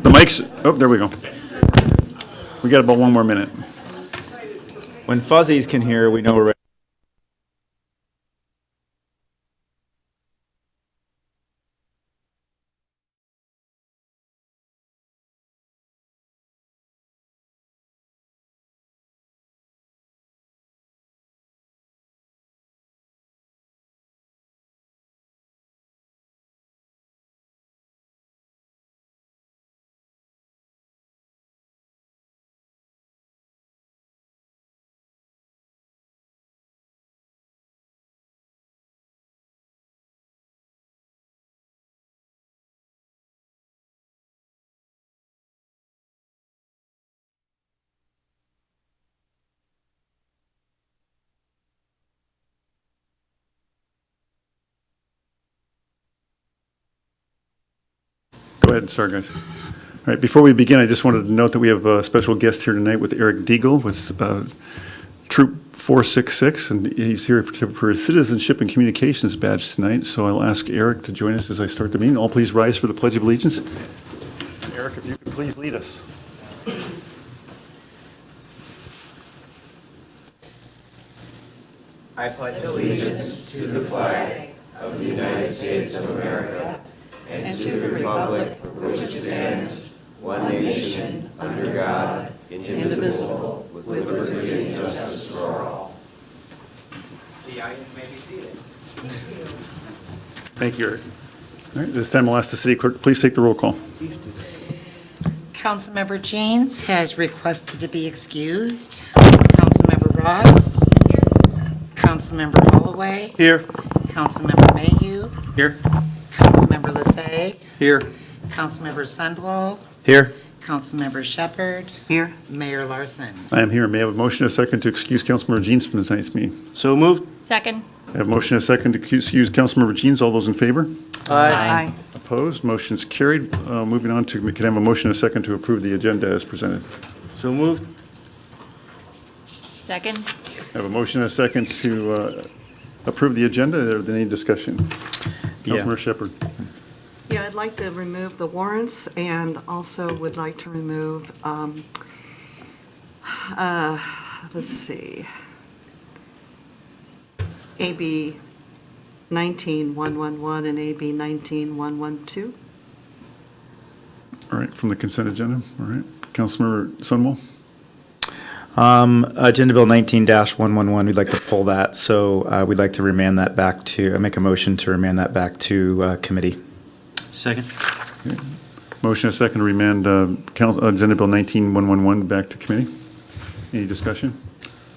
The mic's, oh, there we go. We got about one more minute. When fuzzies can hear, we know we're ready. Go ahead, sorry, guys. All right, before we begin, I just wanted to note that we have a special guest here tonight with Eric Deagle with Troop 466, and he's here for his Citizenship and Communications badge tonight. So I'll ask Eric to join us as I start the meeting. All please rise for the Pledge of Allegiance. Eric, if you could please lead us. I pledge allegiance to the flag of the United States of America and to the republic for which it stands, one nation, under God, indivisible, with liberty and justice for all. The audience may be seated. Thank you, Eric. All right, this time I'll ask the city clerk, please take the roll call. Councilmember Jeans has requested to be excused. Councilmember Ross. Councilmember Holloway. Here. Councilmember Mayhew. Here. Councilmember Lissay. Here. Councilmember Sundwall. Here. Councilmember Shepherd. Here. Mayor Larson. I am here. May I have a motion and a second to excuse Councilmember Jeans from tonight's meeting? So moved. Second. I have a motion and a second to excuse Councilmember Jeans. All those in favor? Aye. Opposed? Motion's carried. Moving on to, can I have a motion and a second to approve the agenda as presented? So moved. Second. I have a motion and a second to approve the agenda. Is there any discussion? Councilmember Shepherd. Yeah, I'd like to remove the warrants and also would like to remove, let's see, AB 19111 and AB 19112. All right, from the consent agenda. All right. Councilmember Sunwell. Agenda Bill 19-111, we'd like to pull that, so we'd like to remand that back to, I make a motion to remand that back to committee. Second. Okay. Motion and a second to remand Agenda Bill 19-111 back to committee. Any discussion?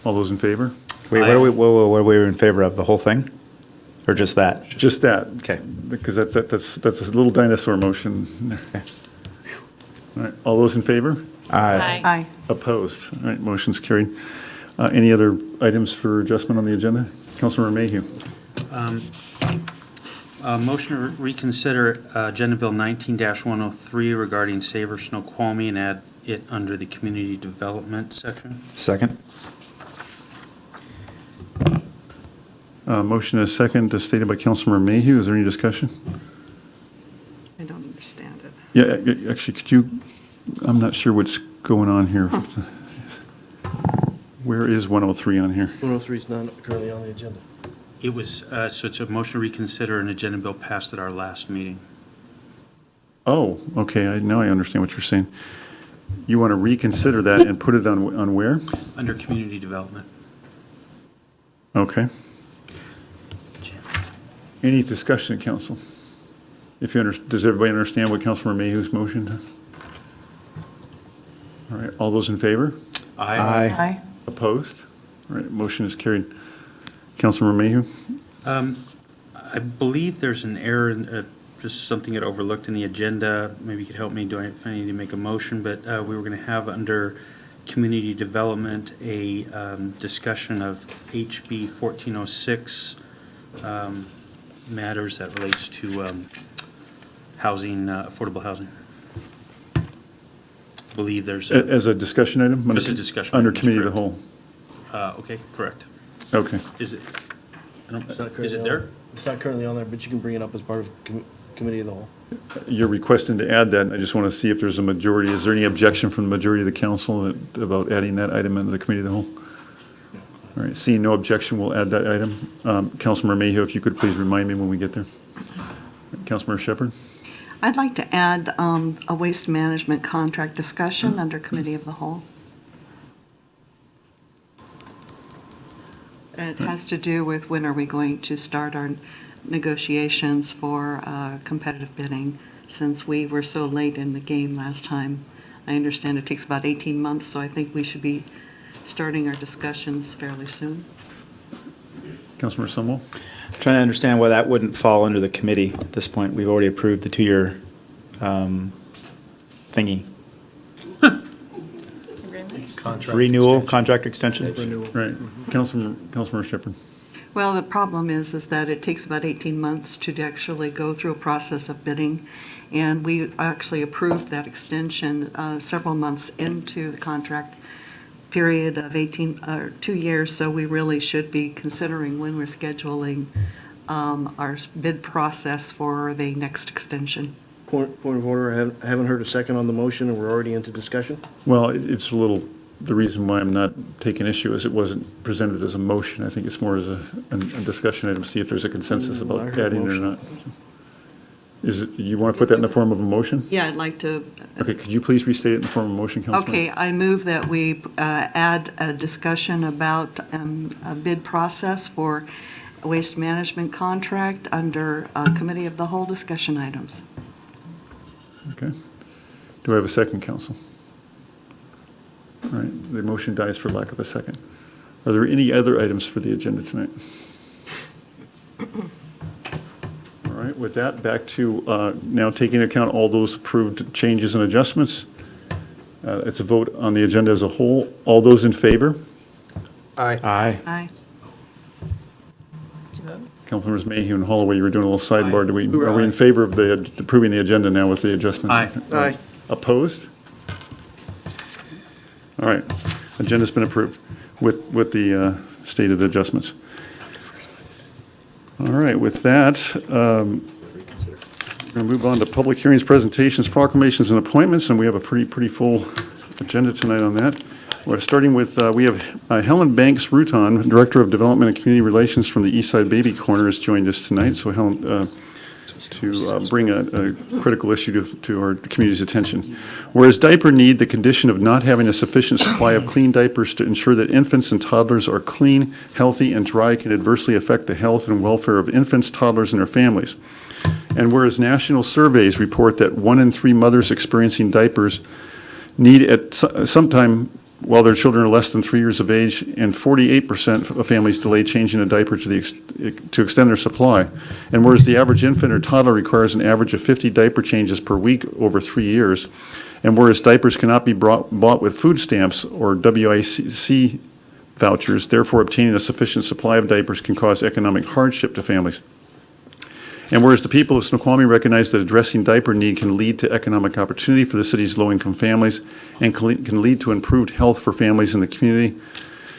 All those in favor? Wait, what are we in favor of, the whole thing? Or just that? Just that. Okay. Because that's a little dinosaur motion. Okay. All right, all those in favor? Aye. Aye. Opposed? All right, motion's carried. Any other items for adjustment on the agenda? Councilmember Mayhew. Motion to reconsider Agenda Bill 19-103 regarding Savor Snoqualmie and add it under the Community Development section. Second. Motion and a second stated by Councilmember Mayhew. Is there any discussion? I don't understand it. Yeah, actually, could you, I'm not sure what's going on here. Where is 103 on here? 103 is not currently on the agenda. It was, so it's a motion to reconsider an agenda bill passed at our last meeting. Oh, okay, now I understand what you're saying. You want to reconsider that and put it on where? Under Community Development. Okay. Any discussion, council? If you does everybody understand what Councilmember Mayhew's motion is? All right, all those in favor? Aye. Opposed? All right, motion is carried. Councilmember Mayhew? I believe there's an error, just something that overlooked in the agenda. Maybe you could help me, if I need to make a motion, but we were going to have under Community Development a discussion of HB 1406 matters that relates to housing, affordable housing. I believe there's As a discussion item? Just a discussion Under item, committee of the correct. whole? okay, correct. Okay. Is it? I don't, It's not currently is it on there? It's not currently on there, but you can bring it up as part of Committee of the Whole. You're requesting to add that, and I just want to see if there's a majority. Is there any objection from the majority of the council about adding that item into the committee of the whole? All right, seeing no objection, we'll add that item. Councilmember Mayhew, if you could please remind me when we get there. Councilmember Shepherd? I'd like to add a waste management contract discussion under committee of the whole. And it has to do with when are we going to start our negotiations for competitive bidding, since we were so late in the game last time. I understand it takes about 18 months, so I think we should be starting our discussions fairly soon. Councilmember Sumwell? Trying to understand why that wouldn't fall under the committee at this point. We've already approved the 2-year thingy. Contract Renewal, extension. contract extension? Renewal. Right. Councilmember Shepherd? Well, the problem is that it takes about 18 months to actually go through a process of bidding, and we actually approved that extension several months into the contract period of 2 years, so we really should be considering when we're scheduling our bid process for the next extension. Point of order, I haven't heard a second on the motion, and we're already into discussion? Well, it's a little, the reason why I'm not taking issue is it wasn't presented as a motion. I think it's more as a discussion item, see if there's a consensus about I heard adding it or motion. not. Is it, you want to put that in the form of a motion? Yeah, I'd like to. Okay, could you please restate it in the form of a motion, Councilman? Okay, I move that we add a discussion about a bid process for a waste management contract under committee of the whole discussion items. Okay. Do I have a second, council? All right, the motion dies for lack of a second. Are there any other items for the agenda tonight? All right, with that, back to now taking into account all those approved changes and adjustments. It's a vote on the agenda as a whole. All those in favor? Aye. Aye. Aye. Councilmembers Mayhew and Holloway, you were doing a little sidebar. Aye. Are we in favor of approving the agenda now with the adjustments? Aye. Aye. Opposed? All right, agenda's been approved with the stated adjustments. All right, with that, we're going to move on to public hearings, presentations, proclamations, and appointments, and we have a pretty full agenda tonight on that. We're starting with, we have Helen Banks-Rutan, Director of Development and Community Relations from the Eastside Baby Corner, has joined us tonight. So Helen, to bring a critical issue to our community's attention. Whereas diaper need, the condition of not having a sufficient supply of clean diapers to ensure that infants and toddlers are clean, healthy, and dry can adversely affect the health and welfare of infants, toddlers, and their families. And whereas national surveys report that 1 in 3 mothers experiencing diapers need at some time while their children are less than 3 years of age, and 48% of families delay changing a diaper to extend their supply. And whereas the average infant or toddler requires an average of 50 diaper changes per week over 3 years, and whereas diapers cannot be bought with food stamps or WIC vouchers, therefore obtaining a sufficient supply of diapers can cause economic hardship to families. And whereas the people of Snoqualmie recognize that addressing diaper need can lead to economic opportunity for the city's low-income families and can lead to improved health for families in the community.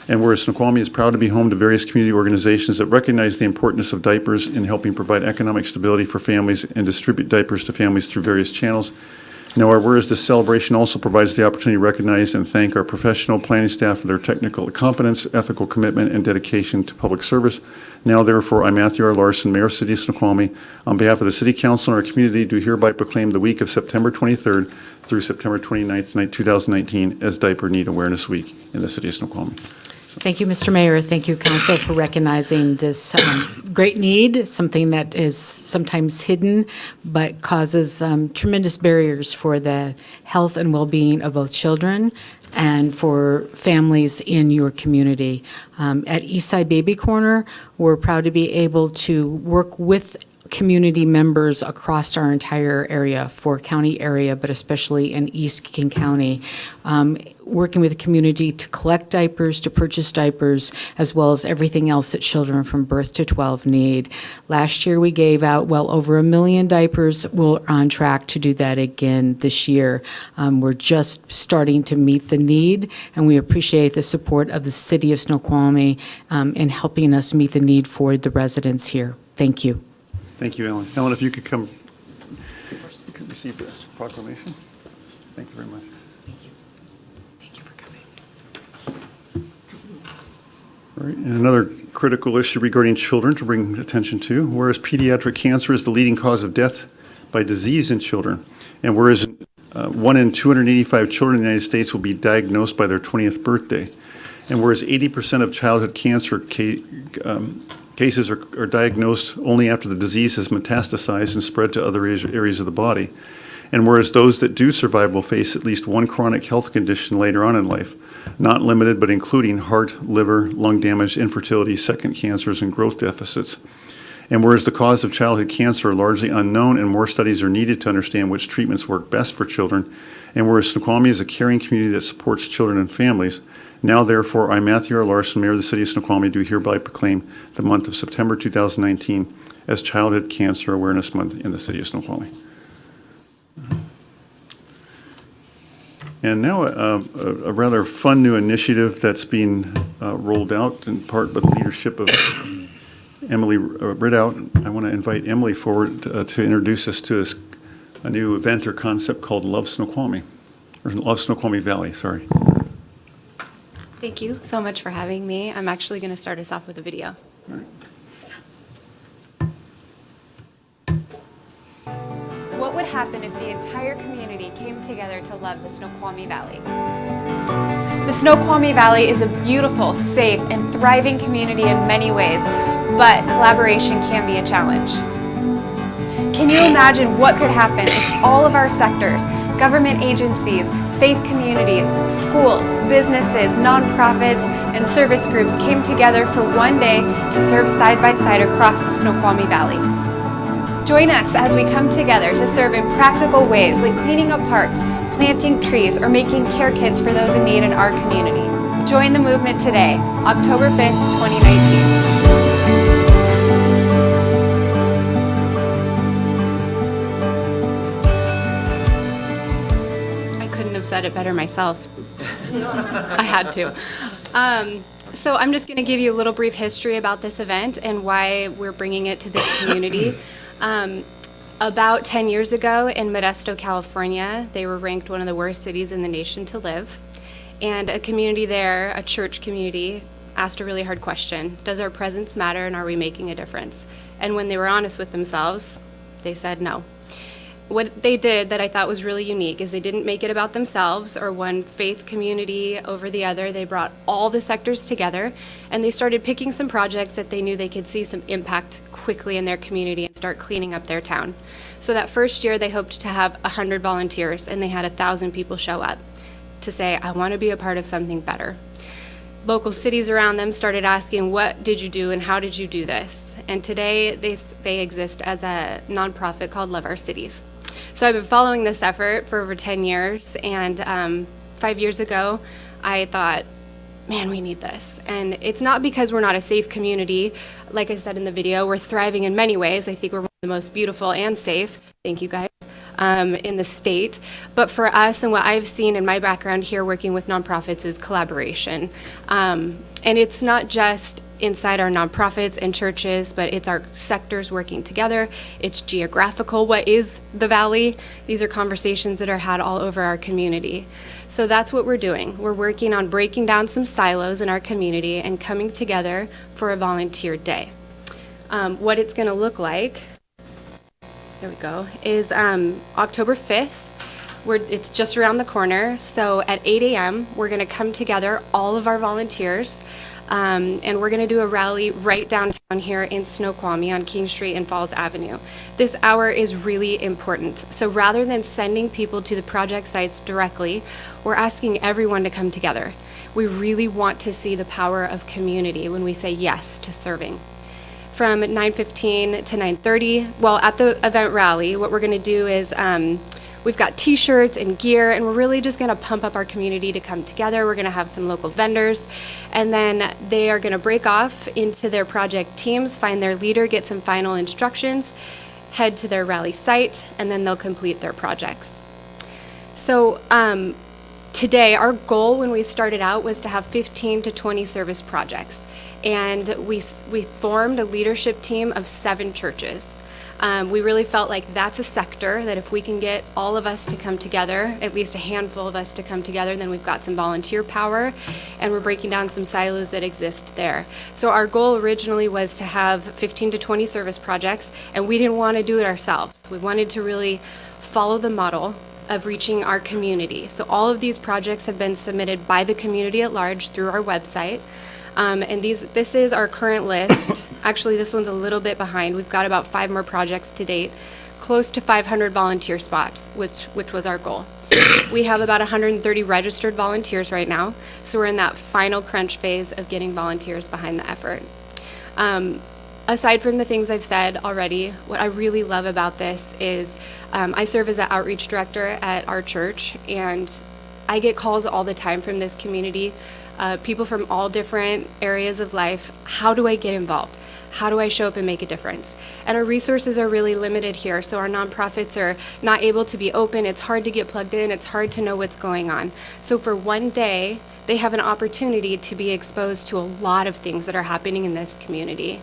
And whereas Snoqualmie is proud to be home to various community organizations that recognize the importance of diapers in helping provide economic stability for families and distribute diapers to families through various channels. Now, whereas this celebration also provides the opportunity to recognize and thank our professional planning staff for their technical competence, ethical commitment, and dedication to public service. Now, therefore, I, Matthew R. Larson, Mayor of the City of Snoqualmie, on behalf of the City Council and our community, do hereby proclaim the week of September 23rd through September 29th, 2019 as Diaper Need Awareness Week in the City of Snoqualmie. Thank you, Mr. Mayor. Thank you, Council, for recognizing this great need, something that is sometimes hidden but causes tremendous barriers for the health and well-being of both children and for families in your community. At Eastside Baby Corner, we're proud to be able to work with community members across our entire area, 4-county area, but especially in East King County, working with the community to collect diapers, to purchase diapers, as well as everything else that children from birth to 12 need. Last year, we gave out well over 1 million diapers. We're on track to do that again this year. We're just starting to meet the need, and we appreciate the support of the City of Snoqualmie in helping us meet the need for the residents here. Thank you. Thank you, Ellen. Ellen, if you could come receive the proclamation. Thank you very much. Thank you for coming. All right, and another critical issue regarding children to bring attention to, whereas pediatric cancer is the leading cause of death by disease in children, and whereas 1 in 285 children in the United States will be diagnosed by their 20th birthday, and whereas 80% of childhood cancer cases are diagnosed only after the disease has metastasized and spread to other areas of the body, and whereas those that do survive will face at least one chronic health condition later on in life, not limited but including heart, liver, lung damage, infertility, second cancers, and growth deficits. And whereas the cause of childhood cancer are largely unknown and more studies are needed to understand which treatments work best for children, and whereas Snoqualmie is a caring community that supports children and families, now therefore I, Matthew R. Larson, Mayor of the City of Snoqualmie, do hereby proclaim the month of September 2019 as Childhood Cancer Awareness Month in the City of Snoqualmie. And now a rather fun new initiative that's being rolled out in part by the leadership of Emily Ridout. I want to invite Emily forward to introduce us to a new event or concept called Love Snoqualmie, or Love Snoqualmie Valley, sorry. Thank you so much for having me. I'm actually going to start us off with a video. All right. What would happen if the entire community came together to love the Snoqualmie Valley? The Snoqualmie Valley is a beautiful, safe, and thriving community in many ways, but collaboration can be a challenge. Can you imagine what could happen if all of our sectors, government agencies, faith communities, schools, businesses, nonprofits, and service groups came together for one day to serve side by side across the Snoqualmie Valley? Join us as we come together to serve in practical ways like cleaning up parks, planting trees, or making care kits for those in need in our community. Join the movement today, October 5th, 2019. Said it better myself. I had to. So I'm just going to give you a little brief history about this event and why we're bringing it to this community. About 10 years ago in Modesto, California, they were ranked one of the worst cities in the nation to live. And a community there, a church community, asked a really hard question. Does our presence matter and are we making a difference? And when they were honest with themselves, they said no. What they did that I thought was really unique is they didn't make it about themselves or one faith community over the other. They brought all the sectors together and they started picking some projects that they knew they could see some impact quickly in their community and start cleaning up their town. So that first year they hoped to have 100 volunteers and they had 1,000 people show up to say, I want to be a part of something better. Local cities around them started asking, what did you do and how did you do this? And today they exist as a nonprofit called Love Our Cities. So I've been following this effort for over 10 years, and 5 years ago, I thought, man, we need this. And it's not because we're not a safe community. Like I said in the video, we're thriving in many ways. I think we're one of the most beautiful and safe, thank you guys, in the state. But for us, and what I've seen in my background here working with nonprofits is collaboration. And it's not just inside our nonprofits and churches, but it's our sectors working together. It's geographical. What is the valley? These are conversations that are had all over our community. So that's what we're doing. We're working on breaking down some silos in our community and coming together for a volunteer day. What it's going to look like, there we go, is October 5th. It's just around the corner. So at 8 a.m., we're going to come together, all of our volunteers, and we're going to do a rally right downtown here in Snoqualmie on King Street and Falls Avenue. This hour is really important. So rather than sending people to the project sites directly, we're asking everyone to come together. We really want to see the power of community when we say yes to serving. From 9:15 to 9:30, well, at the event rally, what we're going to do is we've got t-shirts and gear, and we're really just going to pump up our community to come together. We're going to have some local vendors, and then they are going to break off into their project teams, find their leader, get some final instructions, head to their rally site, and then they'll complete their projects. So today, our goal when we started out was to have 15 to 20 service projects. and we formed a leadership team of 7 churches. We really felt like that's a sector that if we can get all of us to come together, at least a handful of us to come together, then we've got some volunteer power, and we're breaking down some silos that exist there. So our goal originally was to have 15 to 20 service projects, and we didn't want to do it ourselves. We wanted to really follow the model of reaching our community. So all of these projects have been submitted by the community at large through our website. And this is our current list. Actually, this one's a little bit behind. We've got about 5 more projects to date, close to 500 volunteer spots, which was our goal. We have about 130 registered volunteers right now, so we're in that final crunch phase of getting volunteers behind the effort. Aside from the things I've said already, what I really love about this is I serve as an outreach director at our church, and I get calls all the time from this community, people from all different areas of life. How do I get involved? How do I show up and make a difference? And our resources are really limited here, so our nonprofits are not able to be open. It's hard to get plugged in. It's hard to know what's going on. So for one day, they have an opportunity to be exposed to a lot of things that are happening in this community.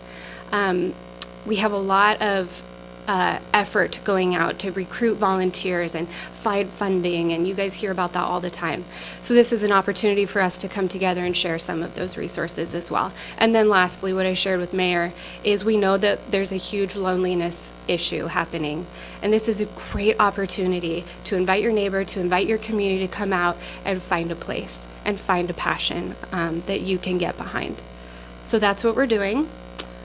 We have a lot of effort going out to recruit volunteers and find funding, and you guys hear about that all the time. So this is an opportunity for us to come together and share some of those resources as well. And then lastly, what I shared with Mayor is we know that there's a huge loneliness issue happening, and this is a great opportunity to invite your neighbor, to invite your community to come out and find a place and find a passion that you can get behind. So that's what we're doing.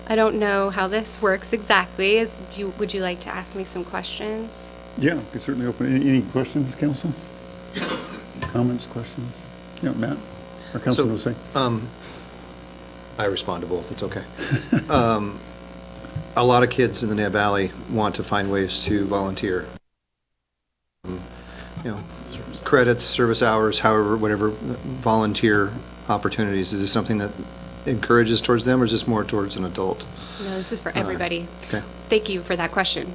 I don't know how this works exactly. Would you like to ask me some questions? Yeah, we can certainly open. Any questions, council? Comments, questions? Yeah, Matt, our councilman will say. I respond to both, it's okay. A lot of kids in the Neb Valley want to find ways to volunteer. Credits, service hours, however, whatever, volunteer opportunities. Is this something that encourages towards them, or is this more towards an adult? No, this is for everybody. Okay. Thank you for that question.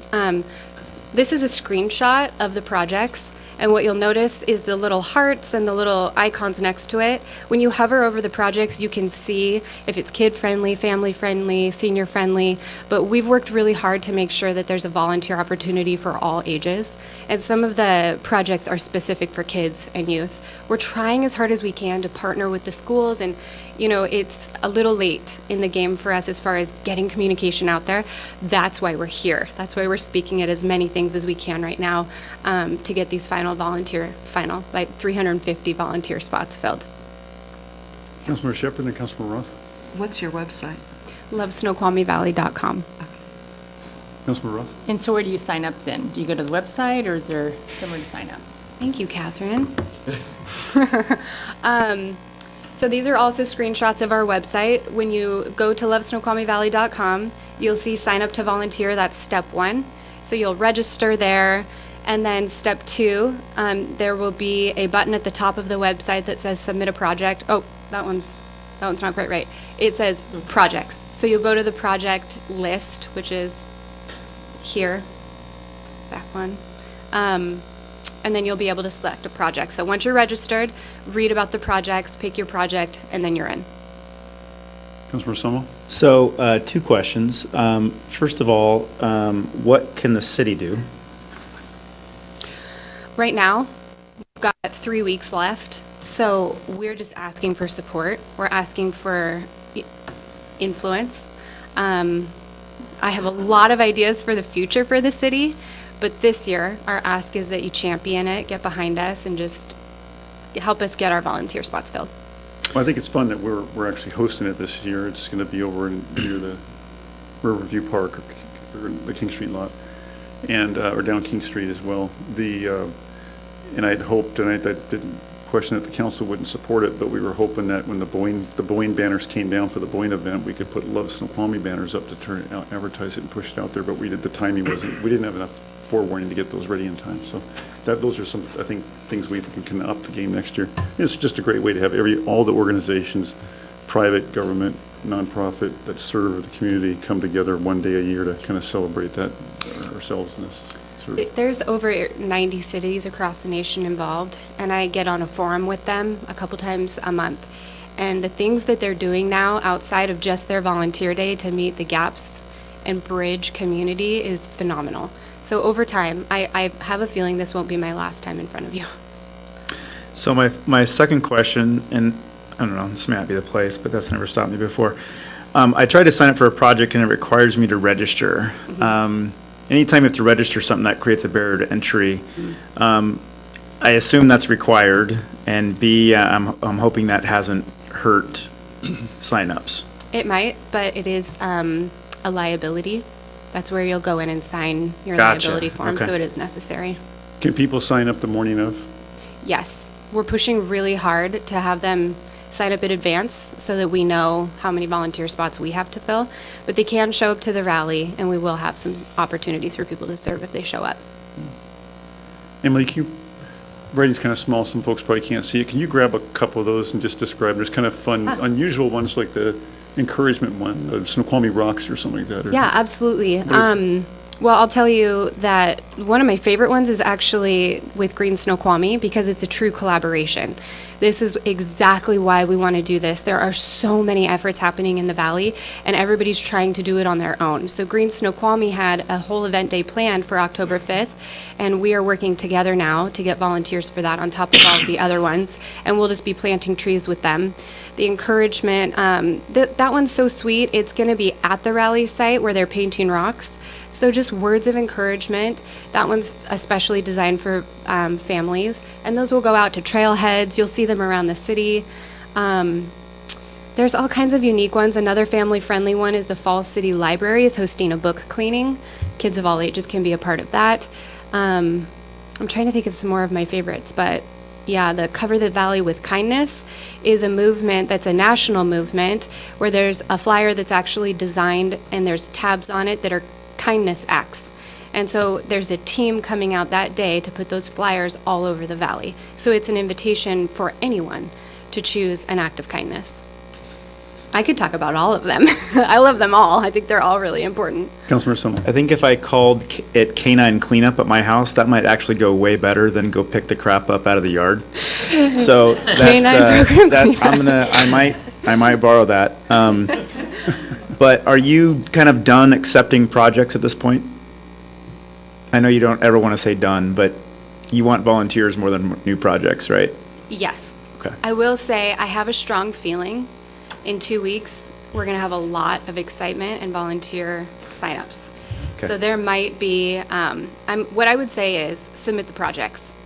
This is a screenshot of the projects, and what you'll notice is the little hearts and the little icons next to it. When you hover over the projects, you can see if it's kid-friendly, family-friendly, senior-friendly, but we've worked really hard to make sure that there's a volunteer opportunity for all ages, and some of the projects are specific for kids and youth. We're trying as hard as we can to partner with the schools, and it's a little late in the game for us as far as getting communication out there. That's why we're here. That's why we're speaking at as many things as we can right now to get these final 350 volunteer spots filled. Councilmember Shepherd and then Councilmember Roth. What's your website? LoveSnoqualmievalley.com. Councilmember Roth. And so where do you sign up then? Do you go to the website, or is there somewhere to sign up? Thank you, Catherine. So these are also screenshots of our website. When you go to lovesnoqualmievalley.com, you'll see sign up to volunteer. That's step 1. So you'll register there. And then step 2, there will be a button at the top of the website that says submit a project. Oh, that one's not quite right. It says projects. So you'll go to the project list, which is here, back one. And then you'll be able to select a project. So once you're registered, read about the projects, pick your project, and then you're in. Councilmember Somo. So 2 questions. First of all, what can the city do? Right now, we've got 3 weeks left, so we're just asking for support. We're asking for influence. I have a lot of ideas for the future for the city, but this year, our ask is that you champion it, get behind us, and just help us get our volunteer spots filled. Well, I think it's fun that we're actually hosting it this year. It's going to be over near the Riverview Park or the King Street lot, and or down King Street as well. And I'd hoped, and I didn't question that the council wouldn't support it, but we were hoping that when the Boeing banners came down for the Boeing event, we could put Love Snoqualmie banners up to turn it out, advertise it, and push it out there. But the timing wasn't. We didn't have enough forewarning to get those ready in time. So those are some, I think, things we can up the game next year. It's just a great way to have all the organizations, private, government, nonprofit that serve the community come together one day a year to kind of celebrate that ourselves in this. There's over 90 cities across the nation involved, and I get on a forum with them a couple times a month. And the things that they're doing now outside of just their volunteer day to meet the gaps and bridge community is phenomenal. So over time, I have a feeling this won't be my last time in front of you. So my second question, and I don't know, this may not be the place, but that's never stopped me before. I tried to sign up for a project and it requires me to register. Anytime you have to register something, that creates a barrier to entry. I assume that's required, and B, I'm hoping that hasn't hurt signups. It might, but it is a liability. That's where you'll go in and sign your Gotcha. liability form, Okay. so it is necessary. Can people sign up the morning of? Yes, we're pushing really hard to have them sign up in advance so that we know how many volunteer spots we have to fill. But they can show up to the rally, and we will have some opportunities for people to serve if they show up. Emily, can you, writing's kind of small, some folks probably can't see it. Can you grab a couple of those and just describe, there's kind of fun, unusual ones like the encouragement one, the Snoqualmie Rocks or something like that? Or, Yeah, absolutely. What is- Well, I'll tell you that one of my favorite ones is actually with Green Snoqualmie because it's a true collaboration. This is exactly why we want to do this. There are so many efforts happening in the valley, and everybody's trying to do it on their own. So Green Snoqualmie had a whole event day planned for October 5th, and we are working together now to get volunteers for that on top of all of the other ones, and we'll just be planting trees with them. The encouragement, that one's so sweet. It's going to be at the rally site where they're painting rocks. So just words of encouragement. That one's especially designed for families, and those will go out to trailheads. You'll see them around the city. There's all kinds of unique ones. Another family-friendly one is the Falls City Library is hosting a book cleaning. Kids of all ages can be a part of that. I'm trying to think of some more of my favorites, but yeah, the Cover the Valley with Kindness is a movement that's a national movement where there's a flyer that's actually designed and there's tabs on it that are kindness acts. And so there's a team coming out that day to put those flyers all over the valley. So it's an invitation for anyone to choose an act of kindness. I could talk about all of them. I love them all. I think they're all really important. Councilmember Summel. I think if I called it canine cleanup at my house, that might actually go way better than go pick the crap up out of the yard. So that's, Canine program that, I might borrow that. But are you kind of done accepting projects at this point? I know you don't ever want to say done, but you want volunteers more than new projects, right? Yes. Okay. I will say I have a strong feeling in 2 weeks we're going to have a lot of excitement and volunteer signups. Okay. So there might be, what I would say is submit the projects.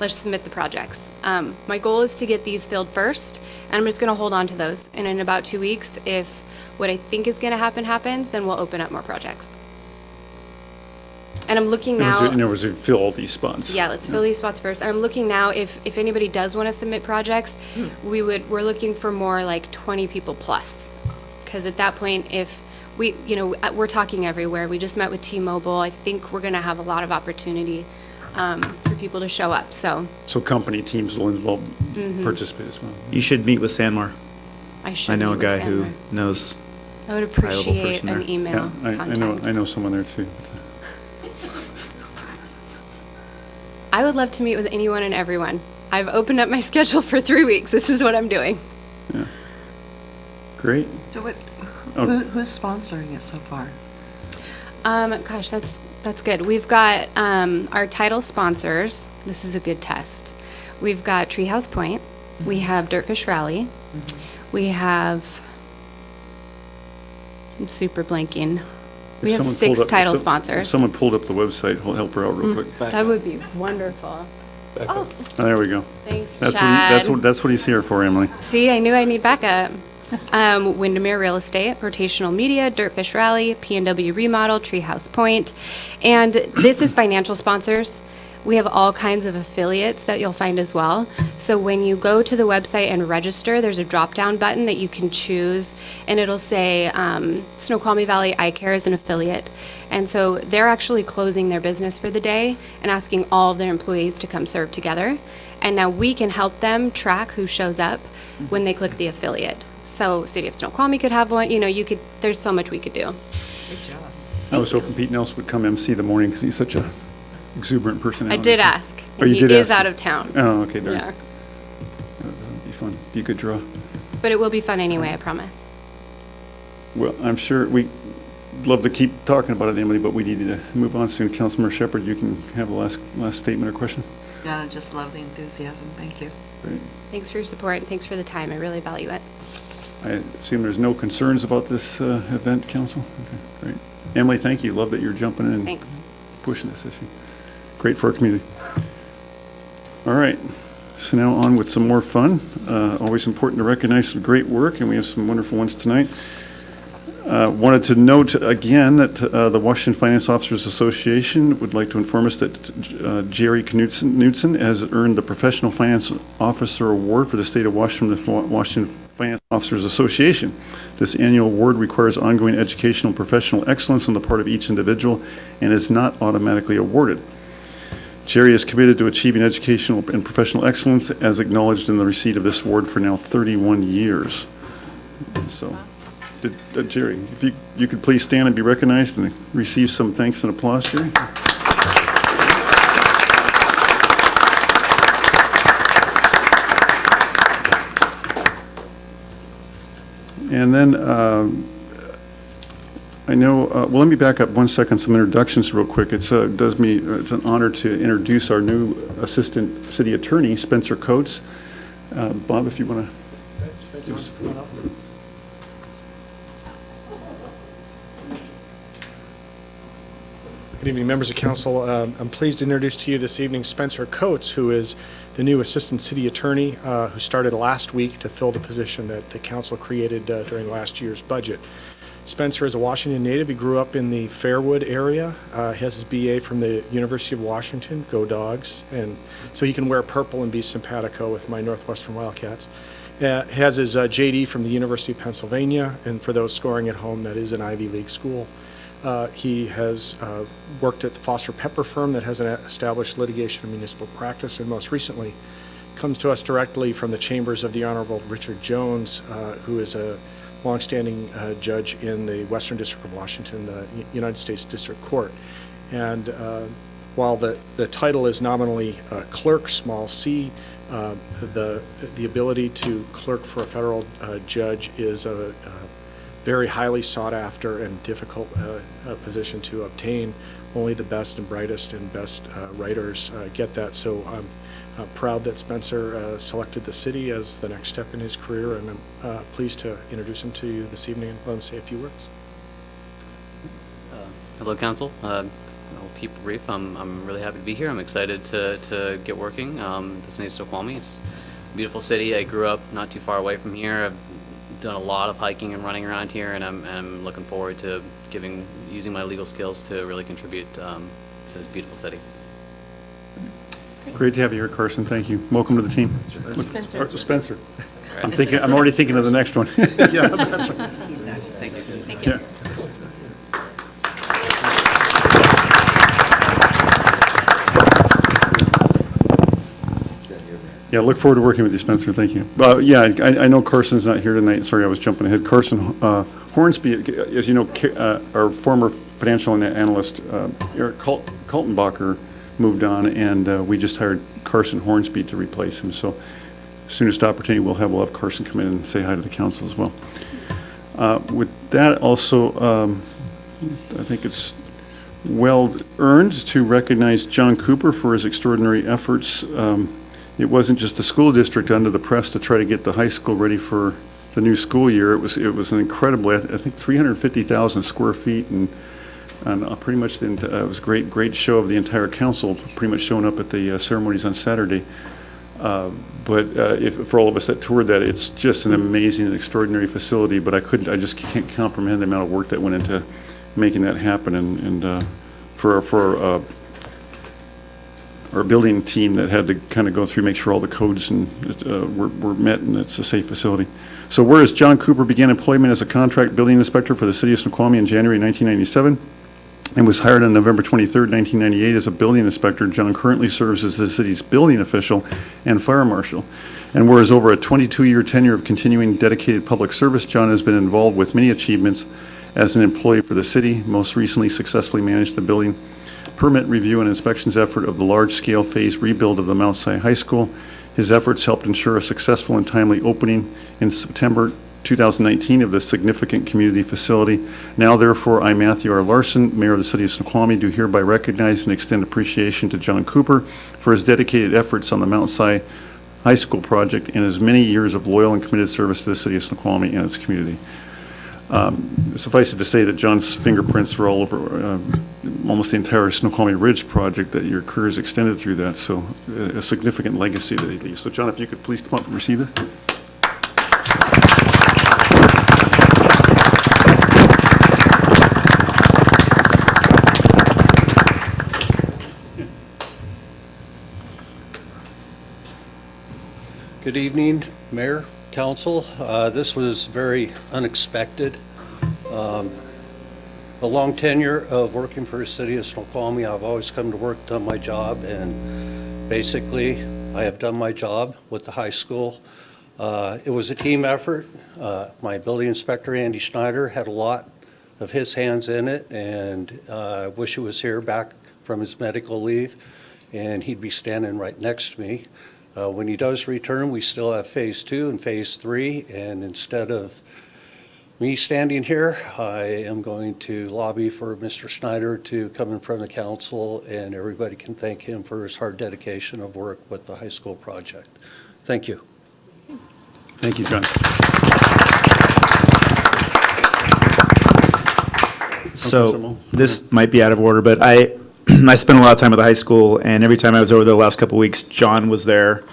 Let's submit the projects. My goal is to get these filled first, and I'm just going to hold on to those. And in about 2 weeks, if what I think is going to happen happens, then we'll open up more projects. And I'm looking now. In other words, you fill all these spots. Yeah, let's fill these spots first. And I'm looking now, if anybody does want to submit projects, we're looking for more like 20 people plus. Because at that point, if we're talking everywhere. We just met with T-Mobile. I think we're going to have a lot of opportunity for people to show up, so. So company teams will participate as well. You should meet with Sandmar. I know a meet with guy who Sandra. knows. I would high-level appreciate person an there. email Yeah, contact. I know someone there too. I would love to meet with anyone and everyone. I've opened up my schedule for 3 weeks. This is what I'm doing. Yeah. Great. So Oh. who's sponsoring it so far? Gosh, that's good. We've got our title sponsors. This is a good test. We've got Treehouse Point. We have Dirtfish Rally. We have, I'm super blanking. We have If someone 6 pulled up- title if sponsors. someone pulled up the website, we'll help her out real quick. That would be wonderful. Oh, Oh, there we go. thanks, That's Chad. what he's here for, Emily. See, I knew I need backup. Windermere Real Estate, Rotational Media, Dirtfish Rally, P&W Remodel, Treehouse Point. And this is financial sponsors. We have all kinds of affiliates that you'll find as well. So when you go to the website and register, there's a drop-down button that you can choose, and it'll say Snoqualmie Valley Eye Care is an affiliate. And so they're actually closing their business for the day and asking all of their employees to come serve together. And now we can help them track who shows up when they click the affiliate. So City of Snoqualmie could have one, there's so much we could do. I was hoping Pete Nelson would come MC the morning because he's such a exuberant I personality. did ask. Oh, you He did is ask out him? of town. Oh, okay, darn. Yeah. That'd be fun. Be a good draw. But it will be fun anyway, I promise. Well, I'm sure we'd love to keep talking about it, Emily, but we need to move on soon. Councilmember Shepherd, you can have the last statement or question. Yeah, just love the enthusiasm. Thank you. Great. Thanks for your support and thanks for the time. I really value it. I assume there's no concerns about this event, Council? Okay, great. Emily, thank you. Love that you're jumping in and Thanks. pushing this issue. Great for our community. All right, so now on with some more fun. Always important to recognize some great work, and we have some wonderful ones tonight. Wanted to note again that the Washington Finance Officers Association would like to inform us that Jerry Knutson has earned the Professional Finance Officer Award for the state of Washington, the Washington Finance Officers Association. This annual award requires ongoing educational and professional excellence on the part of each individual and is not automatically awarded. Jerry is committed to achieving educational and professional excellence as acknowledged in the receipt of this award for now 31 years. So, Jerry, if you could please stand and be recognized and receive some thanks and applause, Jerry. And then I know, well, let me back up 1 second, some introductions real quick. It's an honor to introduce our new Assistant City Attorney, Spencer Coates. Bob, if you want to. Good evening, members of council. I'm pleased to introduce to you this evening Spencer Coates, who is the new Assistant City Attorney who started last week to fill the position that the council created during last year's budget. Spencer is a Washington native. He grew up in the Fairwood area, has his BA from the University of Washington, go Dogs, and so he can wear purple and be simpatico with my Northwestern Wildcats. Has his JD from the University of Pennsylvania, and for those scoring at home, that is an Ivy League school. He has worked at the Foster Pepper firm that has an established litigation and municipal practice, and most recently comes to us directly from the chambers of the Honorable Richard Jones, who is a longstanding judge in the Western District of Washington, the United States District Court. And while the title is nominally clerk, small c, the ability to clerk for a federal judge is a very highly sought after and difficult position to obtain. Only the best and brightest and best writers get that. So I'm proud that Spencer selected the city as the next step in his career, and I'm pleased to introduce him to you this evening and let him say a few words. Hello, Council. I'll keep it brief. I'm really happy to be here. I'm excited to get working. The city of Snoqualmie. It's a beautiful city. I grew up not too far away from here. I've done a lot of hiking and running around here, and I'm looking forward to using my legal skills to really contribute to this beautiful city. Great to have you here, Carson. Thank you. Welcome to the team. Spencer. Spencer. I'm already thinking of the next one. Yeah, that's right. Thank you. Thank you. Yeah. Yeah, look forward to working with you, Spencer. Thank you. Yeah, I know Carson's not here tonight. Sorry, I was jumping ahead. Carson Hornsby, as you know, our former financial analyst, Eric Kaltenbacher, moved on, and we just hired Carson Hornsby to replace him. So soonest opportunity we'll have Carson come in and say hi to the council as well. With that, also, I think it's well earned to recognize John Cooper for his extraordinary efforts. It wasn't just the school district under the press to try to get the high school ready for the new school year. It was an incredible, I think 350,000 square feet, and pretty much it was a great show of the entire council pretty much showing up at the ceremonies on Saturday. But for all of us that toured that, it's just an amazing and extraordinary facility, but I just can't comprehend the amount of work that went into making that happen, and for our building team that had to kind of go through, make sure all the codes were met, and it's a safe facility. So whereas John Cooper began employment as a contract building inspector for the city of Snoqualmie in January 1997 and was hired on November 23rd, 1998 as a building inspector, John currently serves as the city's building official and fire marshal. And whereas over a 22-year tenure of continuing dedicated public service, John has been involved with many achievements as an employee for the city, most recently successfully managed the building permit review and inspections effort of the large-scale phase rebuild of the Mount Si High School. His efforts helped ensure a successful and timely opening in September 2019 of this significant community facility. Now, therefore, I, Matthew R. Larson, Mayor of the City of Snoqualmie, do hereby recognize and extend appreciation to John Cooper for his dedicated efforts on the Mount Si High School project and his many years of loyal and committed service to the City of Snoqualmie and its community. Suffice it to say that John's fingerprints were all over almost the entire Snoqualmie Ridge project, that your career is extended through that, so a significant legacy that he leaves. So John, if you could please come up and receive it. Good evening, Mayor, Council. This was very unexpected. A long tenure of working for the City of Snoqualmie. I've always come to work, done my job, and basically I have done my job with the high school. It was a team effort. My building inspector, Andy Schneider, had a lot of his hands in it, and I wish he was here back from his medical leave, and he'd be standing right next to me. When he does return, we still have phase 2 and phase 3, and instead of me standing here, I am going to lobby for Mr. Schneider to come in front of the council, and everybody can thank him for his hard dedication of work with the high school project. Thank you. Thank you, John. So this might be out of order, but I spent a lot of time at the high school, and every time I was over there the last couple of weeks, John was there,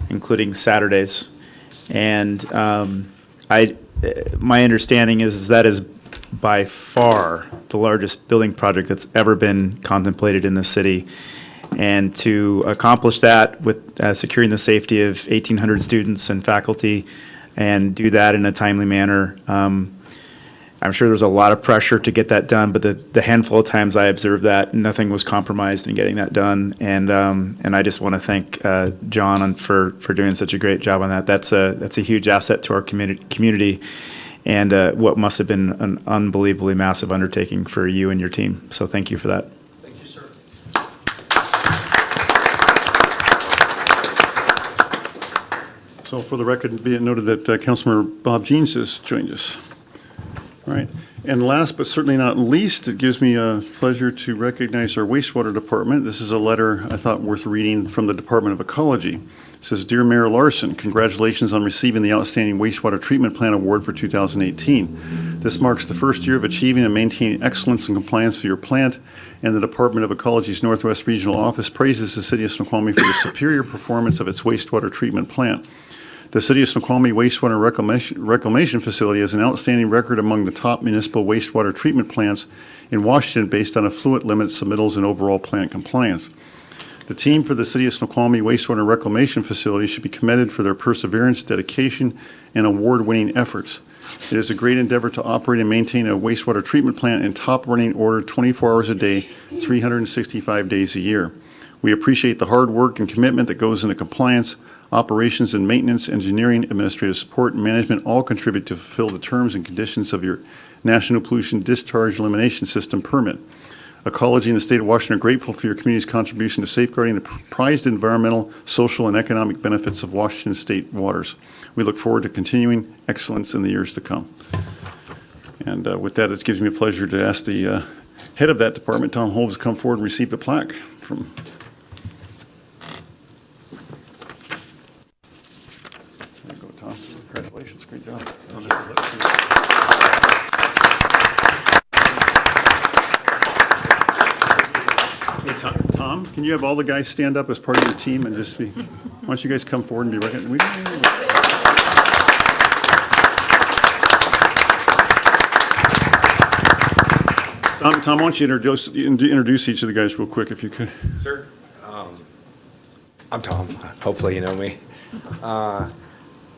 including Saturdays. And my understanding is that is by far the largest building project that's ever been contemplated in the city. And to accomplish that with securing the safety of 1,800 students and faculty and do that in a timely manner, I'm sure there's a lot of pressure to get that done, but the handful of times I observed that, nothing was compromised in getting that done. And I just want to thank John for doing such a great job on that. That's a huge asset to our community, and what must have been an unbelievably massive undertaking for you and your team. So thank you for that. Thank you, sir. So for the record, be it noted that Councilmember Bob Jeans has joined us. All right. And last but certainly not least, it gives me a pleasure to recognize our Wastewater Department. This is a letter I thought worth reading from the Department of Ecology. It says, Dear Mayor Larson, congratulations on receiving the Outstanding Wastewater Treatment Plant Award for 2018. This marks the first year of achieving and maintaining excellence and compliance for your plant, and the Department of Ecology's Northwest Regional Office praises the City of Snoqualmie for the superior performance of its wastewater treatment plant. The City of Snoqualmie Wastewater Reclamation Facility has an outstanding record among the top municipal wastewater treatment plants in Washington based on effluent limit submittals and overall plant compliance. The team for the City of Snoqualmie Wastewater Reclamation Facility should be commended for their perseverance, dedication, and award-winning efforts. It is a great endeavor to operate and maintain a wastewater treatment plant in top-running order 24 hours a day, 365 days a year. We appreciate the hard work and commitment that goes into compliance. Operations and maintenance, engineering, administrative support, and management all contribute to fulfill the terms and conditions of your National Pollution Discharge Elimination System permit. Ecology and the state of Washington are grateful for your community's contribution to safeguarding the prized environmental, social, and economic benefits of Washington state waters. We look forward to continuing excellence in the years to come. And with that, it gives me a pleasure to ask the head of that department, Tom Holmes, to come forward and receive the plaque from. Congratulations, great job. Hey, Tom, can you have all the guys stand up as part of your team and just be, why don't you guys come forward and be recognized? Tom, why don't you introduce each of the guys real quick if you could. Sure. I'm Tom. Hopefully you know me.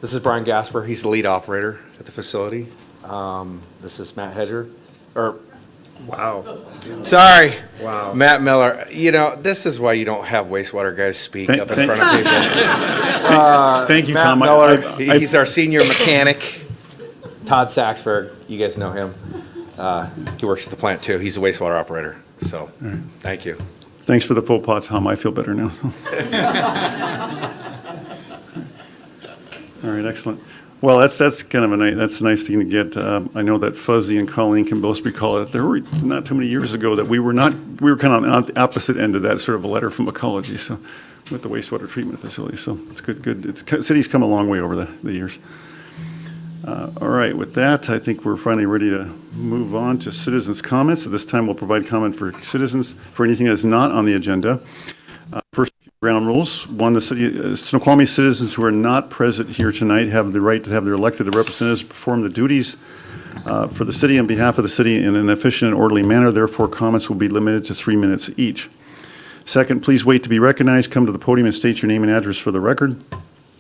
This is Brian Gasper. He's the lead operator at the facility. This is Matt Hedger. Wow. Sorry. Wow. Matt Miller. You know, this is why you don't have wastewater guys speak up in front of people. Thank you, Matt Tom. Miller, he's our senior mechanic. Todd Saxberg, you guys know him. He works at the plant too. He's a wastewater operator. So, Thank you. Thanks for the full pot, Tom. I feel better now. All right, excellent. Well, that's kind of that's a nice thing to get. I know that Fuzzy and Colleen can both recall it. There were not too many years ago that we were kind of on the opposite end of that sort of a letter from ecology, so with the wastewater treatment facility. So it's good. City's come a long way over the years. All right, with that, I think we're finally ready to move on to citizens' comments. At this time, we'll provide comment for citizens for anything that's not on the agenda. First, ground rules. One, the city, Snoqualmie citizens who are not present here tonight have the right to have their elected representatives perform the duties for the city on behalf of the city in an efficient and orderly manner. Therefore, comments will be limited to 3 minutes each. Second, please wait to be recognized. Come to the podium and state your name and address for the record.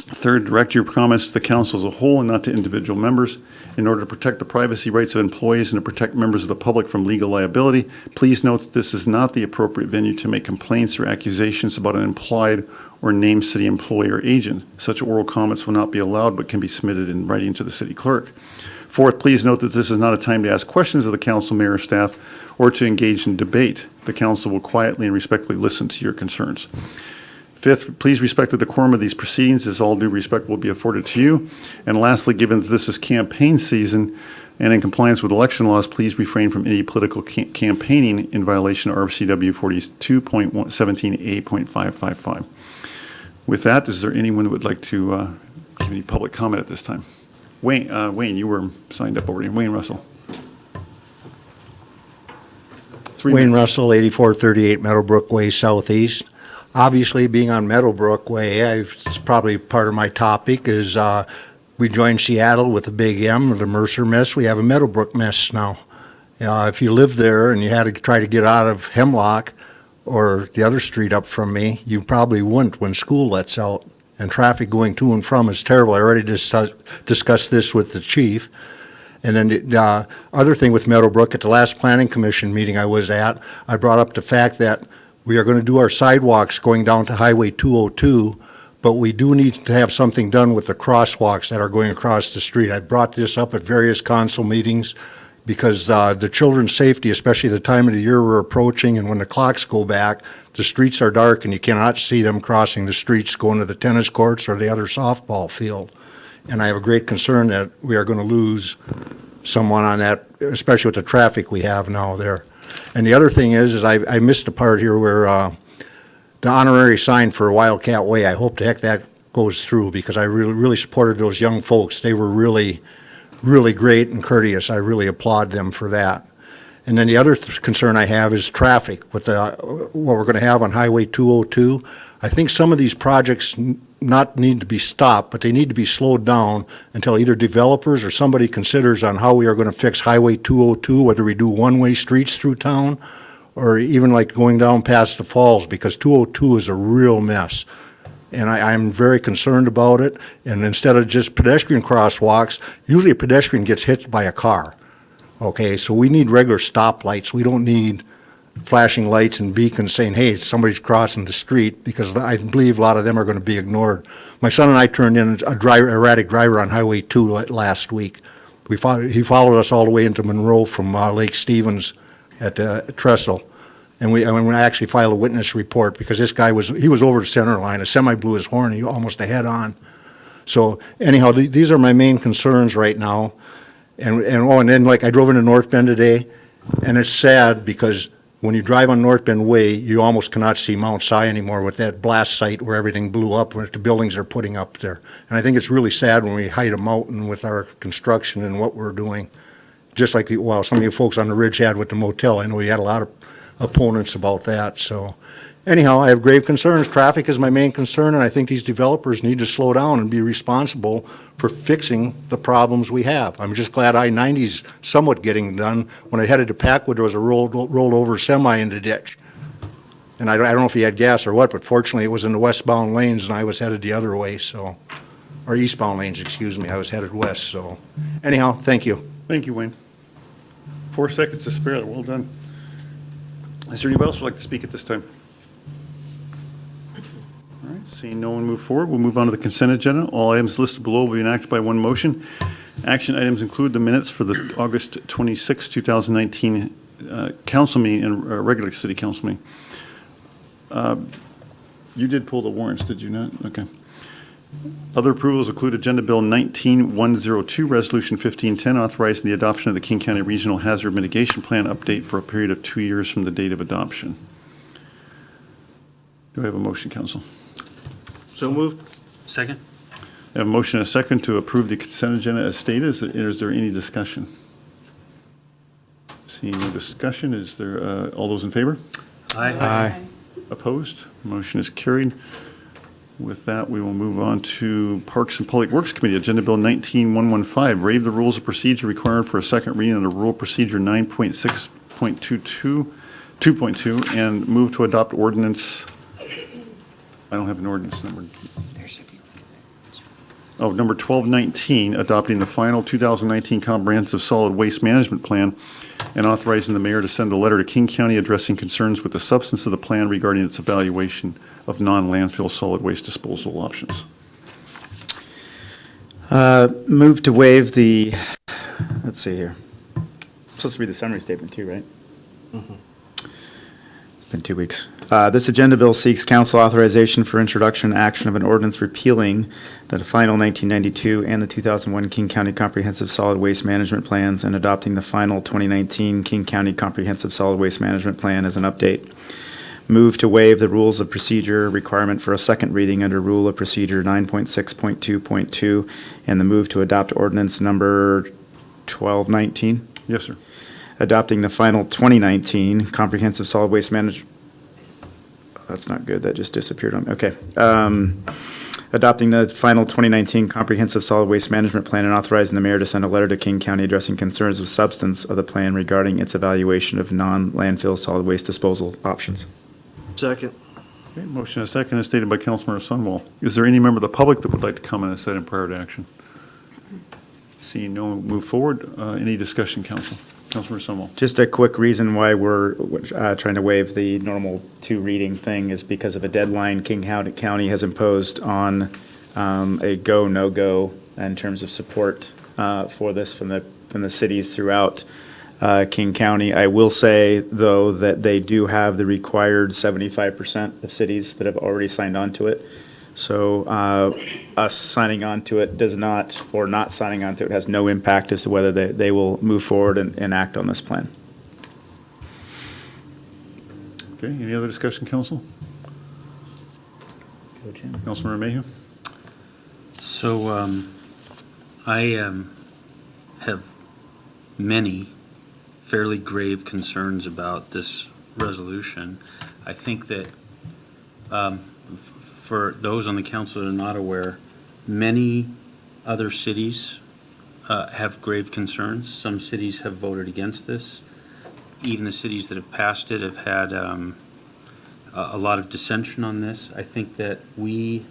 Third, direct your comments to the council as a whole and not to individual members. In order to protect the privacy rights of employees and to protect members of the public from legal liability, please note that this is not the appropriate venue to make complaints or accusations about an implied or named city employee or agent. Such oral comments will not be allowed but can be submitted in writing to the city clerk. Fourth, please note that this is not a time to ask questions of the council, mayor, or staff, or to engage in debate. The council will quietly and respectfully listen to your concerns. Fifth, please respect the decorum of these proceedings, as all due respect will be afforded to you. And lastly, given that this is campaign season and in compliance with election laws, please refrain from any political campaigning in violation of RCW 42.17A.555. With that, is there anyone that would like to give any public comment at this time? Wayne, you were signed up already. Wayne Russell. Wayne Russell, 8438 Meadowbrook Way Southeast. Obviously, being on Meadowbrook Way, it's probably part of my topic, is we joined Seattle with a big M, the Mercer Miss. We have a Meadowbrook Miss now. If you live there and you had to try to get out of Hemlock or the other street up from me, you probably wouldn't when school lets out. And traffic going to and from is terrible. I already discussed this with the chief. And then the other thing with Meadowbrook, at the last Planning Commission meeting I was at, I brought up the fact that we are going to do our sidewalks going down to Highway 202, but we do need to have something done with the crosswalks that are going across the street. I've brought this up at various council meetings because the children's safety, especially the time of the year we're approaching and when the clocks go back, the streets are dark and you cannot see them crossing the streets going to the tennis courts or the other softball field. And I have a great concern that we are going to lose someone on that, especially with the traffic we have now there. And the other thing is I missed a part here where the honorary sign for Wildcat Way, I hope the heck that goes through because I really supported those young folks. They were really, really great and courteous. I really applaud them for that. And then the other concern I have is traffic with what we're going to have on Highway 202. I think some of these projects not need to be stopped, but they need to be slowed down until either developers or somebody considers on how we are going to fix Highway 202, whether we do one-way streets through town or even like going down past the falls, because 202 is a real mess. And I'm very concerned about it. And instead of just pedestrian crosswalks, usually a pedestrian gets hit by a car. Okay, so we need regular stoplights. We don't need flashing lights and beacons saying, hey, somebody's crossing the street, because I believe a lot of them are going to be ignored. My son and I turned in a erratic driver on Highway 2 last week. He followed us all the way into Monroe from Lake Stevens at Trestle. And we actually filed a witness report because this guy was over the center line. A semi blew his horn, he almost a head on. So anyhow, these are my main concerns right now. And then like I drove into North Bend today, and it's sad because when you drive on North Bend Way, you almost cannot see Mount Si anymore with that blast site where everything blew up, where the buildings are putting up there. And I think it's really sad when we hide a mountain with our construction and what we're doing. Just like, well, some of you folks on the ridge had with the motel. I know we had a lot of opponents about that. So anyhow, I have grave concerns. Traffic is my main concern, and I think these developers need to slow down and be responsible for fixing the problems we have. I'm just glad I-90's somewhat getting done. When I headed to Packwood, there was a rolled over semi in the ditch. And I don't know if he had gas or what, but fortunately it was in the westbound lanes and I was headed the other way, so, or eastbound lanes, excuse me. I was headed west, so. Anyhow, thank you. Thank you, Wayne. 4 seconds to spare. Well done. Is there anybody else who would like to speak at this time? All right, seeing no one move forward, we'll move on to the consent agenda. All items listed below will be enacted by one motion. Action items include the minutes for the August 26, 2019 council meeting and regular city council meeting. You did pull the warrants, did you not? Okay. Other approvals include Agenda Bill 19102, Resolution 1510, authorizing the adoption of the King County Regional Hazard Mitigation Plan update for a period of 2 years from the date of adoption. Do I have a motion, council? So moved. Second? I have a motion and a second to approve the consent agenda as stated. Is there any discussion? Seeing no discussion, is there, all those in favor? Aye. Opposed? Motion is carried. With that, we will move on to Parks and Public Works Committee, Agenda Bill 19115, waive the rules of procedure required for a second reading under Rule Procedure 9.6.2.2, and move to adopt ordinance, I don't have an ordinance number. Oh, number 1219, adopting the final 2019 Comprehensive Solid Waste Management Plan and authorizing the mayor to send a letter to King County addressing concerns with the substance of the plan regarding its evaluation of non-landfill solid waste disposal options. Move to waive the, let's see here. I'm supposed to read the summary statement too, right? It's been 2 weeks. This agenda bill seeks council authorization for introduction and action of an ordinance repealing the final 1992 and the 2001 King County Comprehensive Solid Waste Management Plans and adopting the final 2019 King County Comprehensive Solid Waste Management Plan as an update. Move to waive the rules of procedure requirement for a second reading under Rule of Procedure 9.6.2.2 and the move to adopt ordinance number 1219. Yes, sir. Adopting the final 2019 Comprehensive Solid Waste Management. That's not good. That just disappeared on me. Okay. Adopting the final 2019 Comprehensive Solid Waste Management Plan and authorizing the mayor to send a letter to King County addressing concerns with substance of the plan regarding its evaluation of non-landfill solid waste disposal options. Second. Okay, motion and a second as stated by Councilmember Sunwall. Is there any member of the public that would like to comment on this item prior to action? Seeing no one move forward, any discussion, council? Councilmember Sunwall. Just a quick reason why we're trying to waive the normal 2 reading thing is because of a deadline King County has imposed on a go, no-go in terms of support for this from the cities throughout King County. I will say, though, that they do have the required 75% of cities that have already signed on to it. So us signing on to it does not, or not signing on to it has no impact as to whether they will move forward and act on this plan. Okay, any other discussion, council? Councilmember Mayhew? So I have many fairly grave concerns about this resolution. I think that for those on the council that are not aware, many other cities have grave concerns. Some cities have voted against this. Even the cities that have passed it have had a lot of dissension on this. I think that we,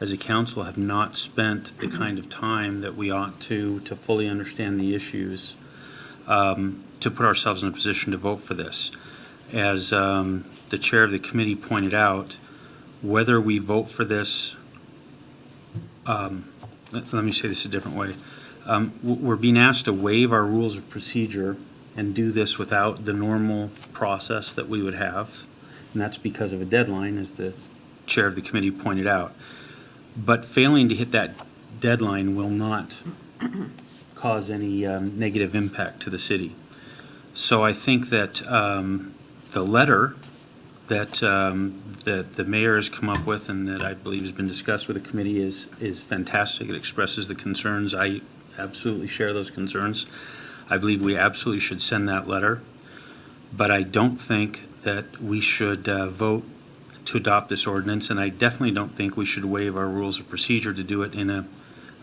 as a council, have not spent the kind of time that we ought to fully understand the issues, to put ourselves in a position to vote for this. As the chair of the committee pointed out, whether we vote for this, let me say this a different way. We're being asked to waive our rules of procedure and do this without the normal process that we would have. And that's because of a deadline, as the chair of the committee pointed out. But failing to hit that deadline will not cause any negative impact to the city. So I think that the letter that the mayor has come up with and that I believe has been discussed with the committee is fantastic. It expresses the concerns. I absolutely share those concerns. I believe we absolutely should send that letter. But I don't think that we should vote to adopt this ordinance, and I definitely don't think we should waive our rules of procedure to do it in a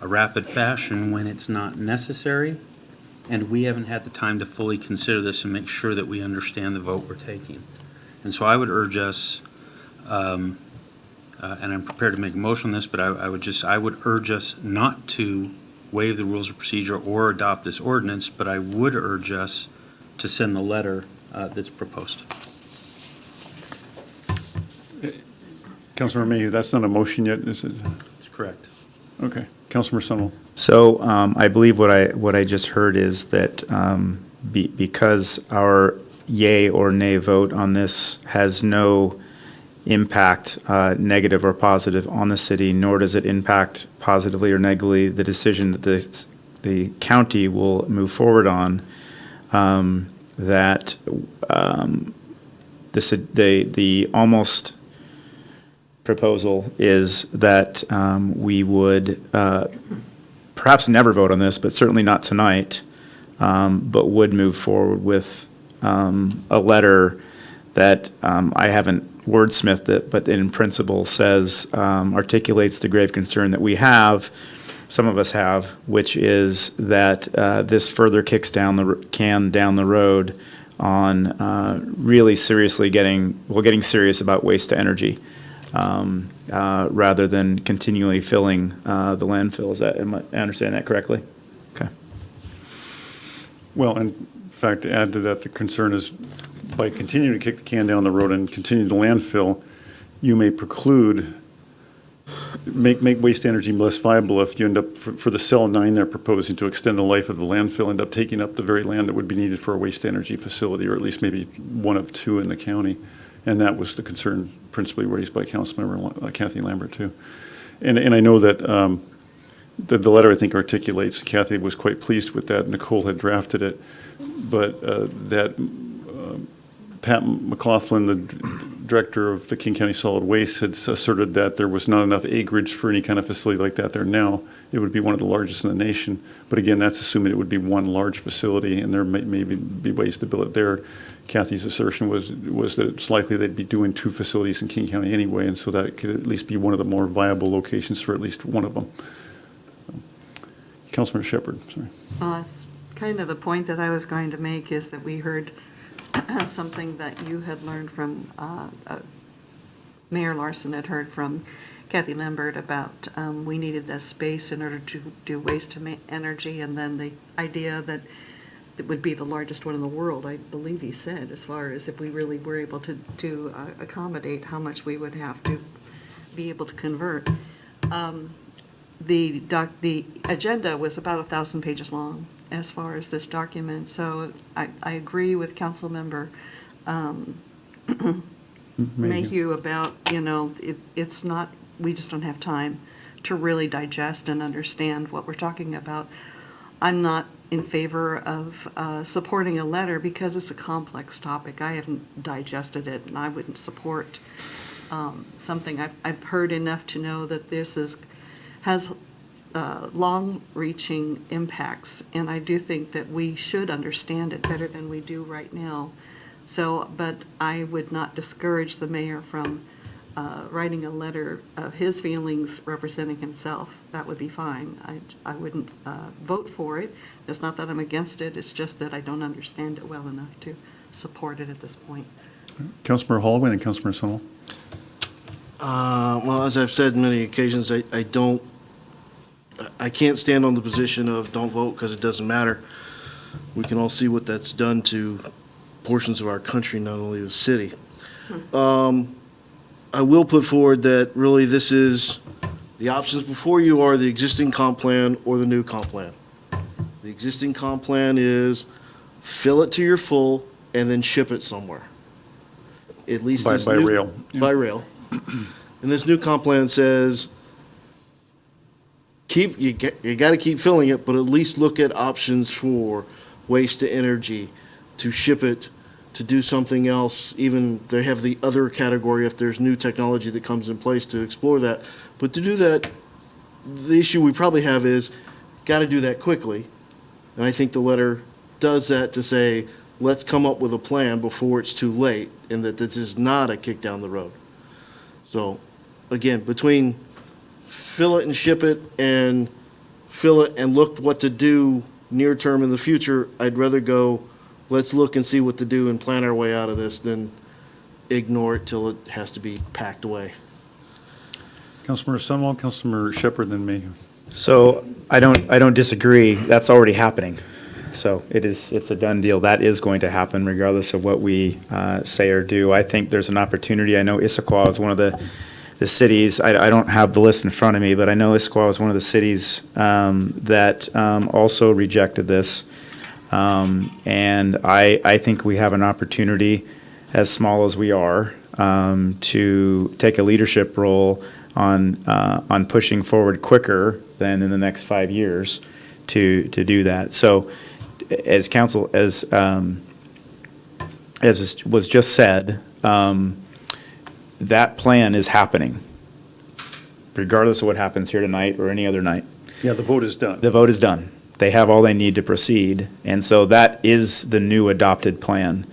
rapid fashion when it's not necessary, and we haven't had the time to fully consider this and make sure that we understand the vote we're taking. And so I would urge us, and I'm prepared to make a motion on this, but I would urge us not to waive the rules of procedure or adopt this ordinance, but I would urge us to send the letter that's proposed. Councilmember Mayhew, that's not a motion yet, is it? That's correct. Okay. Councilmember Sunwell. So I believe what I just heard is that because our yay or nay vote on this has no impact, negative or positive, on the city, nor does it impact positively or negatively the decision that the county will move forward on. That the almost proposal is that we would perhaps never vote on this, but certainly not tonight, but would move forward with a letter that I haven't wordsmithed it, but in principle says, articulates the grave concern that we have, some of us have, which is that this further kicks down the road on really seriously getting serious about waste to energy, rather than continually filling the landfill. Am I understanding that correctly? Okay. Well, in fact, to add to that, the concern is by continuing to kick the can down the road and continue to landfill, you may make waste energy less viable if you end up, for the cell 9 they're proposing to extend the life of the landfill, end up taking up the very land that would be needed for a waste energy facility, or at least maybe one of 2 in the county. And that was the concern principally raised by Councilmember Kathy Lambert too. And I know that the letter, I think, articulates, Kathy was quite pleased with that, Nicole had drafted it, but that Pat McLaughlin, the director of the King County Solid Waste, had asserted that there was not enough acreage for any kind of facility like that there now. It would be one of the largest in the nation. But again, that's assuming it would be one large facility, and there may be ways to build it there. Kathy's assertion was that it's likely they'd be doing 2 facilities in King County anyway, and so that could at least be one of the more viable locations for at least one of them. Councilmember Shepherd, sorry. It's kind of the point that I was going to make is that we heard something that you had learned from, Mayor Larson had heard from Kathy Lambert about we needed that space in order to do waste to energy, and then the idea that it would be the largest one in the world, I believe he said, as far as if we really were able to accommodate how much we would have to be able to convert. The agenda was about 1,000 pages long as far as this document, so I agree with Councilmember Mayhew about, it's not, we just don't have time to really digest and understand what we're talking about. I'm not in favor of supporting a letter because it's a complex topic. I haven't digested it, and I wouldn't support something. I've heard enough to know that this has long-reaching impacts, and I do think that we should understand it better than we do right now. So, but I would not discourage the mayor from writing a letter of his feelings representing himself. That would be fine. I wouldn't vote for it. It's not that I'm against it, it's just that I don't understand it well enough to support it at this point. Councilmember Holloway and Councilmember Sonnell. Well, as I've said many occasions, I can't stand on the position of don't vote because it doesn't matter. We can all see what that's done to portions of our country, not only the city. I will put forward that really this is, the options before you are the existing comp plan or the new comp plan. The existing comp plan is fill it to your full and then ship it somewhere. At least by rail. By rail. And this new comp plan says you got to keep filling it, but at least look at options for waste to energy, to ship it, to do something else. Even they have the other category if there's new technology that comes in place to explore that. But to do that, the issue we probably have is got to do that quickly. And I think the letter does that to say, let's come up with a plan before it's too late, and that this is not a kick down the road. So again, between fill it and ship it and fill it and look what to do near term in the future, I'd rather go, let's look and see what to do and plan our way out of this than ignore it till it has to be packed away. Councilmember Sonnell, Councilmember Shepherd, then Mayhew. So I don't disagree. That's already happening. So it's a done deal. That is going to happen regardless of what we say or do. I think there's an opportunity. I know Issaquah is one of the cities. I don't have the list in front of me, but I know Issaquah is one of the cities that also rejected this. And I think we have an opportunity, as small as we are, to take a leadership role on pushing forward quicker than in the next 5 years to do that. So as council, as was just said, that plan is happening, regardless of what happens here tonight or any other night. Yeah, the vote is done. The vote is done. They have all they need to proceed. And so that is the new adopted plan.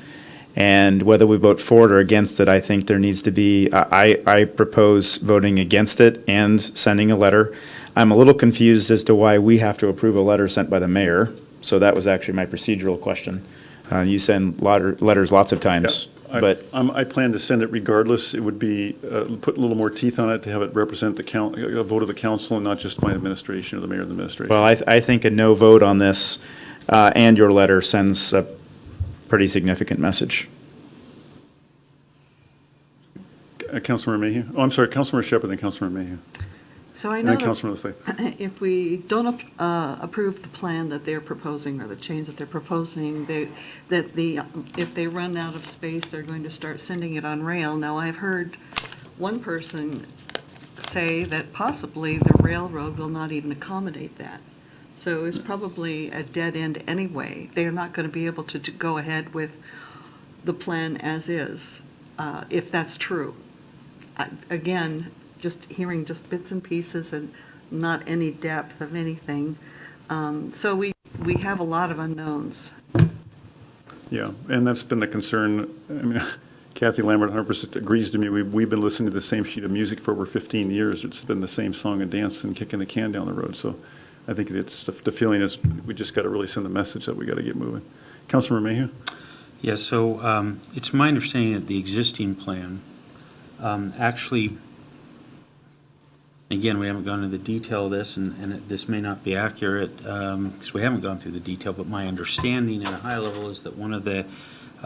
And whether we vote for it or against it, I think there needs to be, I propose voting against it and sending a letter. I'm a little confused as to why we have to approve a letter sent by the mayor. So that was actually my procedural question. You send letters lots of times, but I plan to send it regardless. It would be, put a little more teeth on it to have it represent a vote of the council and not just my administration or the mayor of the administration. well, I think a no vote on this and your letter sends a pretty significant message. Councilmember Mayhew? Oh, I'm sorry, Councilmember Shepherd, then Councilmember Mayhew. So I And know then Councilmember Leslie. if we don't approve the plan that they're proposing or the change that they're proposing, if they run out of space, they're going to start sending it on rail. Now, I've heard one person say that possibly the railroad will not even accommodate that. So it's probably a dead end anyway. They're not going to be able to go ahead with the plan as is, if that's true. Again, just hearing just bits and pieces and not any depth of anything. So we have a lot of unknowns. Yeah, and that's been the concern. I mean, Kathy Lambert 100% agrees to me. We've been listening to the same sheet of music for over 15 years. It's been the same song and dance and kicking the can down the road. So I think it's the feeling is we just got to really send the message that we got to get moving. Councilmember Mayhew? Yeah, so it's my understanding that the existing plan actually, again, we haven't gone into the detail of this, and this may not be accurate because we haven't gone through the detail, but my understanding at a high level is that one of the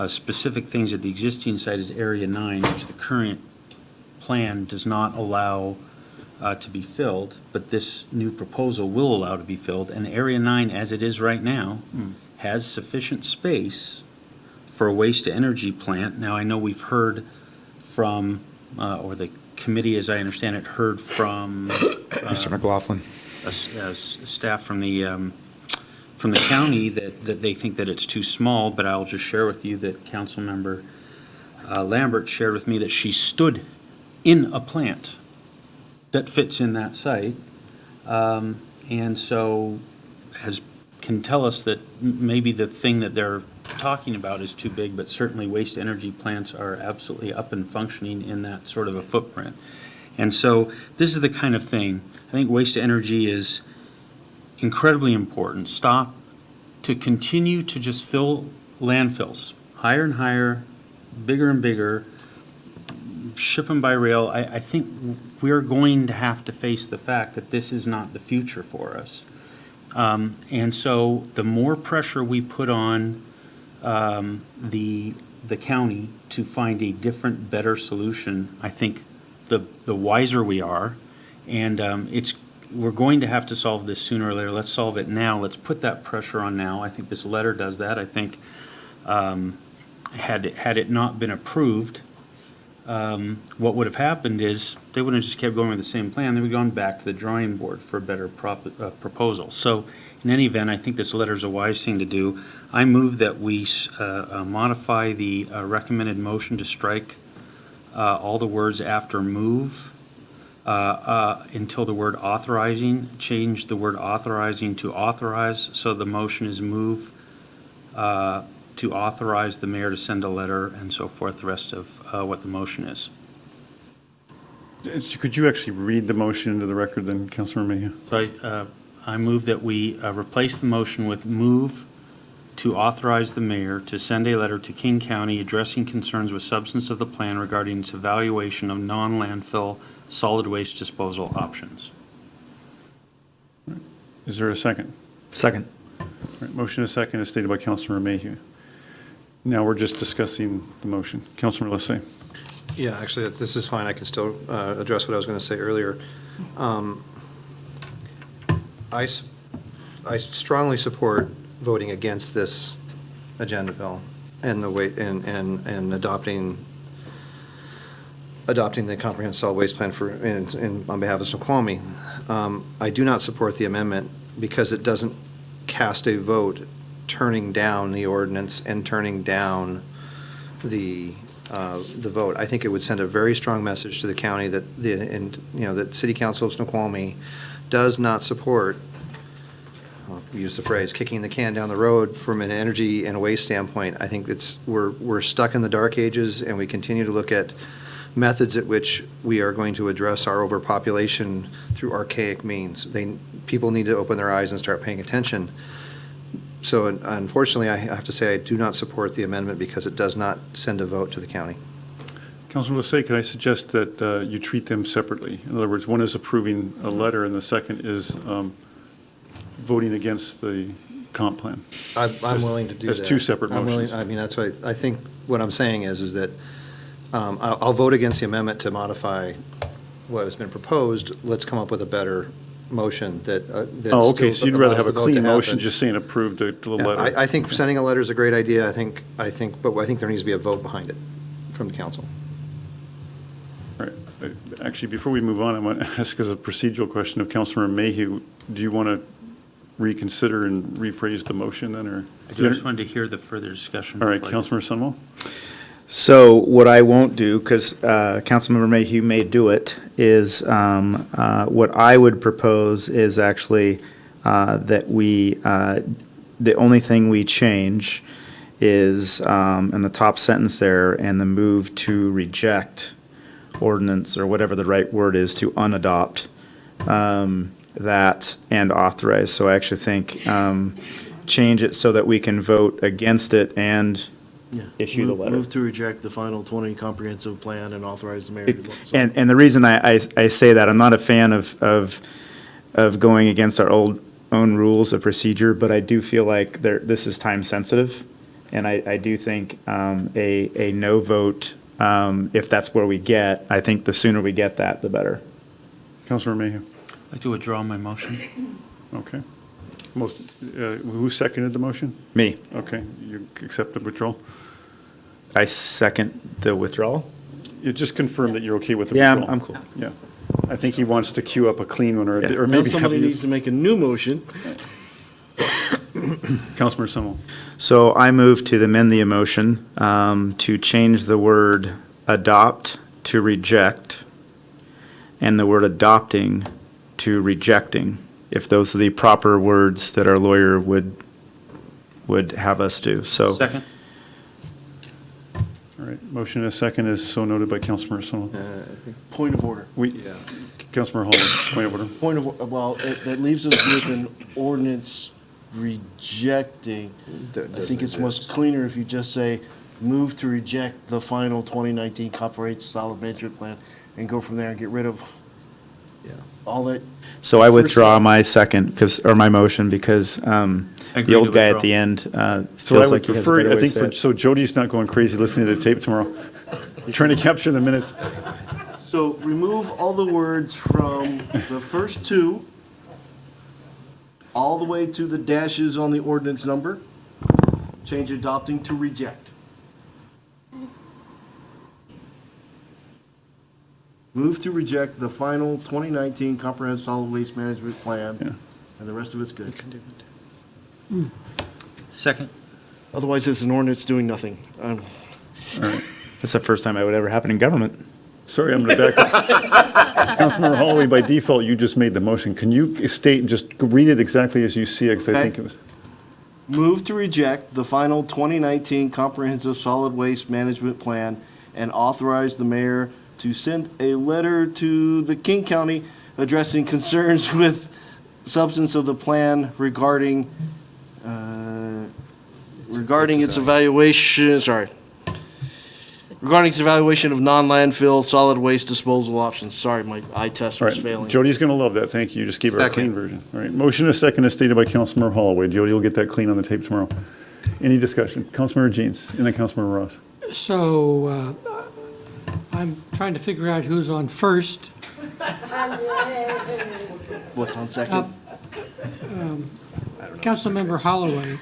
specific things at the existing site is Area 9, which the current plan does not allow to be filled, but this new proposal will allow to be filled. And Area 9, as it is right now, has sufficient space for a waste-to-energy plant. Now, I know we've heard from, or the committee, as I understand it, heard from Mr. McLaughlin, staff from the county that they think that it's too small, but I'll just share with you that Councilmember Lambert shared with me that she stood in a plant that fits in that site, and so can tell us that maybe the thing that they're talking about is too big, but certainly waste energy plants are absolutely up and functioning in that sort of a footprint. And so this is the kind of thing, I think waste to energy is incredibly important. Stop to continue to just fill landfills higher and higher, bigger and bigger, ship them by rail. I think we're going to have to face the fact that this is not the future for us. And so the more pressure we put on the county to find a different, better solution, I think the wiser we are. And we're going to have to solve this sooner or later. Let's solve it now. Let's put that pressure on now. I think this letter does that. I think had it not been approved, what would have happened is they wouldn't have just kept going with the same plan. They would have gone back to the drawing board for a better proposal. So in any event, I think this letter is a wise thing to do. I move that we modify the recommended motion to strike all the words after move until the word authorizing, change the word authorizing to authorize. So the motion is move to authorize the mayor to send a letter and so forth, the rest of what the motion is. Could you actually read the motion into the record then, Councilmember Mayhew? So I move that we replace the motion with move to authorize the mayor to send a letter to King County addressing concerns with substance of the plan regarding its evaluation of non-landfill solid waste disposal options. Is there a second? Second. All right, motion is second as stated by Councilmember Mayhew. Now we're just discussing the motion. Councilmember Leslie. Yeah, actually, this is fine. I can still address what I was going to say earlier. I strongly support voting against this agenda bill and the way and adopting adopting the comprehensive solid waste plan on behalf of Snoqualmie. I do not support the amendment because it doesn't cast a vote turning down the ordinance and turning down the vote. I think it would send a very strong message to the county that that City Council of Snoqualmie does not support, I'll use the phrase, kicking the can down the road from an energy and waste standpoint. I think we're stuck in the dark ages, and we continue to look at methods at which we are going to address our overpopulation through archaic means. People need to open their eyes and start paying attention. So unfortunately, I have to say I do not support the amendment because it does not send a vote to the county. Councilor Lissay, can I suggest that you treat them separately? In other words, one is approving a letter and the second is voting against the comp plan. I'm willing to do that. As two separate motions. I mean, that's why I think what I'm saying is that I'll vote against the amendment to modify what has been proposed. Let's come up with a better motion that Oh, okay, so you'd rather allows have a the vote to clean motion happen. just saying approve the Yeah, letter? I think sending a letter is a great idea. But I think there needs to be a vote behind it from the council. All right. Actually, before we move on, I want to ask as a procedural question of Councilmember Mayhew, do you want to reconsider and rephrase the motion then, or? I just wanted to hear the further discussion. All right, before I did. Councilmember Sunwell? So what I won't do, because Councilmember Mayhew may do it, is what I would propose is actually that the only thing we change is in the top sentence there, and the move to reject ordinance, or whatever the right word is, to unadopt that and authorize. So I actually think change it so that we can vote against it and issue the letter. Move to reject the final 20 comprehensive plan and authorize the mayor to do so. And the reason I say that, I'm not a fan of going against our own rules of procedure, but I do feel like this is time sensitive. And I do think a no vote, if that's where we get, I think the sooner we get that, the better. Councilmember Mayhew? I'd like to withdraw my motion. Okay. Who seconded the motion? Me. Okay, you accept the withdrawal? I second the withdrawal. You just confirm that you're okay with the Yeah, withdrawal? I'm cool. Yeah. I think he wants to queue up a clean one, or Now maybe. somebody needs to make a new motion. Councilmember Sunwell. So I move to amend the motion to change the word adopt to reject, and the word adopting to rejecting, if those are the proper words that our lawyer would have us do. So. Second. All right, motion and a second is so noted by Councilmember Sunwell. Point of order. Councilmember Hall, point of order. That leaves us with an ordinance rejecting. I think it's much cleaner if you just say, move to reject the final 2019 comprehensive solid management plan and go from there and get rid of all that. So I withdraw my second, or my motion, because the old guy at the end So I feels would like he has a prefer, better I way to think, say it. so Jody's not going crazy listening to the tape tomorrow. You're trying to capture the minutes. So remove all the words from the first two, all the way to the dashes on the ordinance number. Change adopting to reject. Move to reject the final 2019 comprehensive solid waste management plan, and the rest of it's good. Second. Otherwise, it's an ordinance doing nothing. All right. That's the first time I would ever happen in government. Sorry, I'm going to back up. Councilmember Holloway, by default, you just made the motion. Can you state, just read it exactly as you see it, because I think it was. Move to reject the final 2019 comprehensive solid waste management plan and authorize the mayor to send a letter to the King County addressing concerns with substance of the plan regarding its evaluation, regarding its evaluation of non-landfill solid waste disposal options. Sorry, my eye test All was right, failing. Jody's going to love that. Thank you. You just gave her a Second. clean version. All right, motion and a second is stated by Councilmember Holloway. Jody will get that clean on the tape tomorrow. Any discussion? Councilmember Jeans, and then Councilmember Ross. So I'm trying to figure out who's on first. What's on second? Councilmember Holloway,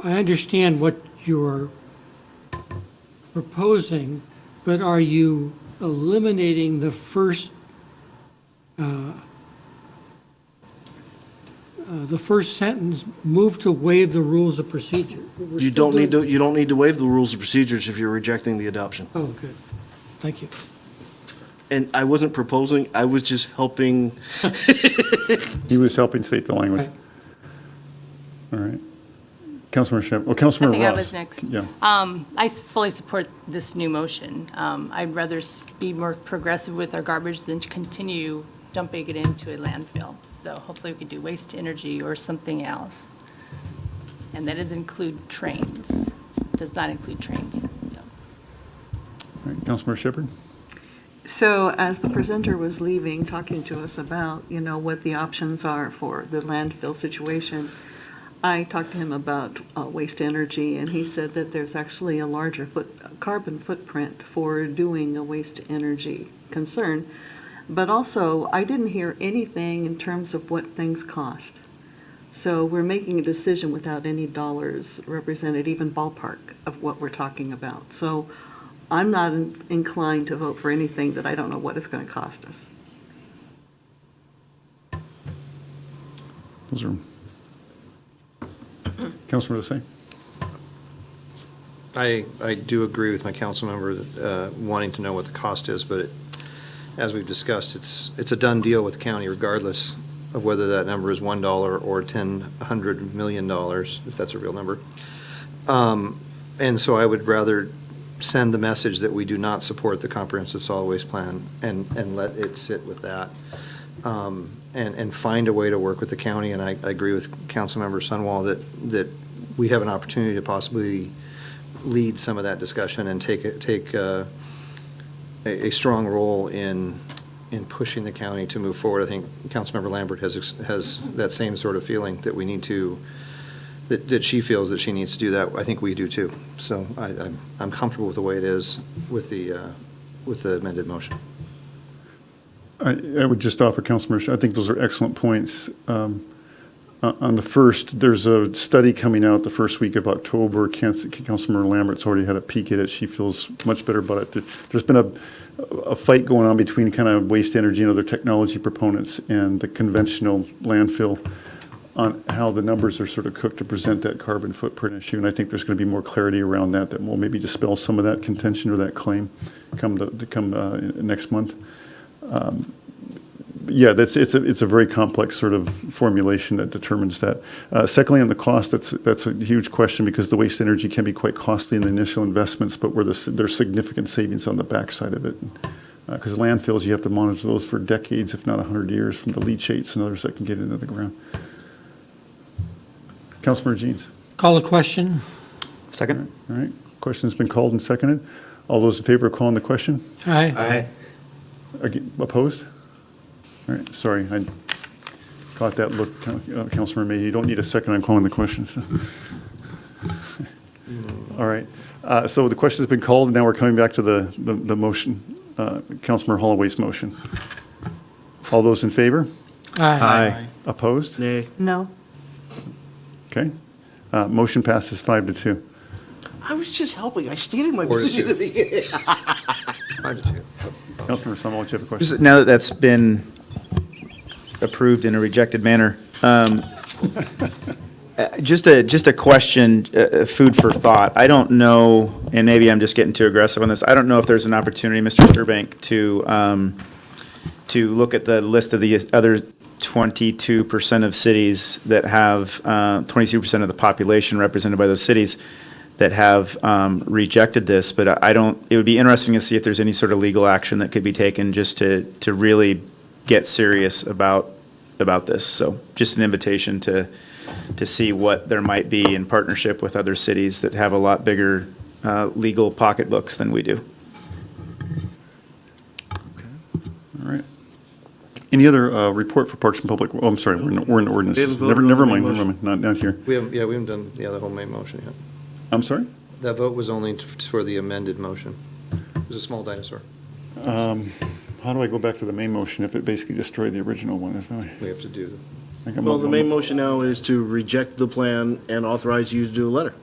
I understand what you're proposing, but are you eliminating the first sentence, move to waive the rules of procedure? You don't need to waive the rules of procedures if you're rejecting the adoption. Oh, good. Thank you. And I wasn't proposing, I was just helping. He was helping state the language. Right. All right. Councilmember Shep, Councilmember Ross. I think I was next. Yeah. I fully support this new motion. I'd rather be more progressive with our garbage than to continue dumping it into a landfill. So hopefully we could do waste to energy or something else. And that does include trains, does not include trains. So. All right, Councilmember Shepherd? So as the presenter was leaving, talking to us about, what the options are for the landfill situation, I talked to him about waste energy, and he said that there's actually a larger carbon footprint for doing a waste energy concern. But also, I didn't hear anything in terms of what things cost. So we're making a decision without any dollars represented, even ballpark of what we're talking about. So I'm not inclined to vote for anything that I don't know what it's going to cost us. Those are. Councilmember Desai? I do agree with my council member wanting to know what the cost is, but as we've discussed, it's a done deal with the county regardless of whether that number is $1 or $100 million, if that's a real number. And so I would rather send the message that we do not support the comprehensive solid waste plan and let it sit with that. And find a way to work with the county, and I agree with Councilmember Sunwall that we have an opportunity to possibly lead some of that discussion and take a strong role in pushing the county to move forward. I think Councilmember Lambert has that same sort of feeling that we need to, that she feels that she needs to do that. I think we do too. So I'm comfortable with the way it is with the amended motion. I would just offer, Councilmember, I think those are excellent points. On the first, there's a study coming out the first week of October. Councilmember Lambert's already had a peek at it. She feels much better about it. There's been a fight going on between kind of waste energy and other technology proponents and the conventional landfill on how the numbers are sort of cooked to present that carbon footprint issue. And I think there's going to be more clarity around that will maybe dispel some of that contention or that claim come next month. Yeah, it's a very complex sort of formulation that determines that. Secondly, on the cost, that's a huge question because the waste energy can be quite costly in the initial investments, but there's significant savings on the backside of it. Because landfills, you have to monitor those for decades, if not 100 years, from the leachates and others that can get into the ground. Councilmember Jeans. Call the question. Second. All right. Question's been called and seconded. All those in favor of calling the question? Aye. Opposed? All right, sorry, I caught that look, Councilmember May. You don't need a second on calling the questions. All right, so the question has been called, and now we're coming back to the motion, Councilmember Holloway's motion. All those in favor? Aye. Opposed? Nay. No. Okay, motion passes 5-2. I was just helping. I stated my position at the beginning. 5-2. Councilmember Sunwall, do you have a question? Now that that's been approved in a rejected manner, just a question, food for thought. I don't know, and maybe I'm just getting too aggressive on this. I don't know if there's an opportunity, Mr. Sturbank, to look at the list of the other 22% of cities that have 22% of the population represented by those cities that have rejected this, but it would be interesting to see if there's any sort of legal action that could be taken just to really get serious about this. So just an invitation to see what there might be in partnership with other cities that have a lot bigger legal pocketbooks than we do. All right. Any other report for Parks and Public? Oh, I'm sorry, we're in ordinances. Never mind, not here. We haven't done the whole main motion yet. I'm sorry? That vote was only for the amended motion. It was a small dinosaur. How do I go back to the main motion if it basically destroyed the original one? We have to do. Well, the main motion now is to reject the plan and authorize you to do a letter.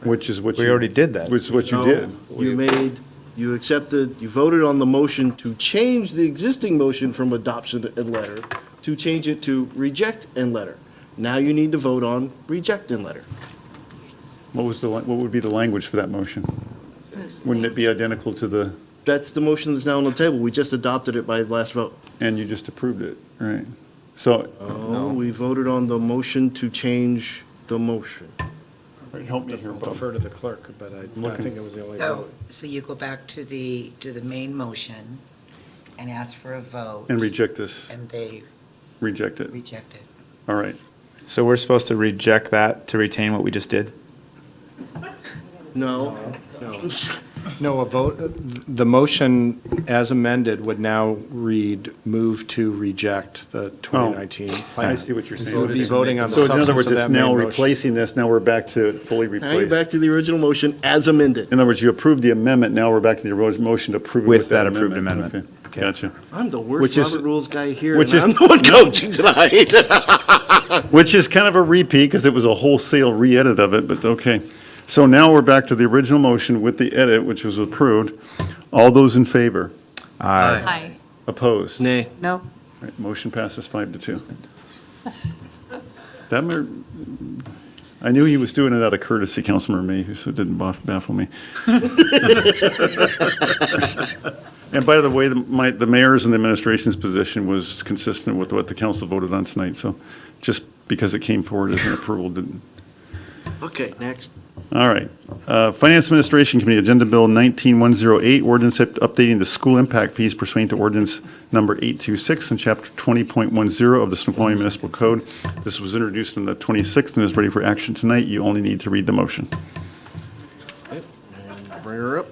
Which is what We already did that. Which is what you No, did. You made you accepted, you voted on the motion to change the existing motion from adoption and letter to change it to reject and letter. Now you need to vote on reject and letter. What would be the language for that motion? Wouldn't it be identical to the, That's the motion that's now on the table. We just adopted it by the last vote. and you just approved it, right? So, Oh, we voted on the motion to change the motion. help me here, I'll Bob. defer to the clerk, but I think it was the only vote. So you go back to the main motion and ask for a vote. And reject this, And they reject it. reject it. All right. So we're supposed to reject that to retain what we just did? No. No, a vote, the motion as amended would now read, move to reject the 2019 plan. I see what you're saying. So we'll be voting on the So in other substance words, of it's that now main motion. replacing this, now we're back to fully Now you're replaced. back to the original motion as amended. In other words, you approved the amendment, now we're back to the motion to approve it With that approved amendment. Okay, gotcha. I'm the Which worst is- Robert Rules guy here, which and is- I'm the one coaching tonight. Which is kind of a repeat, because it was a wholesale re-edit of it, but okay. So now we're back to the original motion with the edit, which was approved. All those in favor? Aye. Opposed? Nay. No. Right, motion passes 5-2. That, I knew he was doing it out of courtesy, Councilmember Mayhew, so it didn't baffle me. And by the way, the mayor's and the administration's position was consistent with what the council voted on tonight, so just because it came forward as an approval didn't. Okay, next. All right. Finance Administration Committee, Agenda Bill 19108, ordinance updating the school impact fees pursuant to ordinance number 826 and chapter 20.10 of the Snoqualmie Municipal Code. This was introduced on the 26th and is ready for action tonight. You only need to read the motion. Okay, and bring her up.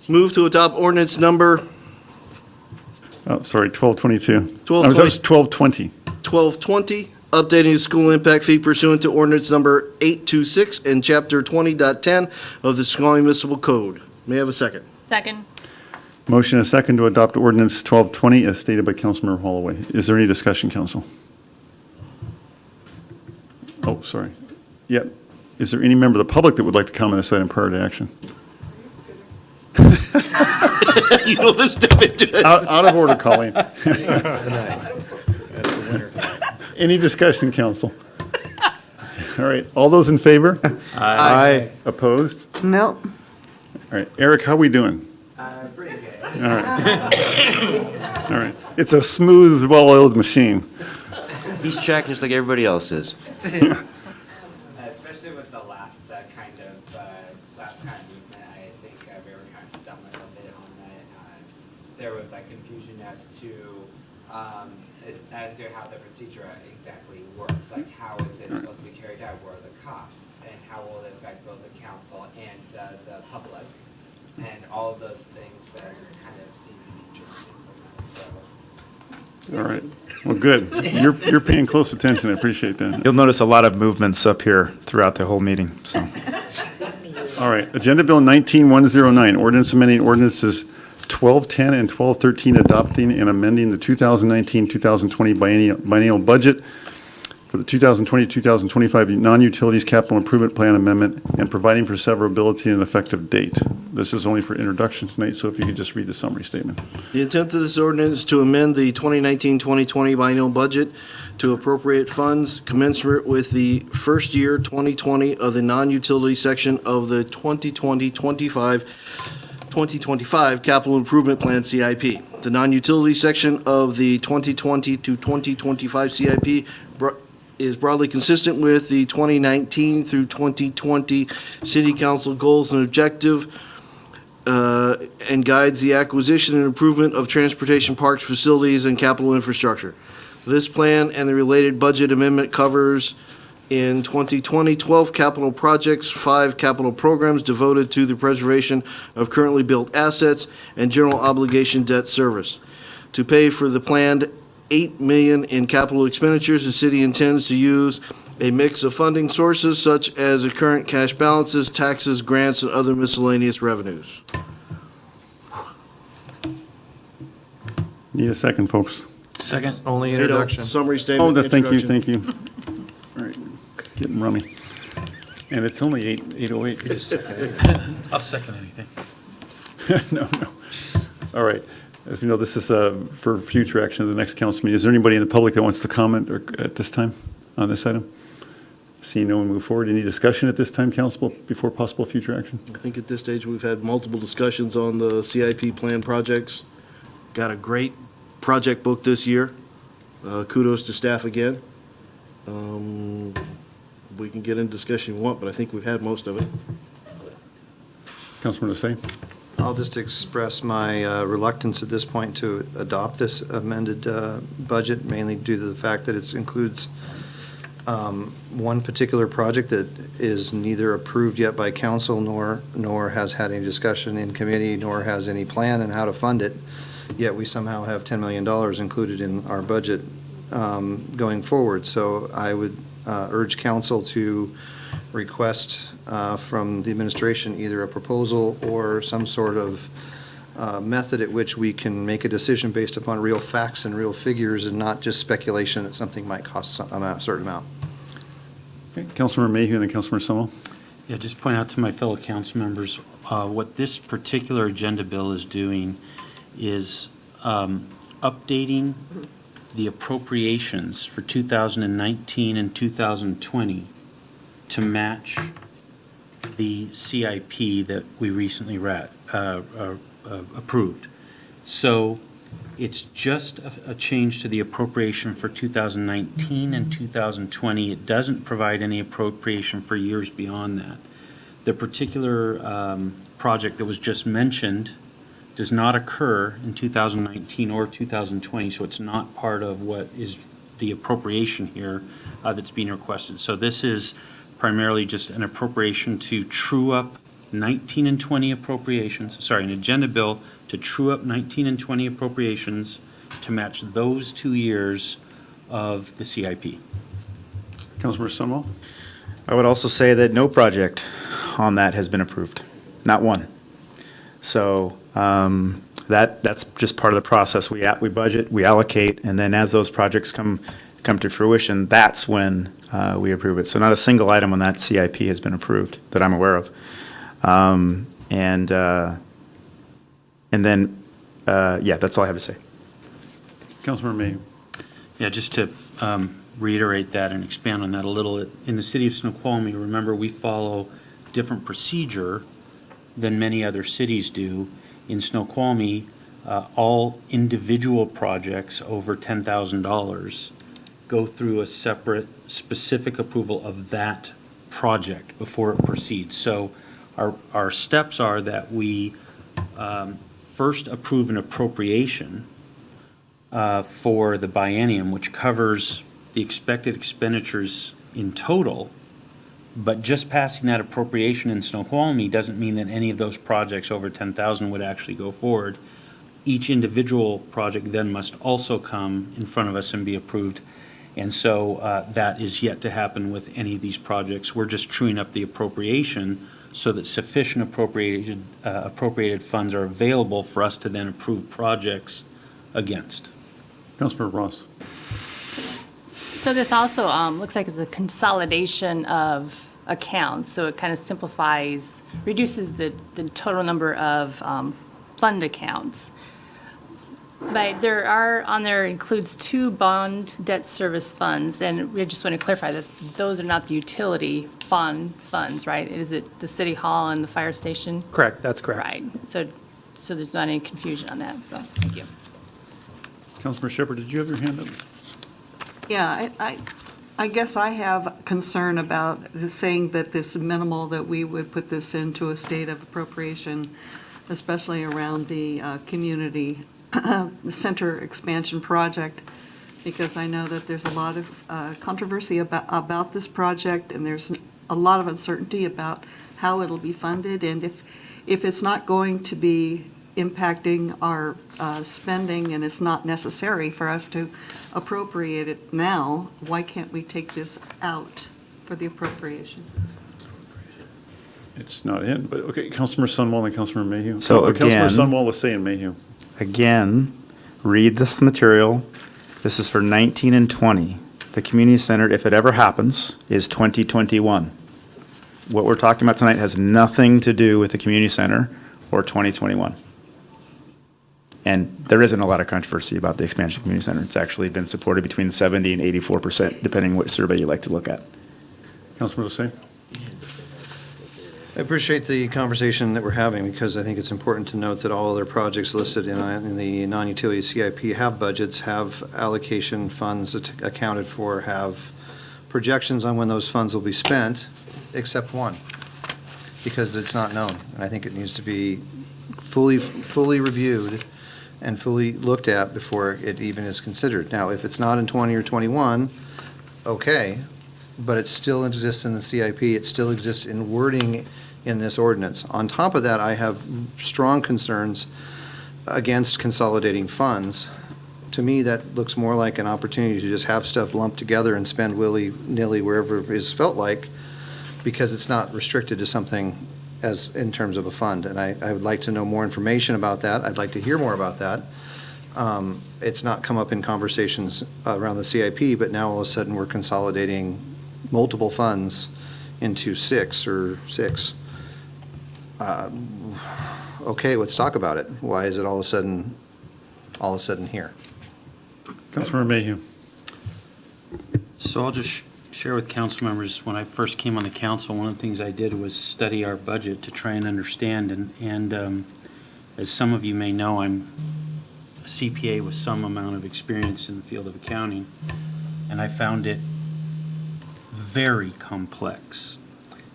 Move to adopt ordinance number Oh, sorry, 1222. 1220. That was 1220. 1220, updating the school impact fee pursuant to ordinance number 826 and chapter 20.10 of the Snoqualmie Municipal Code. May I have a second? Second. Motion and a second to adopt ordinance 1220 as stated by Councilmember Holloway. Is there any discussion, council? Oh, sorry. Yep. Is there any member of the public that would like to comment on this item prior to action? You know this definition. Out of order, Colleen. Any discussion, council? All right, all those in favor? Aye. Opposed? No. All right, Eric, how we doing? Pretty good. All right. All right. It's a smooth, well-oiled machine. He's tracking just like everybody else is. Especially with the last kind of movement, I think we were kind of stumbling a bit on that. There was like confusion as to how the procedure exactly works. Like, how is it supposed to be carried out? What are the costs, and how will it affect both the council and the public? And all of those things just kind of seem to be interesting from us. So. All right. Well, good. You're paying close attention. I appreciate that. You'll notice a lot of movements up here throughout the whole meeting, so. All right. Agenda Bill 19109, ordinance amending ordinances 1210 and 1213, adopting and amending the 2019-2020 biennial budget for the 2020-2025 non-utilities capital improvement plan amendment and providing for severability and effective date. This is only for introduction tonight, so if you could just read the summary statement. The intent of this ordinance is to amend the 2019-2020 biennial budget to appropriate funds commensurate with the first year 2020 of the non-utility section of the 2020-25 capital improvement plan CIP. The non-utility section of the 2020 to 2025 CIP is broadly consistent with the 2019 through 2020 city council goals and objective, and guides the acquisition and improvement of transportation parks, facilities, and capital infrastructure. This plan and the related budget amendment covers in 2020, 12 capital projects, 5 capital programs devoted to the preservation of currently built assets and general obligation debt service. To pay for the planned $8 million in capital expenditures, the city intends to use a mix of funding sources such as the current cash balances, taxes, grants, and other miscellaneous revenues. Need a second, folks. Second. Only introduction. Summary statement. Thank you, introduction. thank you. All right, getting rummy. And it's only 8:08. I'll second anything. No. All right. As we know, this is for future action at the next council meeting. Is there anybody in the public that wants to comment or at this time on this item? Seeing no one move forward, any discussion at this time, council, before possible future action? I think at this stage, we've had multiple discussions on the CIP plan projects. Got a great project book this year. Kudos to staff again. We can get into discussion if you want, but I think we've had most of it. Councilman Hussain? I'll just express my reluctance at this point to adopt this amended budget, mainly due to the fact that it includes one particular project that is neither approved yet by council nor has had any discussion in committee, nor has any plan on how to fund it. Yet we somehow have $10 million included in our budget going forward. So I would urge council to request from the administration either a proposal or some sort of method at which we can make a decision based upon real facts and real figures and not just speculation that something might cost a certain amount. Okay. Councilmember Mayhew and then Councilmember Summerall. Yeah, just point out to my fellow council members, what this particular agenda bill is doing is updating the appropriations for 2019 and 2020 to match the CIP that we recently approved. So it's just a change to the appropriation for 2019 and 2020. It doesn't provide any appropriation for years beyond that. The particular project that was just mentioned does not occur in 2019 or 2020, so it's not part of what is the appropriation here that's being requested. So this is primarily just an appropriation to true up 19 and 20 appropriations, sorry, an agenda bill to true up 19 and 20 appropriations to match those 2 years of the CIP. Councilmember Summerall. I would also say that no project on that has been approved, not one. So that's just part of the process. We budget, we allocate, and then as those projects come to fruition, that's when we approve it. So not a single item on that CIP has been approved that I'm aware of. And then, yeah, that's all I have to say. Councilmember Mayhew. Yeah, just to reiterate that and expand on that a little, in the city of Snoqualmie, remember, we follow different procedure than many other cities do. In Snoqualmie, all individual projects over $10,000 go through a separate, specific approval of that project before it proceeds. So our steps are that we first approve an appropriation for the biennium, which covers the expected expenditures in total. But just passing that appropriation in Snoqualmie doesn't mean that any of those projects over 10,000 would actually go forward. Each individual project then must also come in front of us and be approved. And so that is yet to happen with any of these projects. We're just truing up the appropriation so that sufficient appropriated funds are available for us to then approve projects against. Councilmember Ross. So this also looks like it's a consolidation of accounts, so it kind of simplifies, reduces the total number of fund accounts. But there are, on there includes 2 bond debt service funds, and we just want to clarify that those are not the utility bond funds, right? Is it the city hall and the fire station? Correct, that's correct. Right, so there's not any confusion on that, so, thank you. Councilmember Shepherd, did you have your hand up? Yeah, I guess I have concern about saying that this minimal, that we would put this into a state of appropriation, especially around the community center expansion project, because I know that there's a lot of controversy about this project, and there's a lot of uncertainty about how it'll be funded, and if it's not going to be impacting our spending and it's not necessary for us to appropriate it now, why can't we take this out for the appropriation? It's not in, but okay, Councilmember Sunwall and Councilmember Mayhew. So again, Councilmember Sunwall was saying Mayhew. Again, read this material. This is for 19 and 20. The community center, if it ever happens, is 2021. What we're talking about tonight has nothing to do with the community center or 2021. And there isn't a lot of controversy about the expansion community center. It's actually been supported between 70 and 84%, depending what survey you like to look at. Councilman Hussain? I appreciate the conversation that we're having because I think it's important to note that all other projects listed in the non-utility CIP have budgets, have allocation funds accounted for, have projections on when those funds will be spent, except one, because it's not known. And I think it needs to be fully reviewed and fully looked at before it even is considered. Now, if it's not in 20 or 21, okay, but it still exists in the CIP, it still exists in wording in this ordinance. On top of that, I have strong concerns against consolidating funds. To me, that looks more like an opportunity to just have stuff lumped together and spend willy-nilly wherever it is felt like, because it's not restricted to something as in terms of a fund. And I would like to know more information about that. I'd like to hear more about that. It's not come up in conversations around the CIP, but now all of a sudden we're consolidating multiple funds into six. Okay, let's talk about it. Why is it all of a sudden here? Councilmember Mayhew. So I'll just share with council members, when I first came on the council, one of the things I did was study our budget to try and understand. And as some of you may know, I'm a CPA with some amount of experience in the field of accounting, and I found it very complex.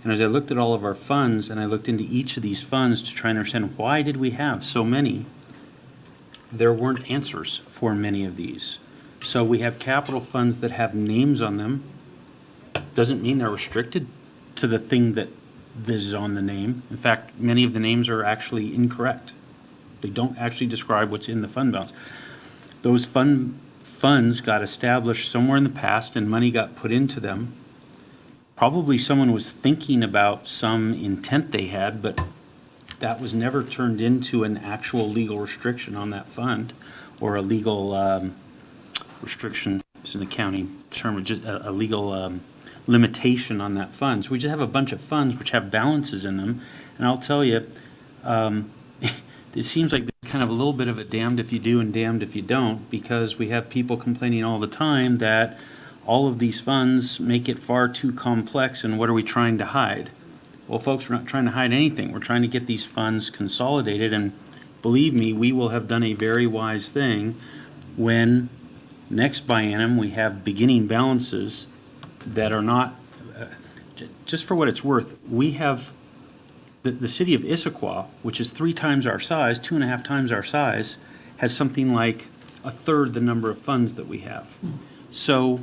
And as I looked at all of our funds, and I looked into each of these funds to try and understand why did we have so many, there weren't answers for many of these. So we have capital funds that have names on them. Doesn't mean they're restricted to the thing that is on the name. In fact, many of the names are actually incorrect. They don't actually describe what's in the fund balance. Those funds got established somewhere in the past and money got put into them. Probably someone was thinking about some intent they had, but that was never turned into an actual legal restriction on that fund or a legal restriction. It's an accounting term, just a legal limitation on that fund. So we just have a bunch of funds which have balances in them. And I'll tell you, it seems like kind of a little bit of a damned if you do and damned if you don't, because we have people complaining all the time that all of these funds make it far too complex, and what are we trying to hide? Well, folks, we're not trying to hide anything. We're trying to get these funds consolidated, and believe me, we will have done a very wise thing when next biennium we have beginning balances that are not, just for what it's worth, we have the city of Issaquah, which is 3 times our size, 2.5 times our size, has something like a third the number of funds that we have. So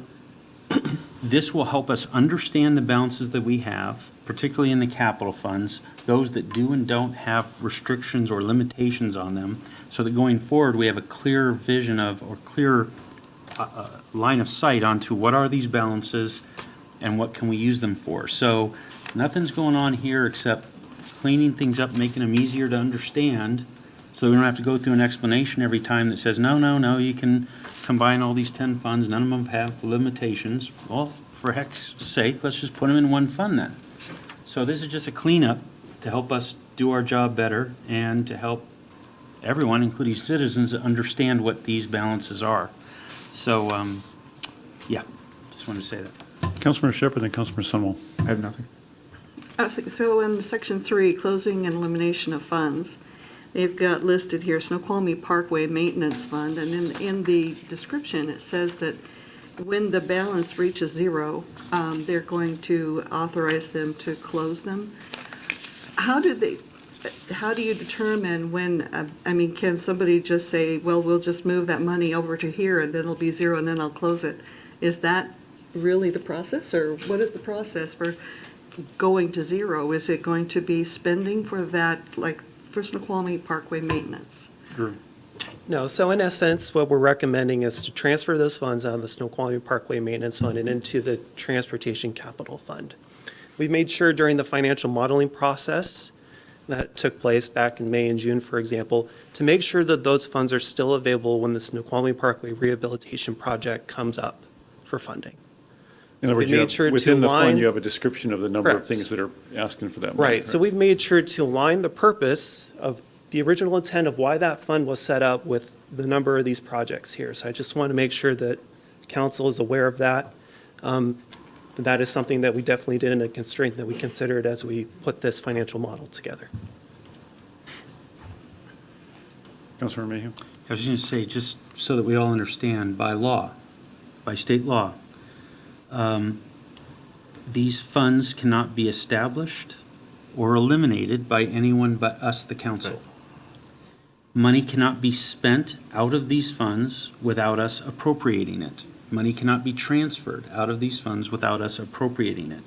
this will help us understand the balances that we have, particularly in the capital funds, those that do and don't have restrictions or limitations on them, so that going forward we have a clear vision of, or clear line of sight onto what are these balances and what can we use them for. So nothing's going on here except cleaning things up, making them easier to understand, so we don't have to go through an explanation every time that says, no, you can combine all these 10 funds, none of them have limitations. Well, for heck's sake, let's just put them in one fund then. So this is just a cleanup to help us do our job better and to help everyone, including citizens, understand what these balances are. So, yeah, just wanted to say that. Councilmember Shepherd, then Councilmember Sunwell. I have nothing. So in Section 3, closing and elimination of funds, they've got listed here Snoqualmie Parkway Maintenance Fund, and in the description it says that when the balance reaches 0, they're going to authorize them to close them. How do you determine when, can somebody just say, well, we'll just move that money over to here and then it'll be 0 and then I'll close it? Is that really the process, or what is the process for going to 0? Is it going to be spending for that, like for Snoqualmie Parkway maintenance? Drew. No, so in essence, what we're recommending is to transfer those funds out of the Snoqualmie Parkway Maintenance Fund and into the Transportation Capital Fund. We've made sure during the financial modeling process that took place back in May and June, for example, to make sure that those funds are still available when the Snoqualmie Parkway Rehabilitation Project comes up for funding. In other we words, you made have- sure to within the fund, align- you have a description of the number of Correct. things that are asking for that money. Right, so we've made sure to align the purpose of the original intent of why that fund was set up with the number of these projects here. So I just want to make sure that council is aware of that. That is something that we definitely did, and a constraint that we considered as we put this financial model together. Councilmember Mayhew? I was going to say, just so that we all understand, by law, by state law, these funds cannot be established or eliminated by anyone but us, the council. Money cannot be spent out of these funds without us appropriating it. Money cannot be transferred out of these funds without us appropriating it.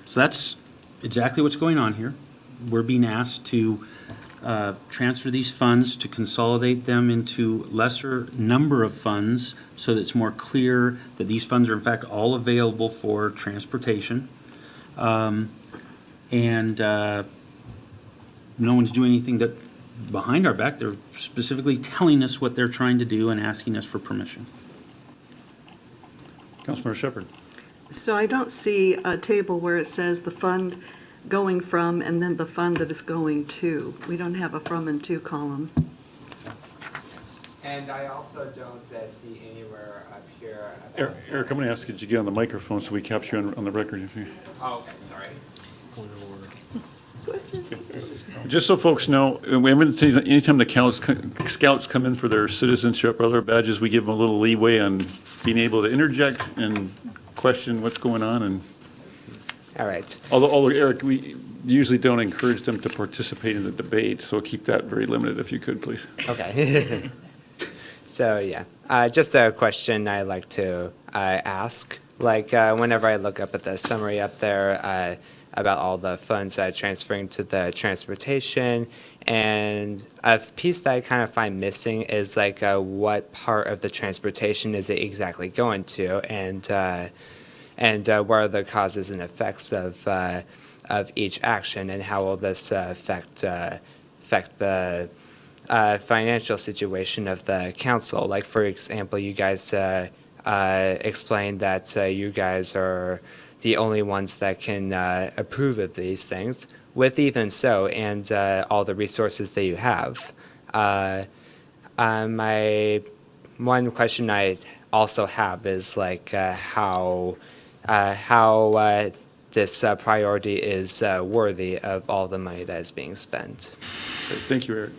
So that's exactly what's going on here. We're being asked to transfer these funds, to consolidate them into lesser number of funds so that it's more clear that these funds are in fact all available for transportation. And no one's doing anything that behind our back. They're specifically telling us what they're trying to do and asking us for permission. Councilmember Shepherd? So I don't see a table where it says the fund going from and then the fund that is going to. We don't have a from and to column. And I also don't see anywhere up here Eric, about. I'm going to ask you to get on the microphone so we capture you on the record. Oh, okay, sorry. Just so folks know, anytime the scouts come in for their citizenship or other badges, we give them a little leeway on being able to interject and question what's going on. And All right. although Eric, we usually don't encourage them to participate in the debate, so keep that very limited if you could, please. Okay. So, yeah, just a question I like to ask. Like, whenever I look up at the summary up there about all the funds transferring to the transportation, and a piece that I kind of find missing is like what part of the transportation is it exactly going to, and what are the causes and effects of each action, and how will this affect the financial situation of the council? Like, for example, you guys explained that you guys are the only ones that can approve of these things. With even so, and all the resources that you have, my one question I also have is like how this priority is worthy of all the money that is being spent. Great. Thank you, Eric.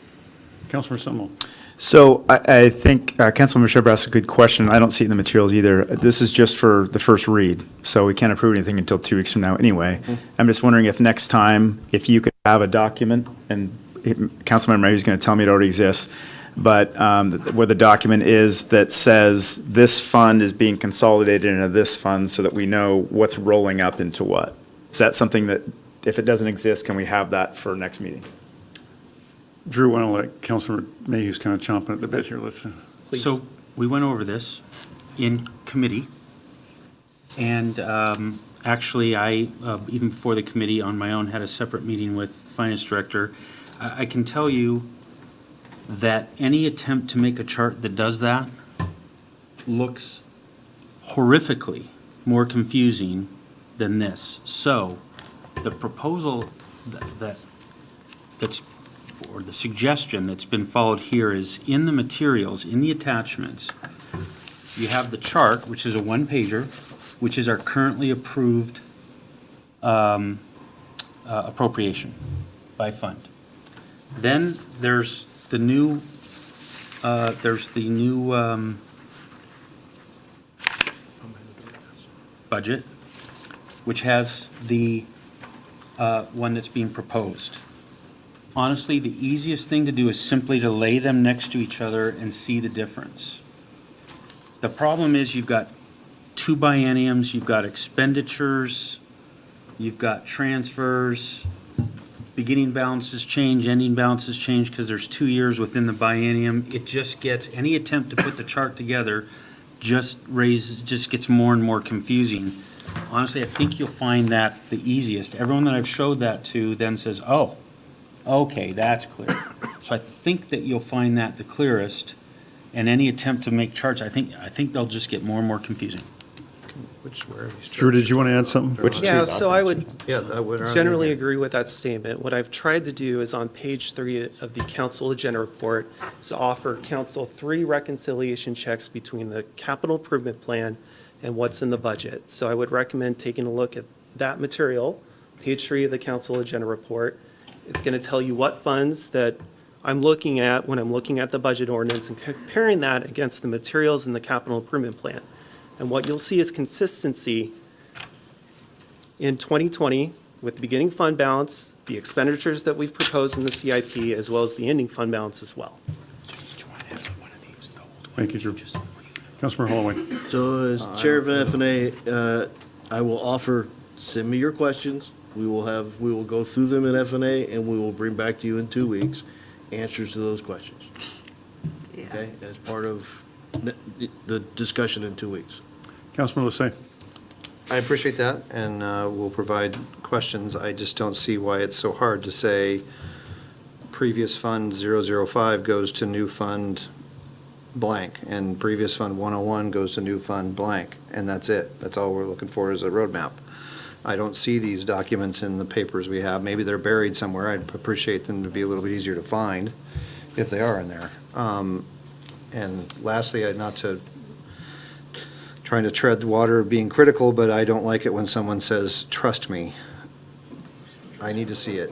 Councilmember Summerall. So I think Councilmember Shepherd asked a good question. I don't see it in the materials either. This is just for the first read, so we can't approve anything until 2 weeks from now anyway. I'm just wondering if next time, if you could have a document, and Councilmember Mayhew is going to tell me it already exists, but where the document is that says this fund is being consolidated into this fund so that we know what's rolling up into what. Is that something that, if it doesn't exist, can we have that for next meeting? Drew, why don't I let Councilmember Mayhew's kind of chomping at the bit here. Let's. So we went over this in committee, and actually I, even before the committee on my own, had a separate meeting with Finance Director. I can tell you that any attempt to make a chart that does that looks horrifically more confusing than this. So the proposal that's or the suggestion that's been followed here is in the materials, in the attachments, you have the chart, which is a one-pager, which is our currently approved appropriation by fund. Then there's the new budget, which has the one that's being proposed. Honestly, the easiest thing to do is simply to lay them next to each other and see the difference. The problem is you've got two bienniums, you've got expenditures, you've got transfers, beginning balances change, ending balances change because there's 2 years within the biennium. It just gets, any attempt to put the chart together just gets more and more confusing. Honestly, I think you'll find that the easiest. Everyone that I've showed that to then says, oh, okay, that's clear. So I think that you'll find that the clearest, and any attempt to make charts, I think they'll just get more and more confusing. Where? Drew, did you want to add something? Yeah, so I would Yeah, that would. generally agree with that statement. What I've tried to do is on page 3 of the council agenda report is to offer council 3 reconciliation checks between the capital improvement plan and what's in the budget. So I would recommend taking a look at that material, page 3 of the council agenda report. It's going to tell you what funds that I'm looking at when I'm looking at the budget ordinance and comparing that against the materials in the capital improvement plan. And what you'll see is consistency in 2020 with the beginning fund balance, the expenditures that we've proposed in the CIP, as well as the ending fund balance as well. Thank you, Drew. Councilmember Holloway. So as chair of FNA, I will offer, send me your questions. We will go through them in FNA, and we will bring back to you in 2 weeks answers to those questions. Okay, as part of the discussion in 2 weeks. Councilmember Lasay. I appreciate that, and we'll provide questions. I just don't see why it's so hard to say previous fund 005 goes to new fund blank, and previous fund 101 goes to new fund blank, and that's it. That's all we're looking for is a roadmap. I don't see these documents in the papers we have. Maybe they're buried somewhere. I'd appreciate them to be a little bit easier to find if they are in there. And lastly, not to trying to tread water being critical, but I don't like it when someone says, trust me. I need to see it.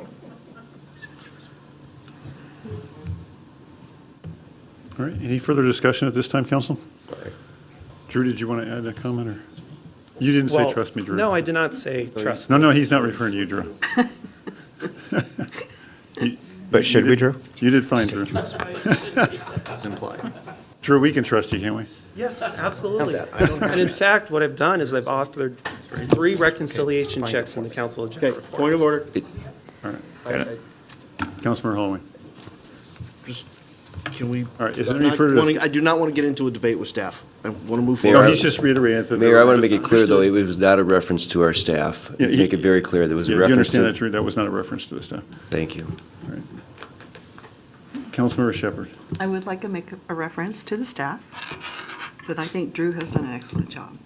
All right, any further discussion at this time, council? Drew, did you want to add a comment, or? You didn't say Well, trust me, Drew. No, I did not say trust me. No, he's not referring to you, Drew. But should we, Drew? You did fine, Drew. It's implied. Drew, we can trust you, can't we? Yes, absolutely. Have that. I don't have And in that. fact, what I've done is I've authored 3 reconciliation checks in the council agenda Okay, report. point of order. All right. Councilmember Holloway. Just, can we? All right, is there any further I do not want to get into a debate with staff. I want to move No, forward. he's just reiterating that. Mayor, I want to make it clear, though, it was not a reference to our staff. Yeah, Make it very clear, there was a Yeah, do you reference to. understand that, Drew? That was not a reference to the staff. Thank you. All right. Councilmember Shepherd. I would like to make a reference to the staff, that I think Drew has done an excellent job.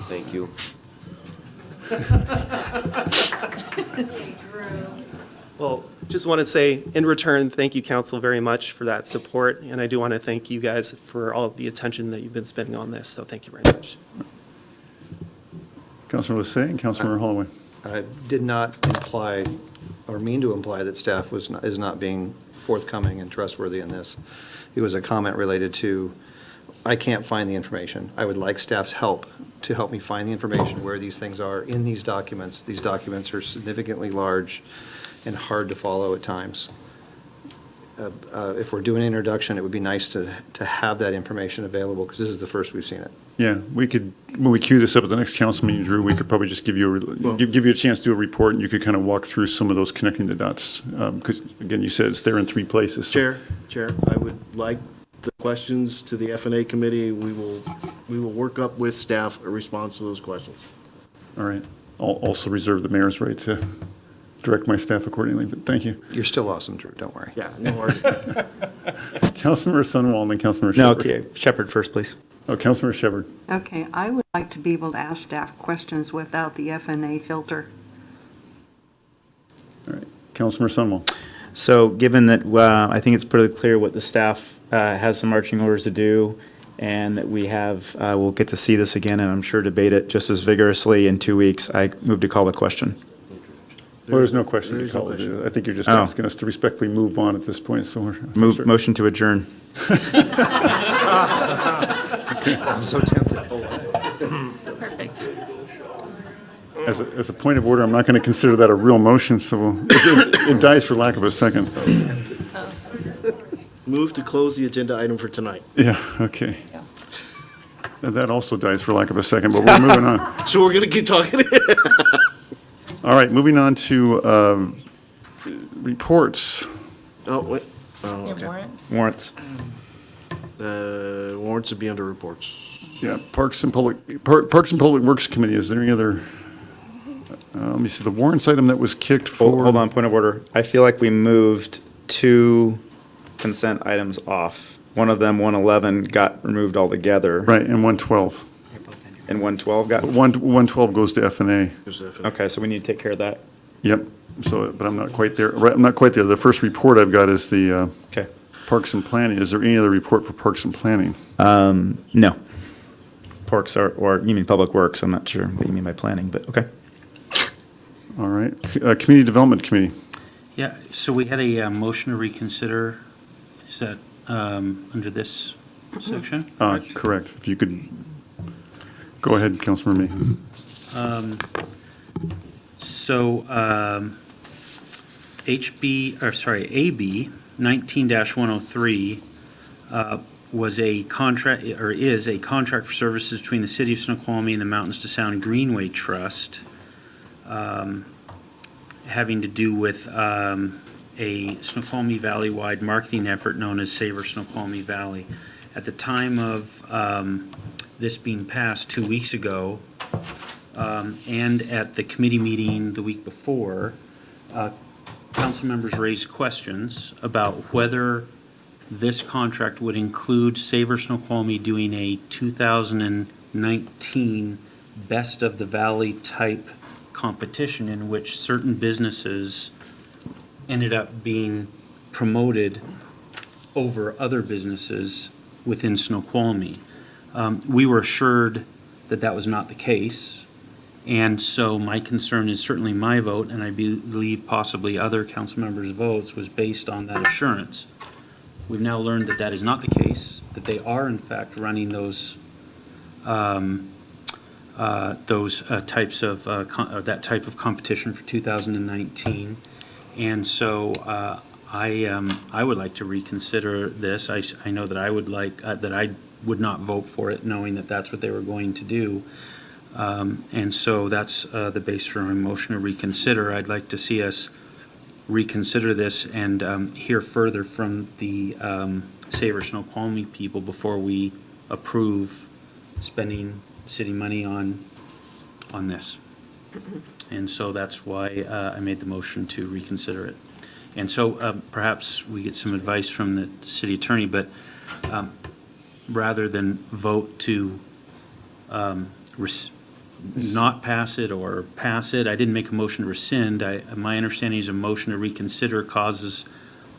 Thank you. Well, just want to say, in return, thank you, council, very much for that support. And I do want to thank you guys for all of the attention that you've been spending on this. So thank you very much. Councilmember Lasay and Councilmember Holloway. I did not imply or mean to imply that staff is not being forthcoming and trustworthy in this. It was a comment related to, I can't find the information. I would like staff's help to help me find the information where these things are in these documents. These documents are significantly large and hard to follow at times. If we're doing an introduction, it would be nice to have that information available, because this is the first we've seen it. Yeah, we could, when we queue this up at the next council meeting, Drew, we could probably just give you give you a chance to do a report, and you could kind of walk through some of those connecting the dots. Because, again, you said it's there in 3 places. so- Chair, I would like the questions to the FNA committee. We will work up with staff a response to those questions. All right. I'll also reserve the mayor's right to direct my staff accordingly, but thank you. You're still awesome, Drew, don't worry. Yeah, no worries. Councilmember Sunwall and then Councilmember No, Shepherd. okay, Shepherd first, please. Oh, Councilmember Shepherd. Okay, I would like to be able to ask staff questions without the FNA filter. All right. Councilmember Sunwall. So given that, I think it's pretty clear what the staff has some marching orders to do, and that we have, we'll get to see this again, and I'm sure debate it just as vigorously in 2 weeks, I move to call the question. Well, there's no question to There's no call. question. I think you're just Oh. asking us to respectfully move on at this point, so we're. Motion to adjourn. I'm so tempted. Perfect. As a point of order, I'm not going to consider that a real motion, so it dies for lack of a second. Move to close the agenda item for tonight. Yeah, okay. And that also dies for lack of a second, but we're moving on. So we're going to keep talking. All right, moving on to reports. Oh, wait. Oh, okay. Warrants. Warrants would be under reports. Yeah, Parks and Public Works Committee, is there any other, let me see, the warrants item that was kicked for. Hold on, point of order. I feel like we moved 2 consent items off. One of them, 111, got removed altogether. Right, and 112. And 112 got? 112 goes to F&A. Okay, so we need to take care of that. Yep, so, but I'm not quite there, right, I'm not quite there. The first report I've got is the Okay. Parks and Planning. Is there any other report for Parks and Planning? No. Parks or you mean Public Works, I'm not sure what you mean by planning, but okay. All right, Community Development Committee. Yeah, so we had a motion to reconsider. Is that under this section? Correct. If you could, go ahead, Councilmember May. AB 19-103 was a contract, or is a contract for services between the City of Snoqualmie and the Mountains to Sound Greenway Trust, having to do with a Snoqualmie Valley-wide marketing effort known as Savor Snoqualmie Valley. At the time of this being passed 2 weeks ago, and at the committee meeting the week before, council members raised questions about whether this contract would include Savor Snoqualmie doing a 2019 Best of the Valley type competition in which certain businesses ended up being promoted over other businesses within Snoqualmie. We were assured that that was not the case. And so my concern is certainly my vote, and I believe possibly other council members' votes, was based on that assurance. We've now learned that that is not the case, that they are in fact running those types of, that type of competition for 2019. And so I would like to reconsider this. I know that I would like, that I would not vote for it, knowing that that's what they were going to do. And so that's the base for my motion to reconsider. I'd like to see us reconsider this and hear further from the Savor Snoqualmie people before we approve spending city money on this. And so that's why I made the motion to reconsider it. And so perhaps we get some advice from the city attorney, but rather than vote to not pass it or pass it, I didn't make a motion to rescind. My understanding is a motion to reconsider causes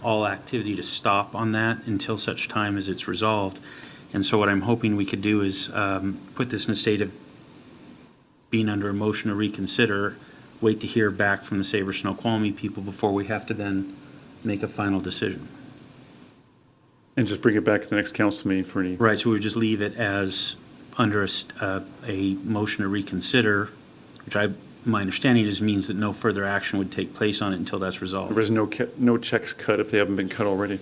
all activity to stop on that until such time as it's resolved. And so what I'm hoping we could do is put this in a state of being under a motion to reconsider, wait to hear back from the Savor Snoqualmie people before we have to then make a final decision. And just bring it back to the next council meeting for any. Right, so we would just leave it as under a motion to reconsider, which my understanding is means that no further action would take place on it until that's resolved. There is no checks cut if they haven't been cut already.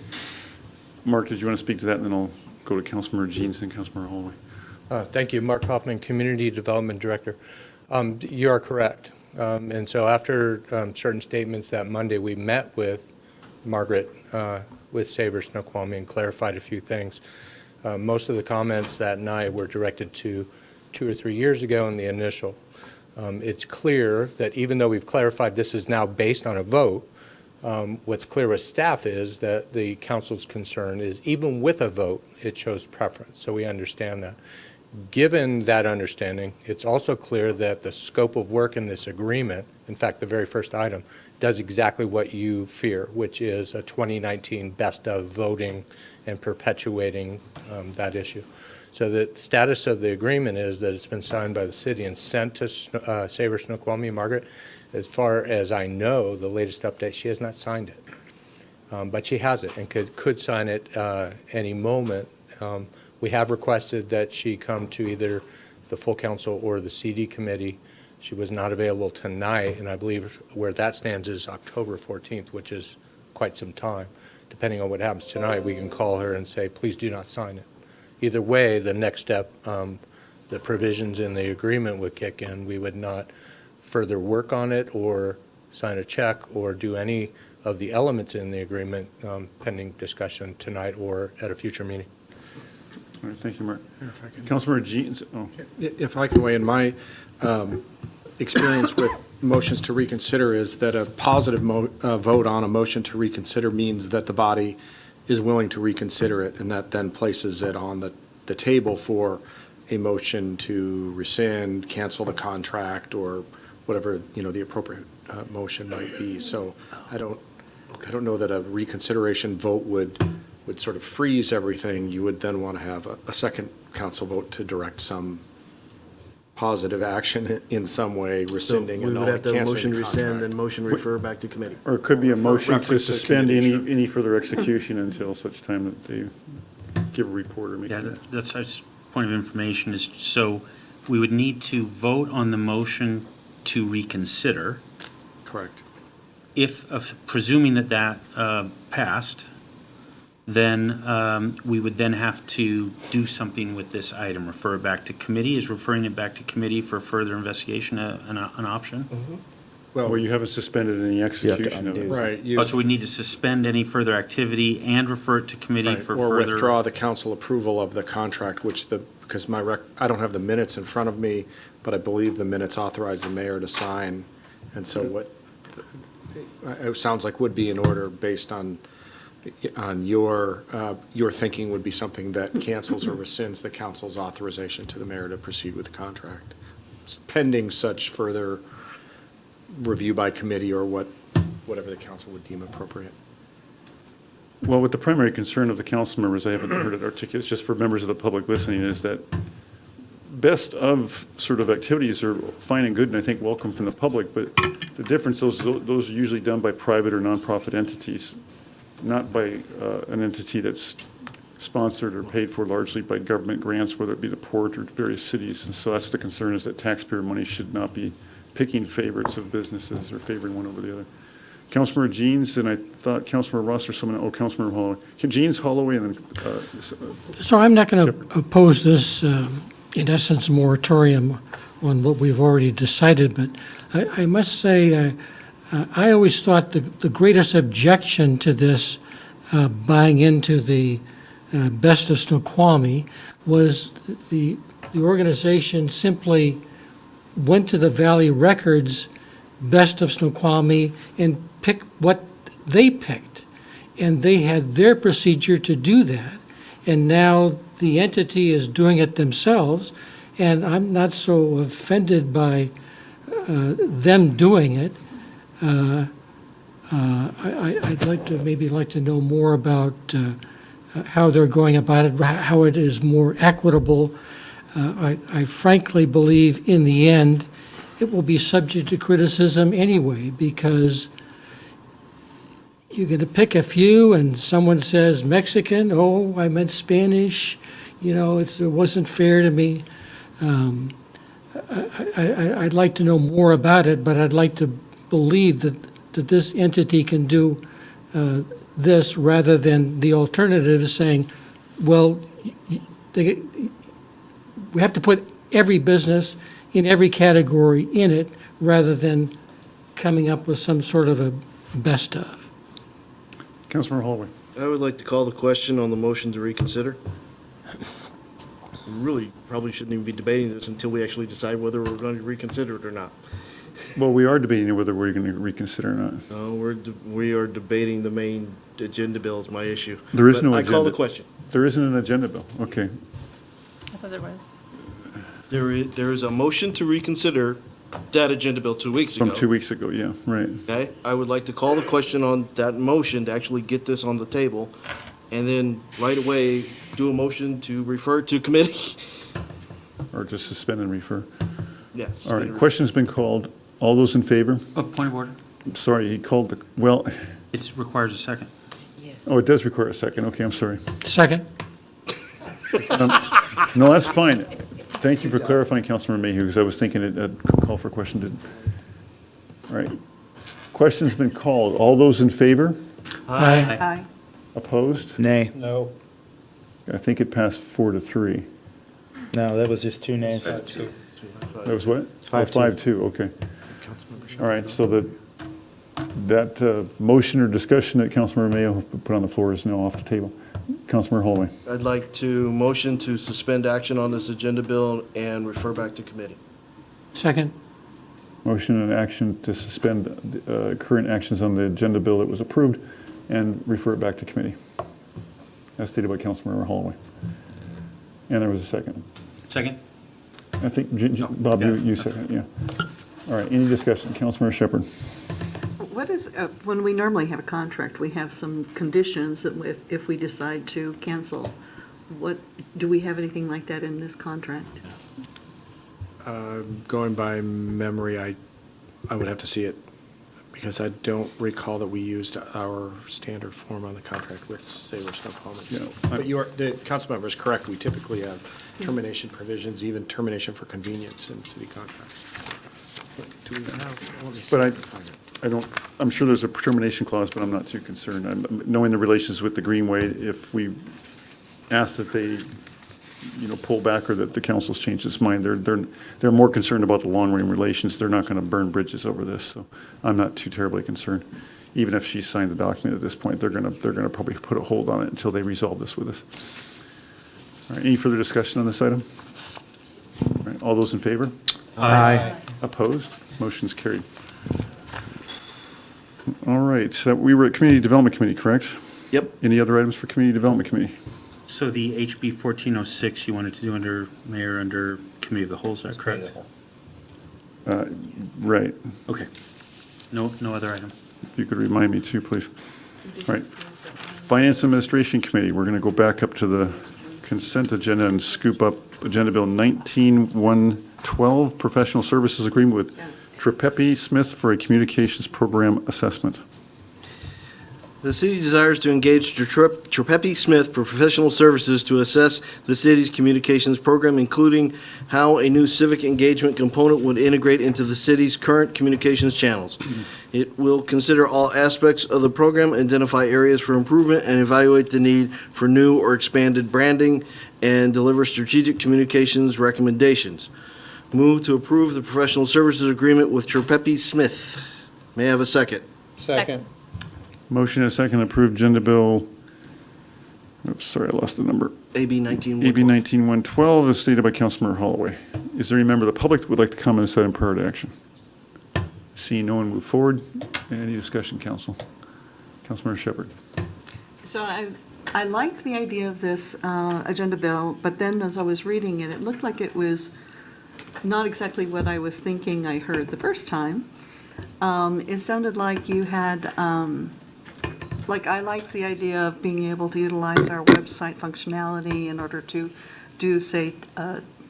Mark, did you want to speak to that? And then I'll go to Councilmember Jeans and Councilmember Holloway. Thank you. Mark Hoffman, Community Development Director. You are correct. And so after certain statements that Monday, we met with Margaret with Savor Snoqualmie and clarified a few things. Most of the comments that night were directed to 2 or 3 years ago in the initial. It's clear that even though we've clarified this is now based on a vote, what's clear with staff is that the council's concern is even with a vote, it shows preference. So we understand that. Given that understanding, it's also clear that the scope of work in this agreement, in fact, the very first item, does exactly what you fear, which is a 2019 best of voting and perpetuating that issue. So the status of the agreement is that it's been signed by the city and sent to Savor Snoqualmie. Margaret, as far as I know, the latest update, she has not signed it. But she has it and could sign it any moment. We have requested that she come to either the full council or the CD committee. She was not available tonight, and I believe where that stands is October 14th, which is quite some time. Depending on what happens tonight, we can call her and say, please do not sign it. Either way, the next step, the provisions in the agreement would kick in. We would not further work on it or sign a check or do any of the elements in the agreement pending discussion tonight or at a future meeting. All right, thank you, Mark. Councilmember Jeans. Oh. If I can weigh in, my experience with motions to reconsider is that a positive vote on a motion to reconsider means that the body is willing to reconsider it, and that then places it on the table for a motion to rescind, cancel the contract, or whatever, the appropriate motion might be. So I don't know that a reconsideration vote would sort of freeze everything. You would then want to have a second council vote to direct some positive action in some way, rescinding We and would have to have a motion canceling to the rescind, contract. then motion refer back to committee. Or it could be a motion to reference to suspend committee, any further execution until such time that they give a report or make. Yeah, that's just point of information is, so we would need to vote on the motion to reconsider. Correct. If, presuming that passed, then we would then have to do something with this item, refer it back to committee. Is referring it back to committee for further investigation an option? Well, you haven't suspended any execution of it. Right. So we need to suspend any further activity and refer it to committee Right, for or further. withdraw the council approval of the contract, because I don't have the minutes in front of me, but I believe the minutes authorize the mayor to sign. And so what, it sounds like would be in order based on your thinking would be something that cancels or rescinds the council's authorization to the mayor to proceed with the contract, pending such further review by committee or whatever the council would deem appropriate. Well, with the primary concern of the council members, I haven't heard it articulated, it's just for members of the public listening, is that best of sort of activities are fine and good and I think welcome from the public, but the difference, those are usually done by private or nonprofit entities, not by an entity that's sponsored or paid for largely by government grants, whether it be the port or various cities. And so that's the concern, is that taxpayer money should not be picking favorites of businesses or favoring one over the other. Councilmember Jeans, and I thought Councilmember Ross or someone, Councilmember Holloway. Jeans, Holloway, and then. So I'm not going to oppose this, in essence, moratorium on what we've already decided, but I must say, I always thought the greatest objection to this buying into the Best of Snoqualmie was the organization simply went to the Valley Records Best of Snoqualmie and picked what they picked. And they had their procedure to do that. And now the entity is doing it themselves. And I'm not so offended by them doing it. I'd like to know more about how they're going about it, how it is more equitable. I frankly believe in the end it will be subject to criticism anyway, because you're going to pick a few and someone says Mexican, oh, I meant Spanish, it wasn't fair to me. I'd like to know more about it, but I'd like to believe that this entity can do this rather than the alternative is saying, well, we have to put every business in every category in it rather than coming up with some sort of a best of. Councilmember Holloway. I would like to call the question on the motion to reconsider. We really probably shouldn't even be debating this until we actually decide whether we're going to reconsider it or not. Well, we are debating whether we're going to reconsider or not. No, we are debating the main agenda bill is my issue. There is But no I agenda. call the question. There isn't an agenda bill. Okay. I thought there was. There is a motion to reconsider that agenda bill 2 weeks ago. From 2 weeks ago, yeah, right. Okay, I would like to call the question on that motion to actually get this on the table, and then right away do a motion to refer to committee. Or just suspend and refer. Yes. All right, question's been called. All those in favor? Point of order. Sorry, he called the, well, It requires a second. oh, it does require a second. Okay, I'm sorry. Second. No, that's fine. Thank you for clarifying, Councilmember Mayhew, because I was thinking a call for question didn't. All right. Question's been called. All those in favor? Aye. Aye. Opposed? Nay. No. I think it passed 4-3. No, that was just two nays. That was what? 5-2. 5-2, okay. All right, so that motion or discussion that Councilmember Mayo put on the floor is now off the table. Councilmember Holloway. I'd like to motion to suspend action on this agenda bill and refer back to committee. Second. Motion and action to suspend current actions on the agenda bill that was approved and refer it back to committee, as stated by Councilmember Holloway. And there was a second. Second? I think, Bob, you said it, yeah. All right, any discussion? Councilmember Shepherd. What is, when we normally have a contract, we have some conditions that if we decide to cancel. What, do we have anything like that in this contract? Going by memory, I would have to see it, because I don't recall that we used our standard form on the contract with Sabre Snoqualmie. So- But the council member is correct. We typically have termination provisions, even termination for convenience in city contracts. Do we have, let me see But if I can find it. I don't, I'm sure there's a termination clause, but I'm not too concerned. Knowing the relations with the Greenway, if we ask that they, pull back or that the council's changed its mind, they're more concerned about the long-range relations. They're not going to burn bridges over this, so I'm not too terribly concerned. Even if she signed the document at this point, they're going to probably put a hold on it until they resolve this with us. All right, any further discussion on this item? All right, all those in favor? Aye. Opposed? Motion's carried. All right, so we were at Community Development Committee, correct? Yep. Any other items for Community Development Committee? So the HB 1406 you wanted to do under Committee of the Whole, is that correct? Right. Okay. No other item. If you could remind me too, please. All right. Finance Administration Committee, we're going to go back up to the consent agenda and scoop up Agenda Bill 19112, Professional Services Agreement with Trepepi Smith for a Communications Program Assessment. The city desires to engage Trepepi Smith for professional services to assess the city's communications program, including how a new civic engagement component would integrate into the city's current communications channels. It will consider all aspects of the program, identify areas for improvement, and evaluate the need for new or expanded branding, and deliver strategic communications recommendations. Move to approve the professional services agreement with Trepepi Smith. May I have a second? Second. Motion and a second to approve Agenda Bill, oops, sorry, I lost the number. AB 19112. AB 19112 as stated by Councilmember Holloway. Is there any member of the public that would like to comment on this item prior to action? Seeing no one move forward. Any discussion, Council? Councilmember Shepherd. So I like the idea of this agenda bill, but then as I was reading it, it looked like it was not exactly what I was thinking I heard the first time. It sounded like you had, I liked the idea of being able to utilize our website functionality in order to do, say,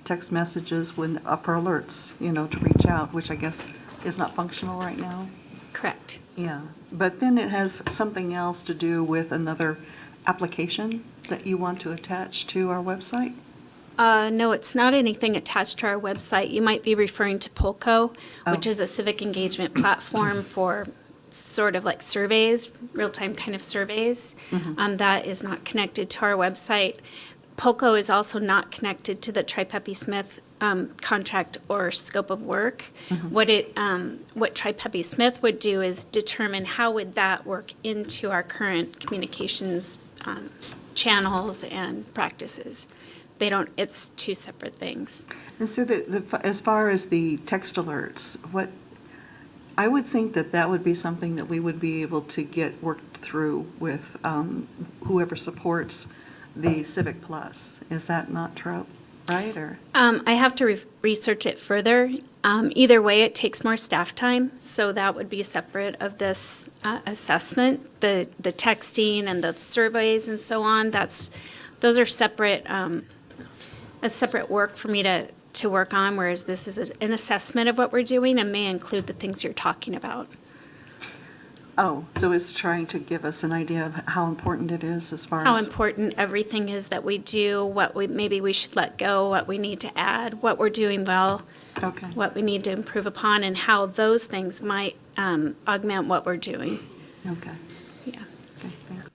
text messages for alerts, to reach out, which I guess is not functional right now. Correct. Yeah, but then it has something else to do with another application that you want to attach to our website? No, it's not anything attached to our website. You might be referring to Polko, which is a civic engagement platform for sort of like surveys, real-time kind of surveys. That is not connected to our website. Polko is also not connected to the Trepepi Smith contract or scope of work. What Trepepi Smith would do is determine how would that work into our current communications channels and practices. It's two separate things. And so as far as the text alerts, I would think that would be something that we would be able to get worked through with whoever supports the Civic Plus. Is that not true, right? Or I have to research it further. Either way, it takes more staff time, so that would be separate of this assessment. The texting and the surveys and so on, those are separate. A separate work for me to work on, whereas this is an assessment of what we're doing and may include the things you're talking about. Oh, so it's trying to give us an idea of how important it is as far How as... important everything is that we do, maybe we should let go, what we need to add, what we're doing well, Okay. what we need to improve upon, and how those things might augment what we're doing. Okay. Yeah. Okay, thanks.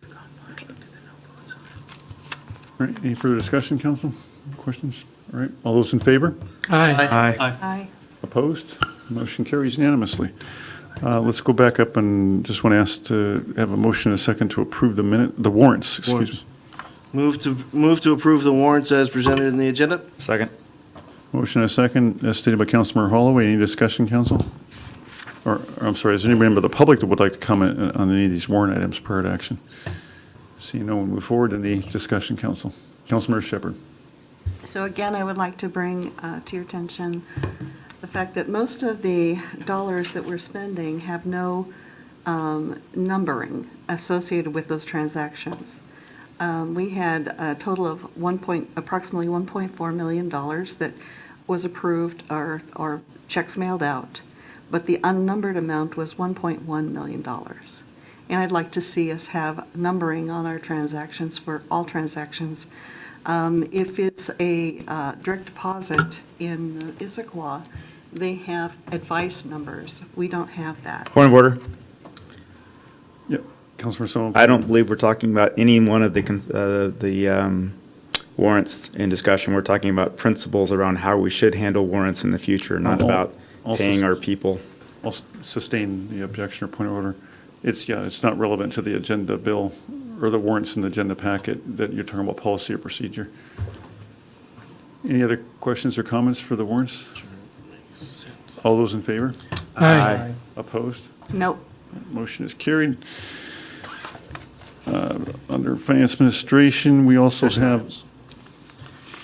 All right, any further discussion, Council? Questions? All right, all those in favor? Aye. Aye. Opposed? Motion carries unanimously. Let's go back up and just want to ask to have a motion and a second to approve the warrants, excuse me. Move to approve the warrants as presented in the agenda. Second. Motion and a second, as stated by Councilmember Holloway. Any discussion, Council? Or, I'm sorry, is there any member of the public that would like to comment on any of these warrant items prior to action? Seeing no one move forward, any discussion, Council? Councilmember Shepherd. So again, I would like to bring to your attention the fact that most of the dollars that we're spending have no numbering associated with those transactions. We had a total of approximately $1.4 million that was approved or checks mailed out, but the unnumbered amount was $1.1 million. And I'd like to see us have numbering on our transactions for all transactions. If it's a direct deposit in Issaquah, they have advice numbers. We don't have that. Point of order. Yep, Councilor Sullivan. I don't believe we're talking about any one of the warrants in discussion. We're talking about principles around how we should handle warrants in the future, not about paying our people. I'll sustain the objection or point of order. It's not relevant to the agenda bill or the warrants in the agenda packet that you're talking about policy or procedure. Any other questions or comments for the warrants? All those in favor? Aye. Opposed? Nope. Motion is carried. Under Finance Administration, we also have,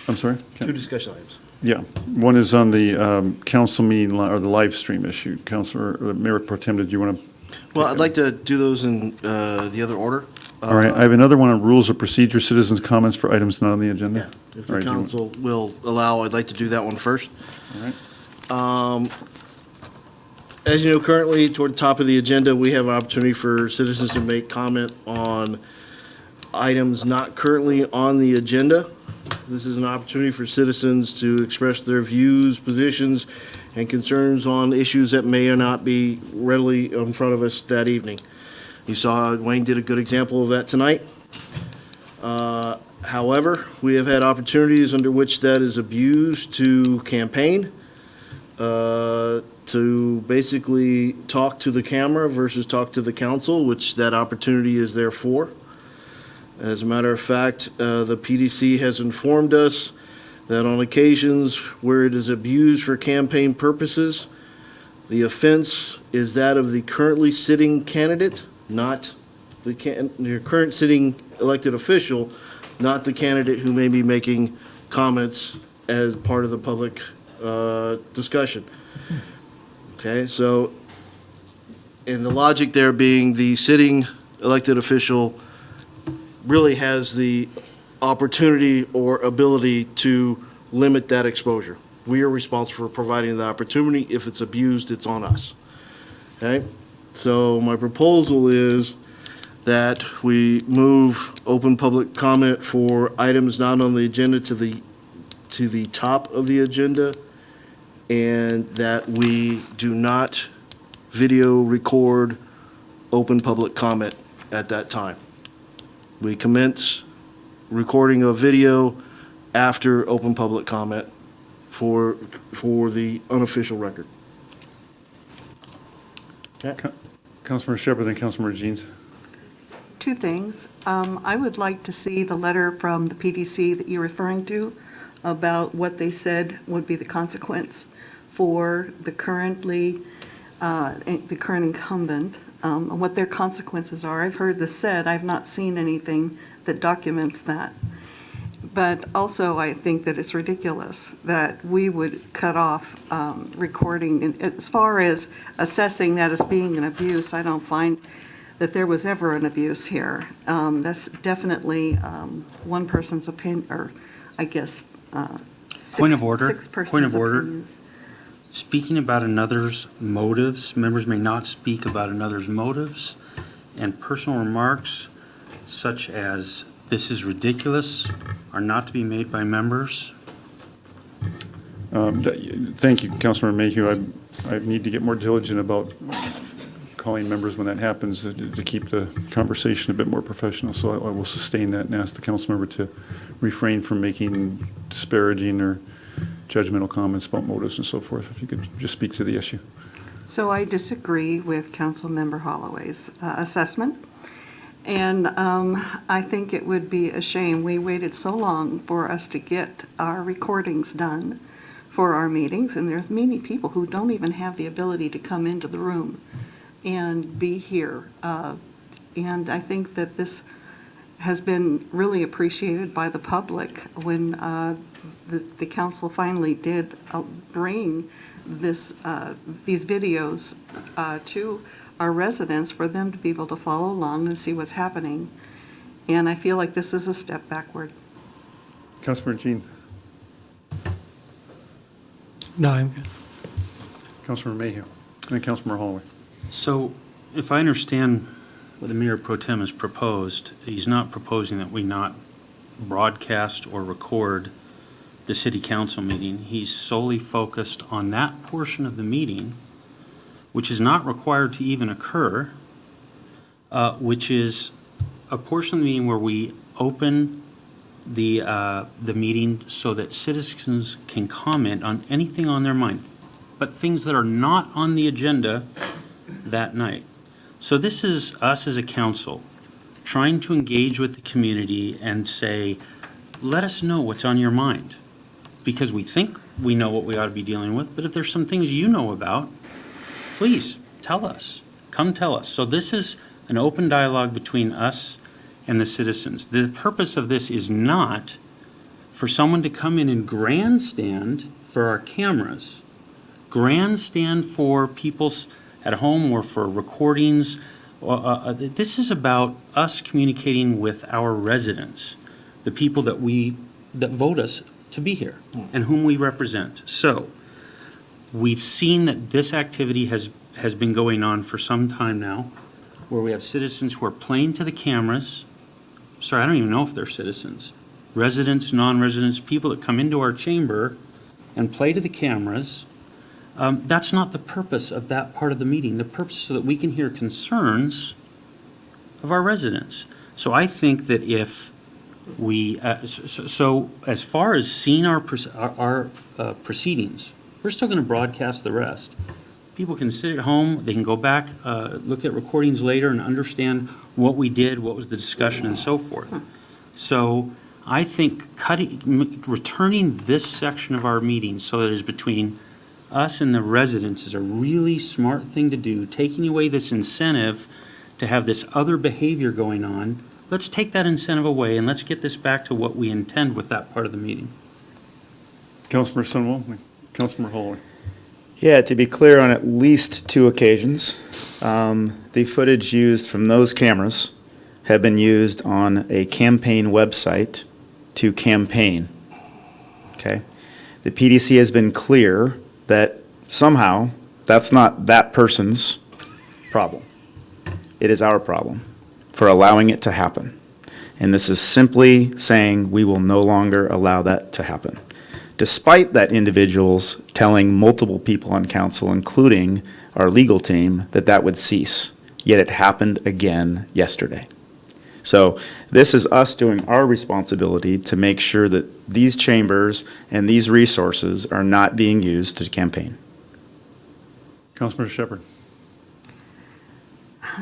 I'm sorry? Two discussion items. Yeah, one is on the council meeting or the live stream issue. Councilor, Mayor Pro Tem, did you want to? Well, I'd like to do those in the other order. All right, I have another one on rules of procedure, citizens' comments for items not on the agenda. If All the right, do you want- council will allow, I'd like to do that one first. All right. As you know, currently, toward the top of the agenda, we have an opportunity for citizens to make comment on items not currently on the agenda. This is an opportunity for citizens to express their views, positions, and concerns on issues that may or not be readily in front of us that evening. You saw Wayne did a good example of that tonight. However, we have had opportunities under which that is abused to campaign, to basically talk to the camera versus talk to the council, which that opportunity is there for. As a matter of fact, the PDC has informed us that on occasions where it is abused for campaign purposes, the offense is that of the currently sitting candidate, not the current sitting elected official, not the candidate who may be making comments as part of the public discussion. Okay, so, and the logic there being the sitting elected official really has the opportunity or ability to limit that exposure. We are responsible for providing the opportunity. If it's abused, it's on us. Okay? So my proposal is that we move open public comment for items not on the agenda to the top of the agenda, and that we do not video record open public comment at that time. We commence recording of video after open public comment for the unofficial record. Councilmember Shepherd, then Councilmember Jeans. Two things. I would like to see the letter from the PDC that you're referring to about what they said would be the consequence for the current incumbent, what their consequences are. I've heard this said. I've not seen anything that documents that. But also, I think that it's ridiculous that we would cut off recording. And as far as assessing that as being an abuse, I don't find that there was ever an abuse here. That's definitely one person's opinion, or I guess Point of order. six persons' Point of order. opinions. Speaking about another's motives, members may not speak about another's motives, and personal remarks such as "this is ridiculous" are not to be made by members. Thank you, Councilmember Mayhew. I need to get more diligent about calling members when that happens to keep the conversation a bit more professional. So I will sustain that and ask the council member to refrain from making disparaging or judgmental comments about motives and so forth. If you could just speak to the issue. So I disagree with Councilmember Holloway's assessment. And I think it would be a shame. We waited so long for us to get our recordings done for our meetings, and there's many people who don't even have the ability to come into the room and be here. And I think that this has been really appreciated by the public when the council finally did bring these videos to our residents for them to be able to follow along and see what's happening. And I feel like this is a step backward. Councilmember Jean. No, I'm good. Councilmember Mayhew. And then Councilmember Holloway. So if I understand what the Mayor Pro Tem has proposed, he's not proposing that we not broadcast or record the city council meeting. He's solely focused on that portion of the meeting, which is not required to even occur, which is a portion of the meeting where we open the meeting so that citizens can comment on anything on their mind, but things that are not on the agenda that night. So this is us as a council trying to engage with the community and say, let us know what's on your mind, because we think we know what we ought to be dealing with, but if there's some things you know about, please tell us. Come tell us. So this is an open dialogue between us and the citizens. The purpose of this is not for someone to come in and grandstand for our cameras, grandstand for people's at home or for recordings. This is about us communicating with our residents, the people that vote us to be here and whom we represent. So we've seen that this activity has been going on for some time now, where we have citizens who are playing to the cameras. Sorry, I don't even know if they're citizens. Residents, non-residents, people that come into our chamber and play to the cameras. That's not the purpose of that part of the meeting. The purpose is so that we can hear concerns of our residents. So I think that if we, so as far as seeing our proceedings, we're still going to broadcast the rest. People can sit at home, they can go back, look at recordings later and understand what we did, what was the discussion, and so forth. So I think returning this section of our meeting so that it is between us and the residents is a really smart thing to do, taking away this incentive to have this other behavior going on. Let's take that incentive away and let's get this back to what we intend with that part of the meeting. Councilmember Sunwell, Councilmember Holloway. Yeah, to be clear, on at least 2 occasions, the footage used from those cameras have been used on a campaign website to campaign. Okay? The PDC has been clear that somehow that's not that person's problem. It is our problem for allowing it to happen. And this is simply saying we will no longer allow that to happen, despite that individuals telling multiple people on council, including our legal team, that that would cease. Yet it happened again yesterday. So this is us doing our responsibility to make sure that these chambers and these resources are not being used to campaign. Councilmember Shepherd.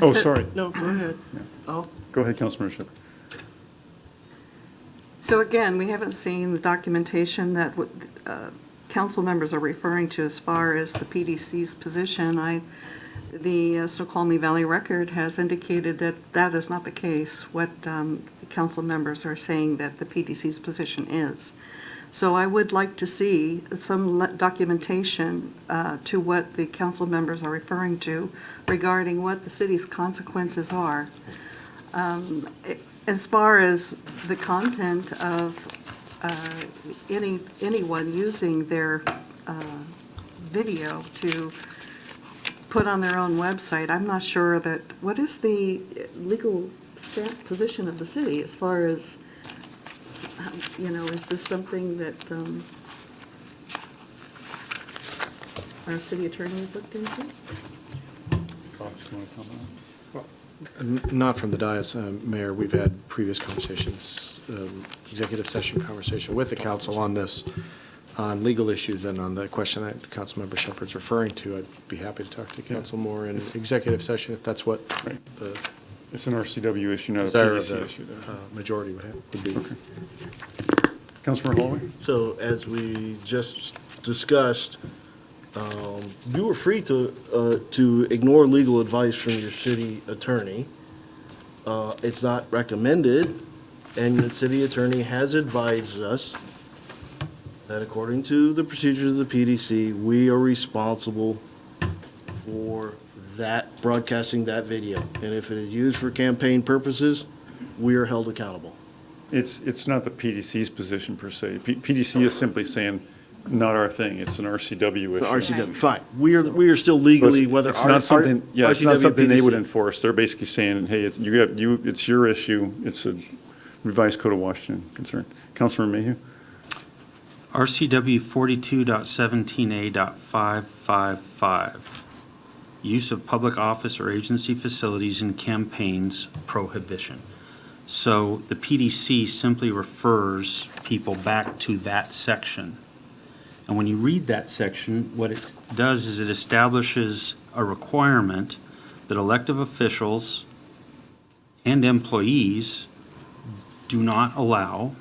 Oh, sorry. No, go ahead. Go ahead, Councilmember Shepherd. So again, we haven't seen the documentation that council members are referring to as far as the PDC's position. The Snoqualmie Valley Record has indicated that that is not the case, what the council members are saying that the PDC's position is. So I would like to see some documentation to what the council members are referring to regarding what the city's consequences are. As far as the content of anyone using their video to put on their own website, I'm not sure that, what is the legal position of the city as far as, is this something that our city attorney has looked into? Not from the dais, Mayor. We've had previous conversations, executive session conversation with the council on this, on legal issues, and on the question that Councilmember Shepherd's referring to. I'd be happy to talk to council more in executive session if that's what It's an RCW issue, not a desire of PDC the issue. majority would be. Okay. Councilmember Holloway? So as we just discussed, you are free to ignore legal advice from your city attorney. It's not recommended and the city attorney has advised us that according to the procedures of the PDC, we are responsible for that, broadcasting that video. And if it is used for campaign purposes, we are held accountable. It's not the PDC's position per se. PDC is simply saying, not our thing, it's an RCW issue. So RCW, fine. We are still legally, whether It's not something, yeah, it's not RCW, something they would PDC. enforce. They're basically saying, hey, it's your issue. It's a revised Code of Washington concern. Councilor Mayhew? RCW 42.17A.555, use of public office or agency facilities in campaigns prohibition. So the PDC simply refers people back to that section. And when you read that section, what it does is it establishes a requirement that elective officials and employees do not allow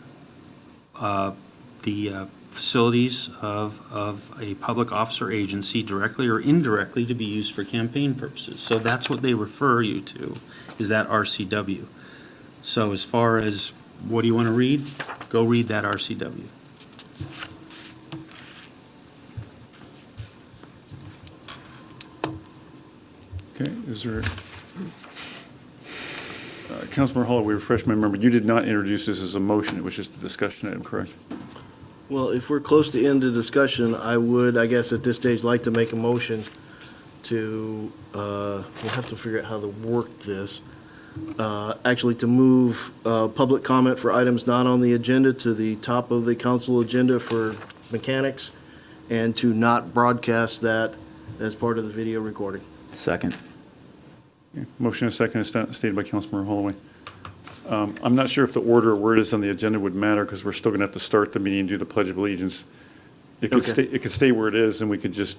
the facilities of a public office or agency, directly or indirectly, to be used for campaign purposes. So that's what they refer you to, is that RCW. So as far as what do you want to read, go read that RCW. Okay, is there, Councilmember Holloway, refresh my memory, you did not introduce this as a motion, it was just a discussion item, correct? Well, if we're close to end of discussion, I would, I guess at this stage, like to make a motion to, we'll have to figure out how to work this, actually to move public comment for items not on the agenda to the top of the council agenda for mechanics, and to not broadcast that as part of the video recording. Second. Okay, motion and second is stated by Councilmember Holloway. I'm not sure if the order where it is on the agenda would matter, because we're still going to have to start the meeting and do the Pledge of Allegiance. It could Okay. stay where it is, and we could just,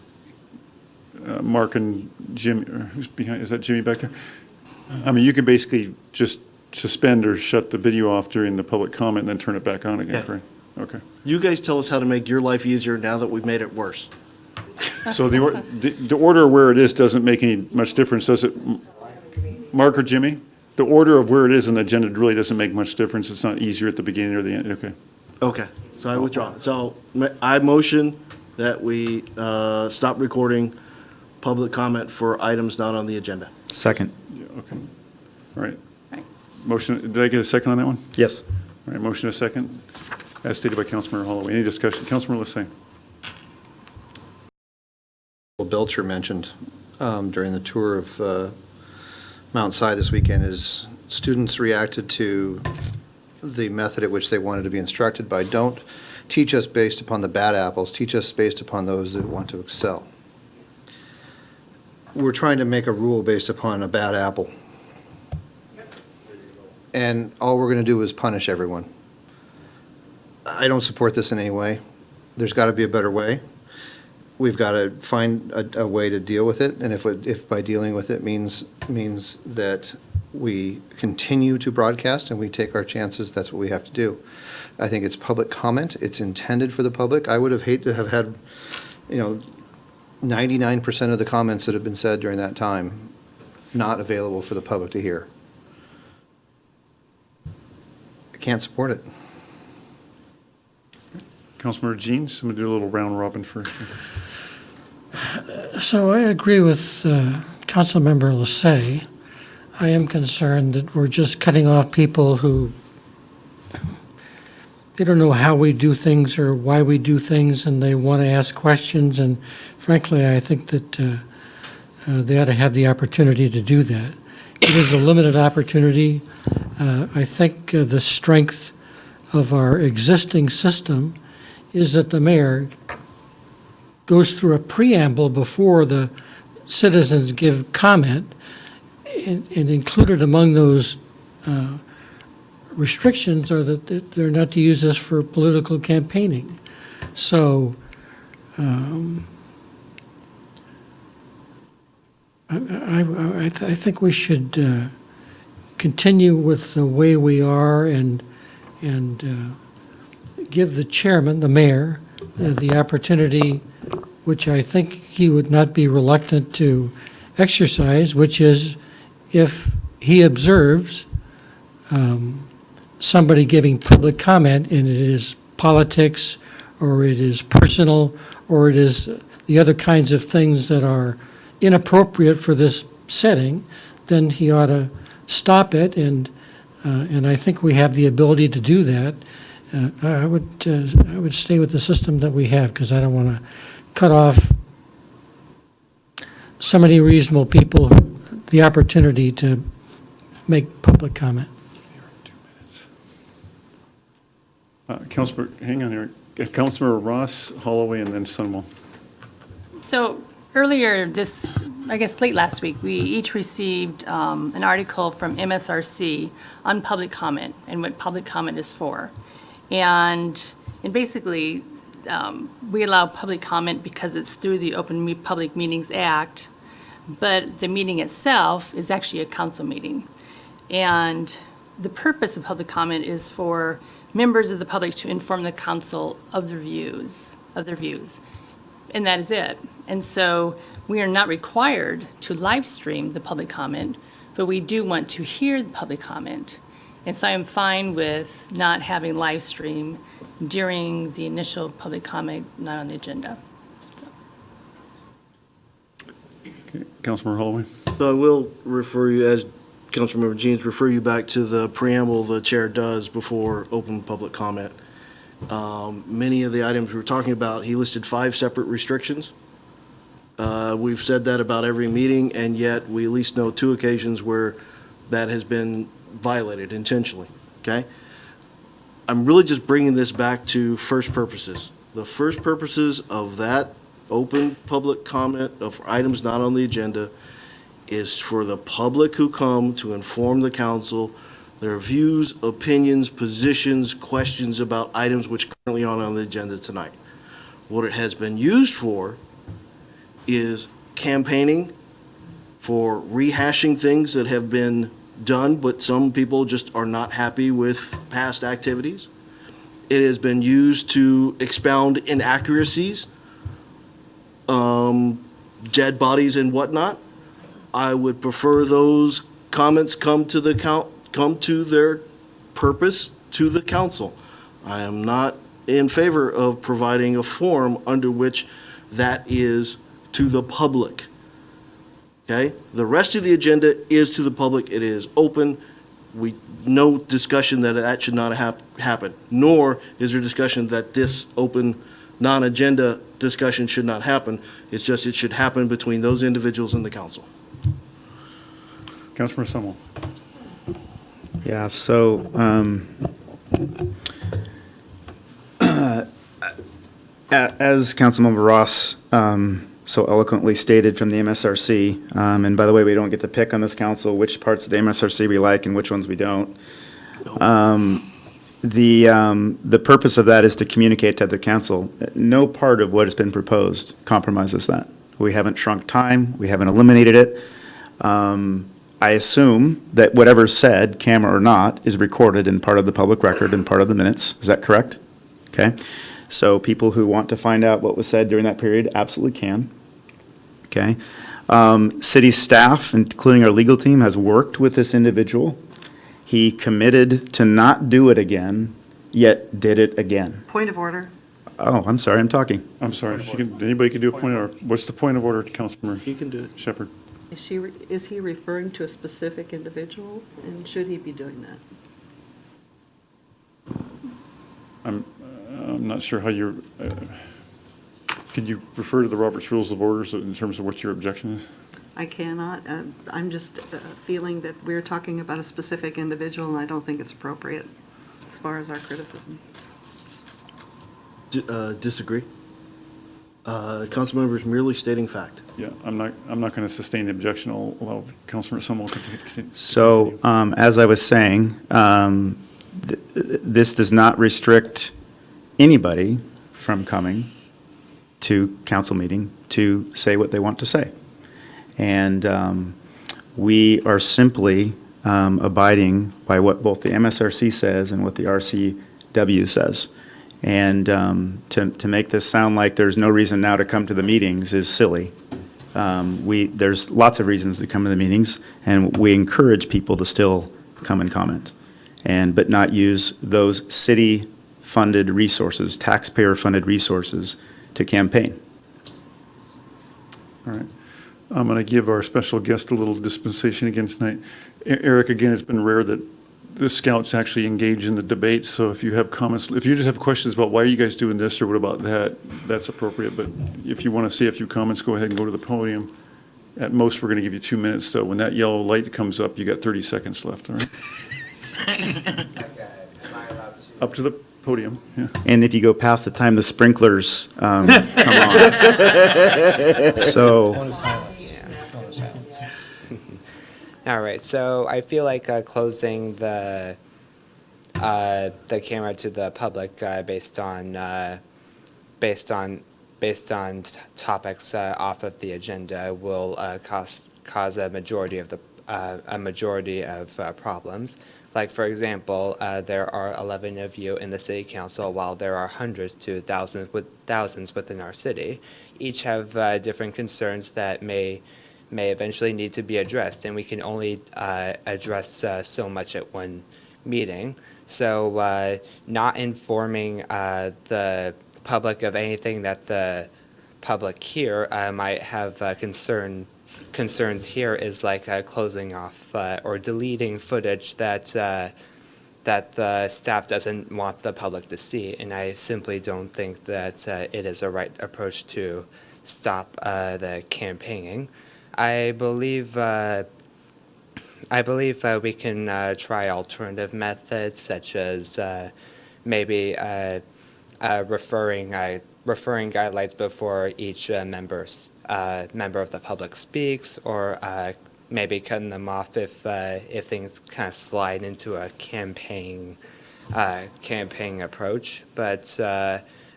Mark and Jimmy, or who's behind, is that Jimmy back there? I mean, you could basically just suspend or shut the video off during the public comment and then turn it back on again, Yeah. correct? Okay. You guys tell us how to make your life easier now that we've made it worse. So the order where it is doesn't make any much difference, does it? Mark or Jimmy? The order of where it is in the agenda really doesn't make much difference. It's not easier at the beginning or the end, okay. Okay, so I withdraw. So I motion that we stop recording public comment for items not on the agenda. Second. Yeah, okay. All right. Motion, did I get a second on that one? Yes. All right, motion a second, as stated by Councilmember Holloway. Any discussion? Councilmember Lissay. Well, Belcher mentioned during the tour of Mount Si this weekend is students reacted to the method at which they wanted to be instructed by don't teach us based upon the bad apples, teach us based upon those that want to excel. We're trying to make a rule based upon a bad apple. And all we're going to do is punish everyone. I don't support this in any way. There's got to be a better way. We've got to find a way to deal with it, and if by dealing with it means that we continue to broadcast and we take our chances, that's what we have to do. I think it's public comment. It's intended for the public. I would have hated to have had, 99% of the comments that have been said during that time not available for the public to hear. I can't support it. Councilmember Jeans, I'm going to do a little round robin first. So I agree with Councilmember Lissay. I am concerned that we're just cutting off people who, they don't know how we do things or why we do things, and they want to ask questions, and frankly, I think that they ought to have the opportunity to do that. It is a limited opportunity. I think the strength of our existing system is that the mayor goes through a preamble before the citizens give comment, and included among those restrictions are that they're not to use this for political campaigning. So I think we should continue with the way we are and give the chairman, the mayor, the opportunity, which I think he would not be reluctant to exercise, which is if he observes somebody giving public comment and it is politics, or it is personal, or it is the other kinds of things that are inappropriate for this setting, then he ought to stop it, and I think we have the ability to do that. I would stay with the system that we have, because I don't want to cut off so many reasonable people the opportunity to make public comment. Councilor, hang on here. Councilor Ross, Holloway, and then Sunwell. So earlier I guess late last week, we each received an article from MSRC on public comment and what public comment is for. And basically, we allow public comment because it's through the Public Meetings Act, but the meeting itself is actually a council meeting. And the purpose of public comment is for members of the public to inform the council of their views, and that is it. And so we are not required to live stream the public comment, but we do want to hear the public comment. And so I'm fine with not having live stream during the initial public comment, not on the agenda. Okay. Councilor Holloway. So I will refer you, as Councilmember Jeans, refer you back to the preamble the chair does before open public comment. Many of the items we were talking about, he listed 5 separate restrictions. We've said that about every meeting, and yet we at least know 2 occasions where that has been violated intentionally, okay? I'm really just bringing this back to first purposes. The first purposes of that open public comment of items not on the agenda is for the public who come to inform the council their views, opinions, positions, questions about items which currently aren't on the agenda tonight. What it has been used for is campaigning, for rehashing things that have been done, but some people just are not happy with past activities. It has been used to expound inaccuracies, dead bodies and whatnot. I would prefer those comments come to their purpose to the council. I am not in favor of providing a forum under which that is to the public. Okay? The rest of the agenda is to the public. It is open. No discussion that should not happen, nor is there discussion that this open non-agenda discussion should not happen. It's just it should happen between those individuals and the council. Councilor Sunwell. Yeah, so as Councilmember Ross so eloquently stated from the MSRC, and by the way, we don't get to pick on this council which parts of the MSRC we like and which ones we don't. The purpose of that is to communicate to the council. No part of what has been proposed compromises that. We haven't shrunk time. We haven't eliminated it. I assume that whatever's said, camera or not, is recorded and part of the public record and part of the minutes. Is that correct? Okay. So people who want to find out what was said during that period absolutely can. Okay. City staff, including our legal team, has worked with this individual. He committed to not do it again, yet did it again. Point of order. Oh, I'm sorry, I'm talking. I'm sorry. Anybody can do a point of order. What's the point of order, Councilmember? He can do it. Shepherd. Is he referring to a specific individual, and should he be doing that? I'm not sure how you're, could you refer to the Robert's Rules of Orders in terms of what your objection is? I cannot. I'm just feeling that we're talking about a specific individual, and I don't think it's appropriate as far as our criticism. Disagree. Councilmember is merely stating fact. Yeah, I'm not going to sustain the objection. I'll allow Councilor Sunwell to continue. So, as I was saying, this does not restrict anybody from coming to council meeting to say what they want to say. And we are simply abiding by what both the MSRC says and what the RCW says. And to make this sound like there's no reason now to come to the meetings is silly. There's lots of reasons to come to the meetings, and we encourage people to still come and comment. but not use those city-funded resources, taxpayer-funded resources to campaign. All right. I'm going to give our special guest a little dispensation again tonight. Eric, again, it's been rare that the scouts actually engage in the debate, so if you have comments, if you just have questions about why are you guys doing this or what about that, that's appropriate. But if you want to say a few comments, go ahead and go to the podium. At most, we're going to give you 2 minutes, though. When that yellow light comes up, you got 30 seconds left, all right? Up to the podium, yeah. And if you go past the time, the sprinklers come on. So, All right, so I feel like closing the camera to the public based on topics off of the agenda will cause a majority of problems. Like, for example, there are 11 of you in the city council, while there are hundreds to thousands within our city. Each have different concerns that may eventually need to be addressed, and we can only address so much at one meeting. So not informing the public of anything that the public here might have concerns here is like closing off or deleting footage that the staff doesn't want the public to see, and I simply don't think that it is a right approach to stop the campaigning. I believe we can try alternative methods such as maybe referring guidelines before each member of the public speaks, or maybe cutting them off if things kind of slide into a campaign approach. But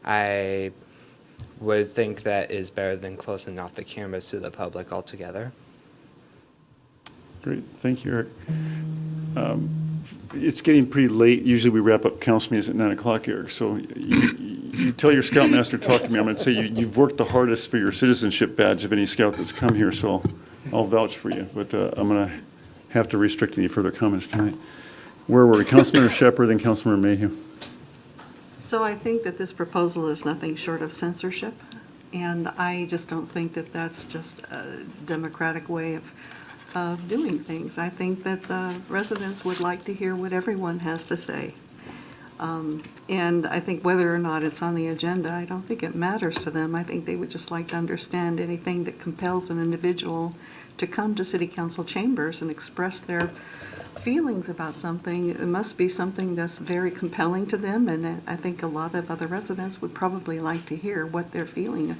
I would think that is better than closing off the cameras to the public altogether. Great, thank you, Eric. It's getting pretty late. Usually we wrap up council meetings at 9 o'clock, Eric. So you tell your scoutmaster to talk to me. I'm going to say you've worked the hardest for your citizenship badge of any scout that's come here, so I'll vouch for you. But I'm going to have to restrict any further comments tonight. Where were we? Councilmember Shepherd, then Councilmember Mayhew. So I think that this proposal is nothing short of censorship, and I just don't think that that's just a democratic way of doing things. I think that the residents would like to hear what everyone has to say. And I think whether or not it's on the agenda, I don't think it matters to them. I think they would just like to understand anything that compels an individual to come to city council chambers and express their feelings about something. It must be something that's very compelling to them, and I think a lot of other residents would probably like to hear what they're feeling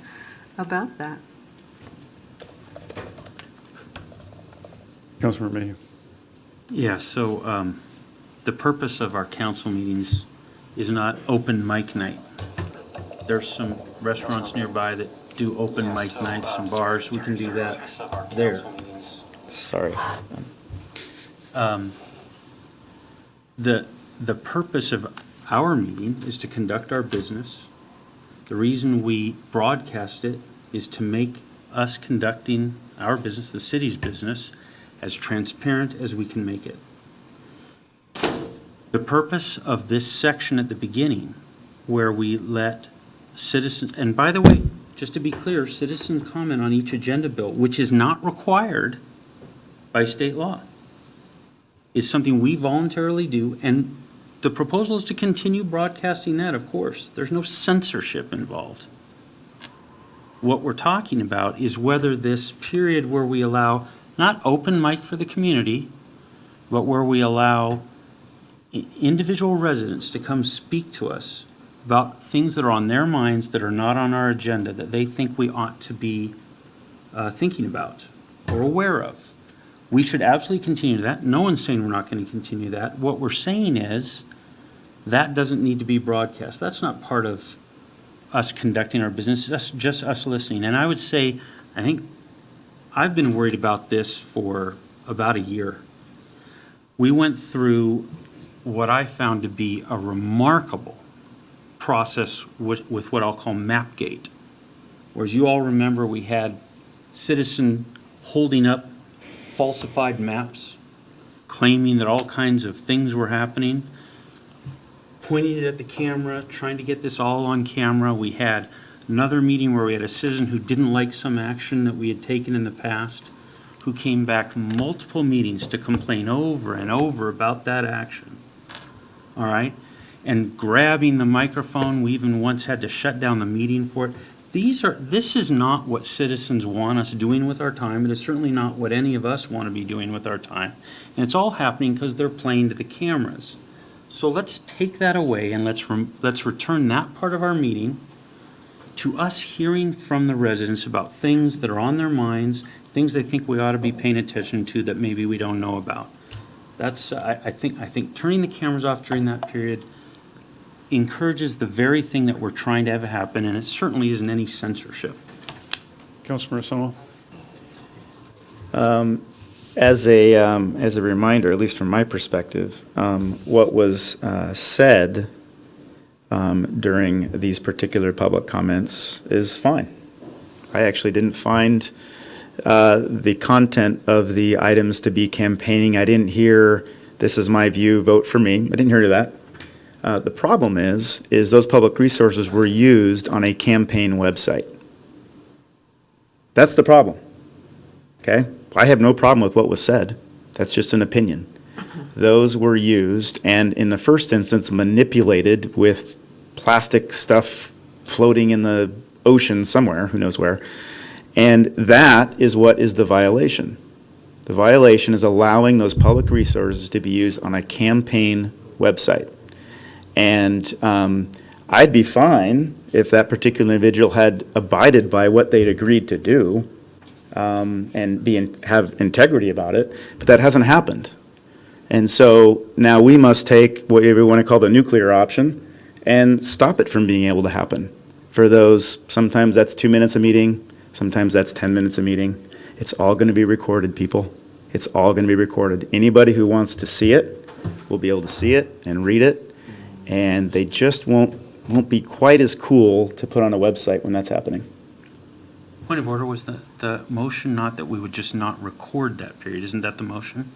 about that. Councilmember Mayhew. Yeah, so the purpose of our council meetings is not open mic night. There's some restaurants nearby that do open mic nights, some bars. We can do that there. sorry. The purpose of our meeting is to conduct our business. The reason we broadcast it is to make us conducting our business, the city's business, as transparent as we can make it. The purpose of this section at the beginning, where we let citizens, and by the way, just to be clear, citizens comment on each agenda bill, which is not required by state law, is something we voluntarily do, and the proposal is to continue broadcasting that, of course. There's no censorship involved. What we're talking about is whether this period where we allow not open mic for the community, but where we allow individual residents to come speak to us about things that are on their minds that are not on our agenda, that they think we ought to be thinking about or aware of. We should absolutely continue that. No one's saying we're not going to continue that. What we're saying is that doesn't need to be broadcast. That's not part of us conducting our business. That's just us listening. And I would say, I think I've been worried about this for about a year. We went through what I found to be a remarkable process with what I'll call Mapgate. Whereas you all remember, we had citizen holding up falsified maps claiming that all kinds of things were happening, pointing it at the camera, trying to get this all on camera. We had another meeting where we had a citizen who didn't like some action that we had taken in the past, who came back multiple meetings to complain over and over about that action. All right? And grabbing the microphone, we even once had to shut down the meeting for it. This is not what citizens want us doing with our time. It is certainly not what any of us want to be doing with our time. And it's all happening because they're playing to the cameras. So let's take that away and let's return that part of our meeting to us hearing from the residents about things that are on their minds, things they think we ought to be paying attention to that maybe we don't know about. That's, I think turning the cameras off during that period encourages the very thing that we're trying to have happen, and it certainly isn't any censorship. Councilmember Summerall? As a reminder, at least from my perspective, what was said during these particular public comments is fine. I actually didn't find the content of the items to be campaigning. I didn't hear, this is my view, vote for me. I didn't hear that. The problem is those public resources were used on a campaign website. That's the problem, okay? I have no problem with what was said. That's just an opinion. Those were used and in the first instance manipulated with plastic stuff floating in the ocean somewhere, who knows where. And that is what is the violation. The violation is allowing those public resources to be used on a campaign website. And I'd be fine if that particular individual had abided by what they'd agreed to do and have integrity about it, but that hasn't happened. And so now we must take what we want to call the nuclear option and stop it from being able to happen. For those, sometimes that's 2 minutes a meeting, sometimes that's 10 minutes a meeting. It's all going to be recorded, people. It's all going to be recorded. Anybody who wants to see it will be able to see it and read it. And they just won't be quite as cool to put on a website when that's happening. Point of order, was the motion not that we would just not record that period? Isn't that the motion?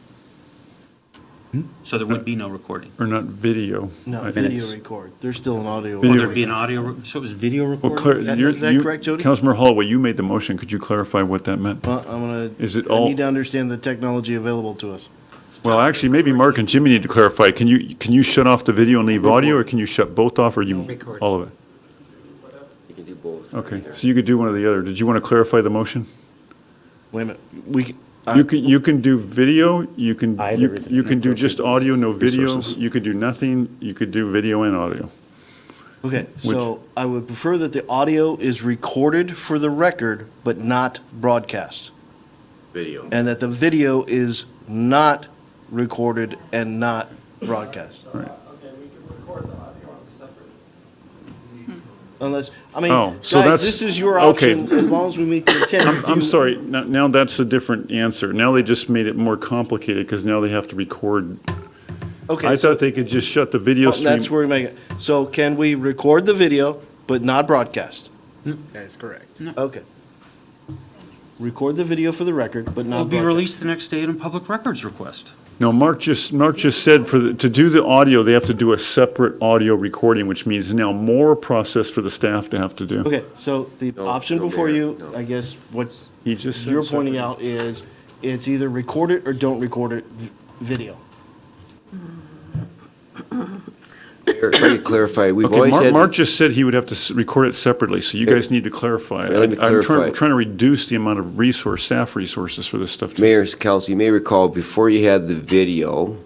So there would be no recording? Or not video? No, I video think. record. There's still an audio. Will there be an audio, so it was video Well, recording? Is that correct, Jody? Councilmember Holloway, you made the motion. Could you clarify what that meant? I need to understand the technology available to us. Well, actually, maybe Mark and Jimmy need to clarify. Can you shut off the video and leave audio, or can you shut both off, or all of it? You can do both. Okay, so you could do one or the other. Did you want to clarify the motion? Wait a minute. You can do video, you can do just audio, no video, Resources. you could do nothing, you could do video and audio. Okay, so I would prefer that the audio is recorded for the record, but not broadcast. Video. And that the video is not recorded and not broadcast. Right. Unless, I mean, Oh, so guys, that's- this is your okay. option, as long as we meet the intent. I'm sorry, now that's a different answer. Now they just made it more complicated because now they have to record. Okay, I so- thought they could just shut the video stream. That's where we make it. So can we record the video, but not broadcast? That is correct. Okay. Record the video for the record, but It'll not be broadcast. released the next day in a public records request. No, Mark just said to do the audio, they have to do a separate audio recording, which means now more process for the staff to have to do. Okay, so the option no, before Mayor, you, no. I guess, what He just said you're pointing separate. out is, it's either record it or don't record it, video. Mayor, if I could clarify, we've Okay, always had. Mark just said he would have to record it separately, so you guys need to clarify. Yeah, let me I'm clarify. trying to reduce the amount of staff resources for this stuff. Mayor's Council, you may recall, before you had the video,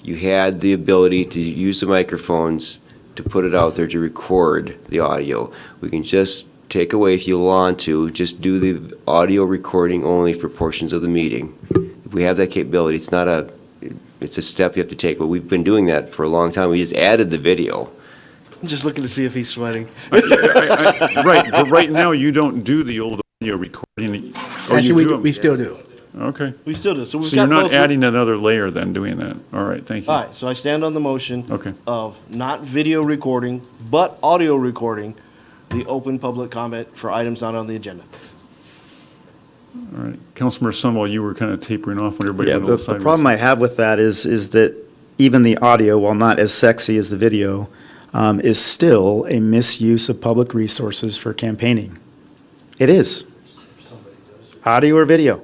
you had the ability to use the microphones to put it out there to record the audio. We can just take away, if you want to, just do the audio recording only for portions of the meeting. If we have that capability, it's a step you have to take, but we've been doing that for a long time. We just added the video. I'm just looking to see if he's sweating. Right, but right now you don't do the old audio recording. or you do 'em? we still do. Okay. We still do, so we've So got you're not both. adding another layer then, doing that? All right, thank you. All right, so I stand on the motion. Okay. Of not video recording, but audio recording, the open public comment for items not on the agenda. All right. Councilmember Sunwell, you were kind of tapering off when everybody Yeah, went a little the sideways. problem I have with that is that even the audio, while not as sexy as the video, is still a misuse of public resources for campaigning. It is. Audio or video.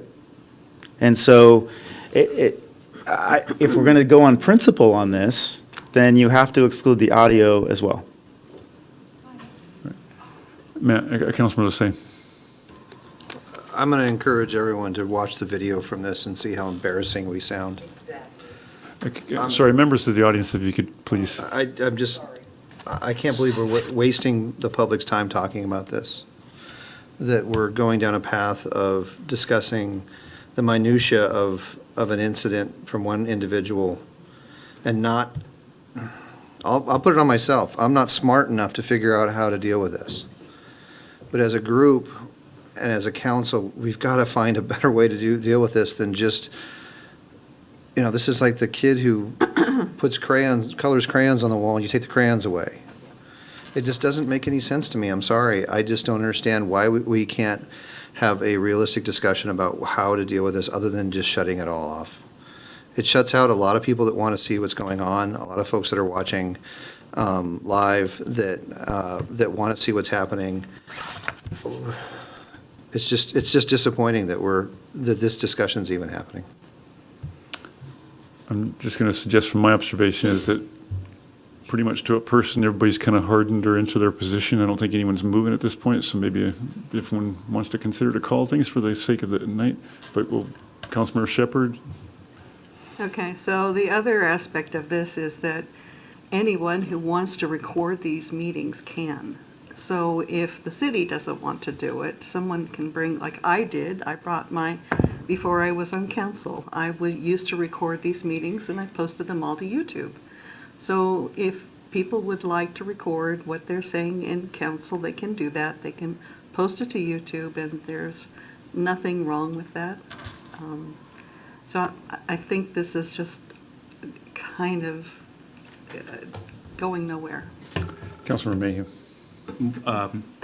And so if we're going to go on principle on this, then you have to exclude the audio as well. Matt, Councilmember Lissay. I'm going to encourage everyone to watch the video from this and see how embarrassing we sound. Sorry, members of the audience, if you could please. I can't believe we're wasting the public's time talking about this. That we're going down a path of discussing the minutia of an incident from one individual and not, I'll put it on myself. I'm not smart enough to figure out how to deal with this. But as a group and as a council, we've got to find a better way to deal with this than just, this is like the kid who puts colors crayons on the wall and you take the crayons away. It just doesn't make any sense to me. I'm sorry. I just don't understand why we can't have a realistic discussion about how to deal with this other than just shutting it all off. It shuts out a lot of people that want to see what's going on, a lot of folks that are watching live that want to see what's happening. It's just disappointing that this discussion's even happening. I'm just going to suggest from my observation is that pretty much to a person, everybody's kind of hardened or into their position. I don't think anyone's moving at this point, so maybe if one wants to consider to call things for the sake of the night. But Councilmember Shepherd? Okay, so the other aspect of this is that anyone who wants to record these meetings can. So if the city doesn't want to do it, someone can bring, like I did, I brought before I was on council, I used to record these meetings and I posted them all to YouTube. So if people would like to record what they're saying in council, they can do that. They can post it to YouTube, and there's nothing wrong with that. So I think this is just kind of going nowhere. Councilmember Mayhew.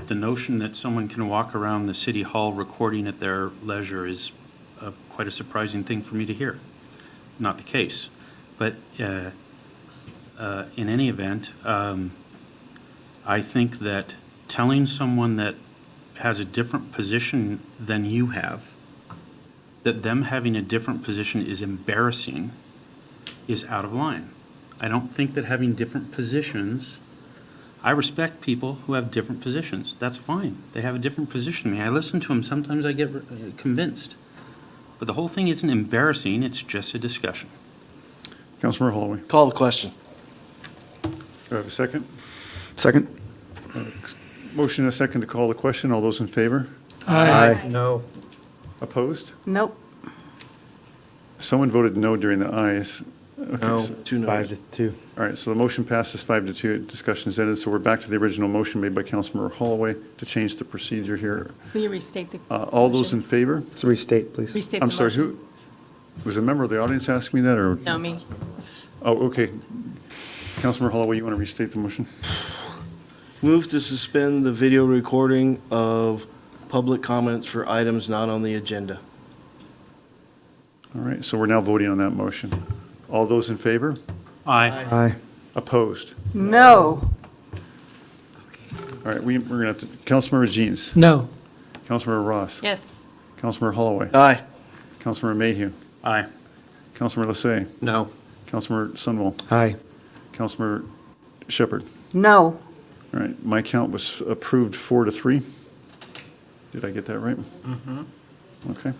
The notion that someone can walk around the city hall recording at their leisure is quite a surprising thing for me to hear. Not the case. But in any event, I think that telling someone that has a different position than you have, that them having a different position is embarrassing, is out of line. I don't think that having different positions, I respect people who have different positions. That's fine. They have a different position than me. I listen to them. Sometimes I get convinced. But the whole thing isn't embarrassing. It's just a discussion. Councilmember Holloway. Call the question. Do I have a second? Second. Motion and a second to call the question. All those in favor? Aye. No. Opposed? Nope. Someone voted no during the ayes. Okay, No, so- 2 noes. 5-2. All right, so the motion passes 5-2. Discussion is ended. So we're back to the original motion made by Councilmember Holloway to change the procedure here. Will you restate the All those in motion? favor? So restate, please. Restate the I'm sorry, motion. who? Was a member of the audience asking me that, or? No, me. Oh, okay. Councilmember Holloway, you want to restate the motion? Move to suspend the video recording of public comments for items not on the agenda. All right, so we're now voting on that motion. All those in favor? Aye. Aye. Opposed? No. All right, we're going to have to, Councilmember Jeans. No. Councilmember Ross. Yes. Councilmember Holloway. Aye. Councilmember Mayhew. Aye. Councilmember Lissay. No. Councilmember Sunwell. Aye. Councilmember Shepherd. No. All right, my count was approved 4-3. Did I get that right? Mm-hmm. Okay.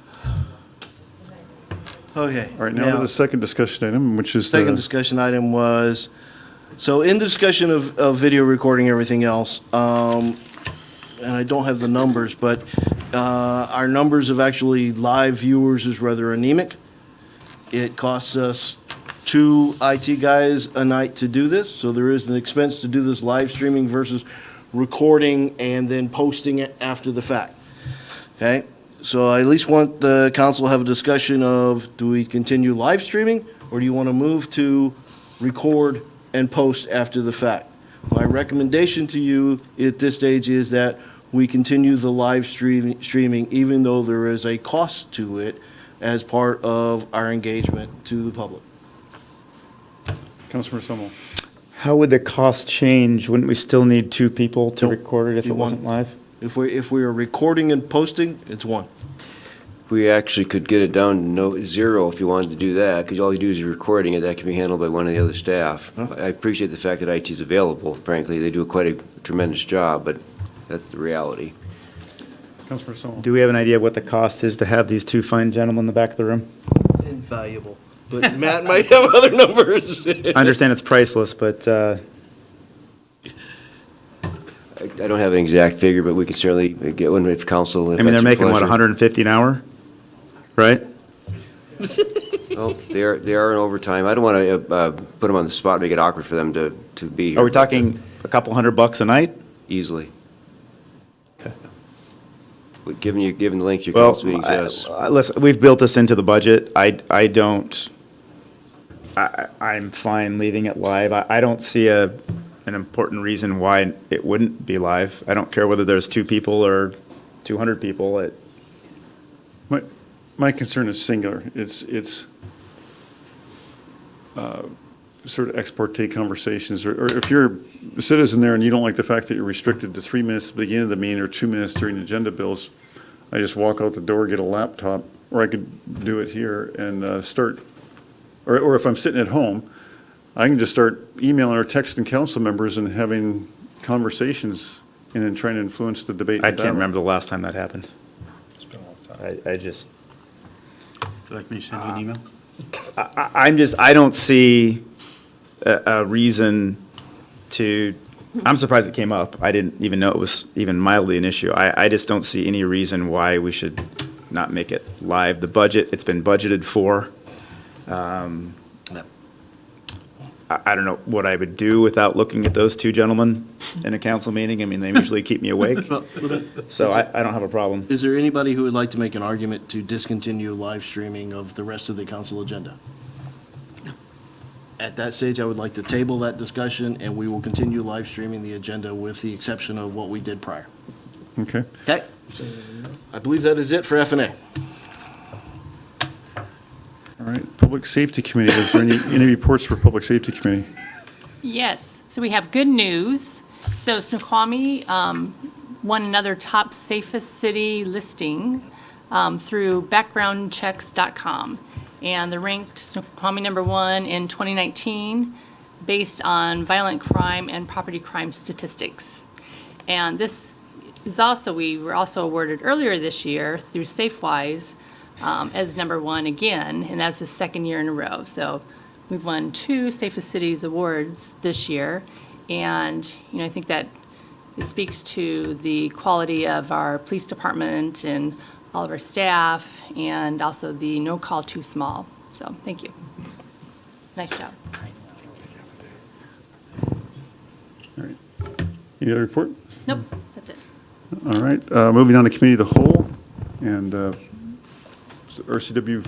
Okay. All right, now to the second discussion item, which is Second the, discussion item was, so in the discussion of video recording, everything else, and I don't have the numbers, but our numbers of actually live viewers is rather anemic. It costs us 2 IT guys a night to do this, so there is an expense to do this live streaming versus recording and then posting it after the fact. Okay? So I at least want the council to have a discussion of, do we continue live streaming, or do you want to move to record and post after the fact? My recommendation to you at this stage is that we continue the live streaming, even though there is a cost to it as part of our engagement to the public. Councilmember Summel. How would the cost change? Wouldn't we still need two people to record it if it wasn't live? If we are recording and posting, it's one. We actually could get it down to zero if you wanted to do that, because all you do is you're recording it. That can be handled by one of the other staff. I appreciate the fact that IT is available. Frankly, they do quite a tremendous job, but that's the reality. Councilmember Summel. Do we have an idea of what the cost is to have these two fine gentlemen in the back of the room? Invaluable. But Matt might have other numbers. I understand it's priceless, but I don't have an exact figure, but we can certainly get one if council. I mean, they're making, what, 150 an hour? Right? Well, they are in overtime. I don't want to put them on the spot, make it awkward for them to be here. Are we talking a couple $100 a night? Easily. Given the length of your Well, council meetings, yes. listen, we've built this into the budget. I'm fine leaving it live. I don't see an important reason why it wouldn't be live. I don't care whether there's 2 people or 200 people. My concern is singular. It's sort of ex parte conversations, or if you're a citizen there and you don't like the fact that you're restricted to 3 minutes at the beginning of the meeting or 2 minutes during agenda bills, I just walk out the door, get a laptop, or I could do it here and start, or if I'm sitting at home, I can just start emailing or texting council members and having conversations and then trying to influence the debate. I can't remember the last time that happened. It's been a long time. I just. Would you like me to send you an email? I don't see a reason to, I'm surprised it came up. I didn't even know it was even mildly an issue. I just don't see any reason why we should not make it live. The budget, it's been budgeted for. I don't know what I would do without looking at those 2 gentlemen in a council meeting. I mean, they usually keep me awake. So I don't have a problem. Is there anybody who would like to make an argument to discontinue live streaming of the rest of the council agenda? No. At that stage, I would like to table that discussion, and we will continue live streaming the agenda with the exception of what we did prior. Okay. Okay? I believe that is it for F&A. All right, Public Safety Committee, is there any reports for Public Safety Committee? Yes, so we have good news. So Snoqualmie won another top safest city listing through backgroundchecks.com. And they're ranked Snoqualmie #1 in 2019 based on violent crime and property crime statistics. And this is also, we were also awarded earlier this year through SafeWise as #1 again, and that's the 2nd year in a row. So we've won 2 Safest Cities awards this year, and I think that it speaks to the quality of our police department and all of our staff, and also the no call too small. So thank you. Nice job. All right. Any other report? Nope, that's it. All right, moving on to Committee of the Whole, and RCW,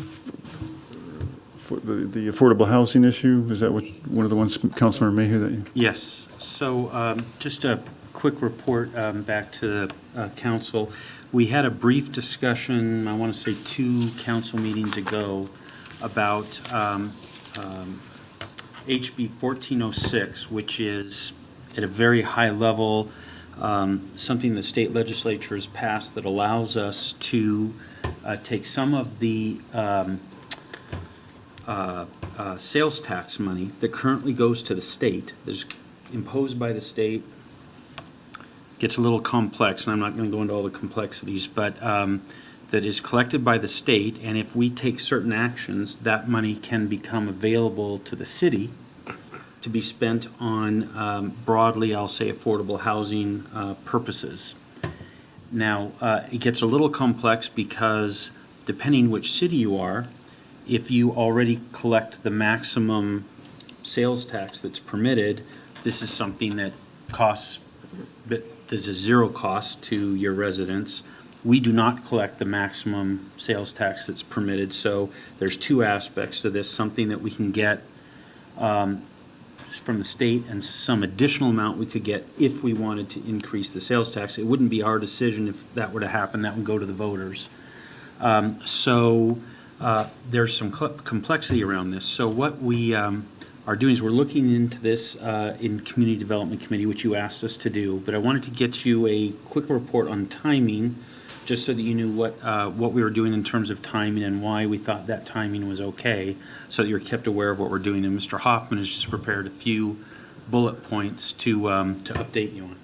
for the affordable housing issue, is that one of the ones, Councilmember Mayhew, that you? Yes. So just a quick report back to the council. We had a brief discussion, I want to say 2 council meetings ago, about HB 1406, which is at a very high level, something the state legislature has passed that allows us to take some of the sales tax money that currently goes to the state, that's imposed by the state. Gets a little complex, and I'm not going to go into all the complexities, but that is collected by the state, and if we take certain actions, that money can become available to the city to be spent on broadly, I'll say, affordable housing purposes. Now, it gets a little complex because depending which city you are, if you already collect the maximum sales tax that's permitted, this is something that costs, there's a zero cost to your residents. We do not collect the maximum sales tax that's permitted, so there's 2 aspects to this, something that we can get from the state and some additional amount we could get if we wanted to increase the sales tax. It wouldn't be our decision if that were to happen. That would go to the voters. There's some complexity around this. So what we are doing is we're looking into this in Community Development Committee, which you asked us to do. But I wanted to get you a quick report on timing, just so that you knew what we were doing in terms of timing and why we thought that timing was okay, so that you're kept aware of what we're doing. And Mr. Hoffman has just prepared a few bullet points to update you on.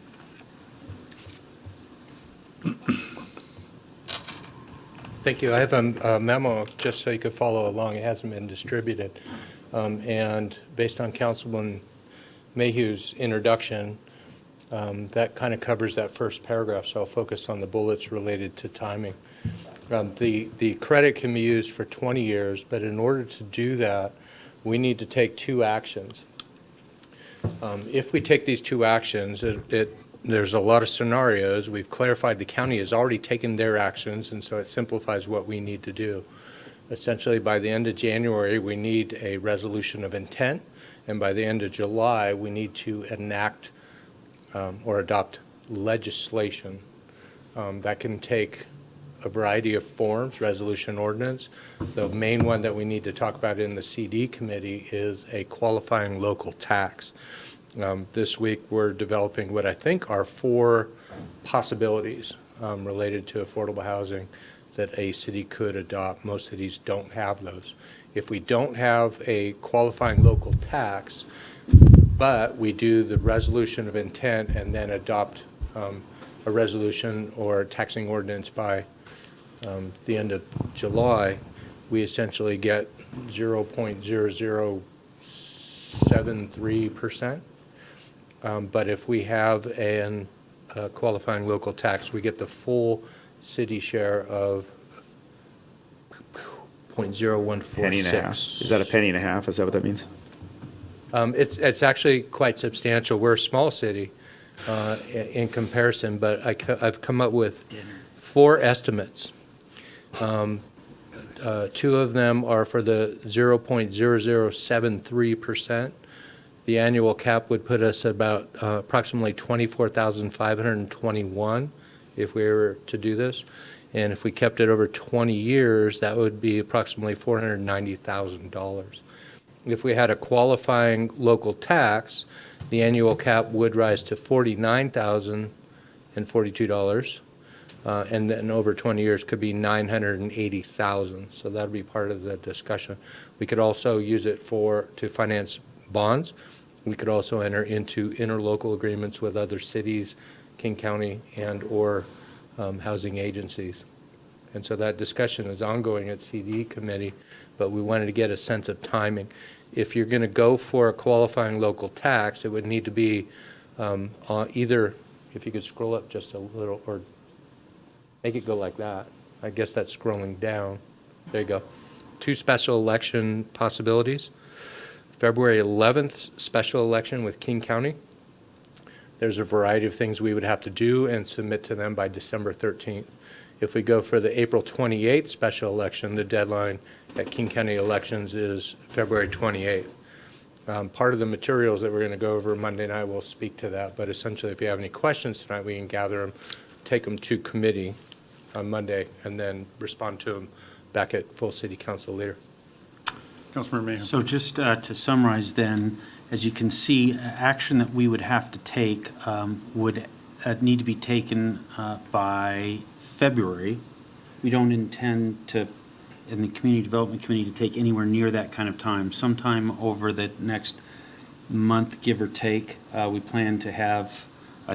Thank you. I have a memo, just so you could follow along. It hasn't been distributed. And based on Councilman Mayhew's introduction, that kind of covers that first paragraph, so I'll focus on the bullets related to timing. The credit can be used for 20 years, but in order to do that, we need to take two actions. If we take these two actions, there's a lot of scenarios. We've clarified the county has already taken their actions, and so it simplifies what we need to do. Essentially, by the end of January, we need a resolution of intent, and by the end of July, we need to enact or adopt legislation. That can take a variety of forms, resolution, ordinance. The main one that we need to talk about in the CD committee is a qualifying local tax. This week, we're developing what I think are 4 possibilities related to affordable housing that a city could adopt. Most cities don't have those. If we don't have a qualifying local tax, but we do the resolution of intent and then adopt a resolution or taxing ordinance by the end of July, we essentially get 0.0073%. But if we have a qualifying local tax, we get the full city share of 0.0146. Penny and a half. Is that a penny and a half? Is that what that means? It's actually quite substantial. We're a small city in comparison, but I've come up with 4 estimates. 2 of them are for the 0.0073%. The annual cap would put us about approximately $24,521 if we were to do this. And if we kept it over 20 years, that would be approximately $490,000. If we had a qualifying local tax, the annual cap would rise to $49,042, and then over 20 years could be $980,000. So that would be part of the discussion. We could also use it to finance bonds. We could also enter into interlocal agreements with other cities, King County, and or housing agencies. And so that discussion is ongoing at CD committee, but we wanted to get a sense of timing. If you're going to go for a qualifying local tax, it would need to be either, if you could scroll up just a little, or make it go like that. I guess that's scrolling down. There you go. 2 special election possibilities. February 11th, special election with King County. There's a variety of things we would have to do and submit to them by December 13th. If we go for the April 28th special election, the deadline at King County elections is February 28th. Part of the materials that we're going to go over Monday night will speak to that, but essentially if you have any questions tonight, we can gather them, take them to committee on Monday, and then respond to them back at full city council later. Councilmember Mayhew. So just to summarize then, as you can see, action that we would have to take would need to be taken by February. We don't intend to, in the Community Development Committee, to take anywhere near that kind of time. Sometime over the next month, give or take, we plan to have,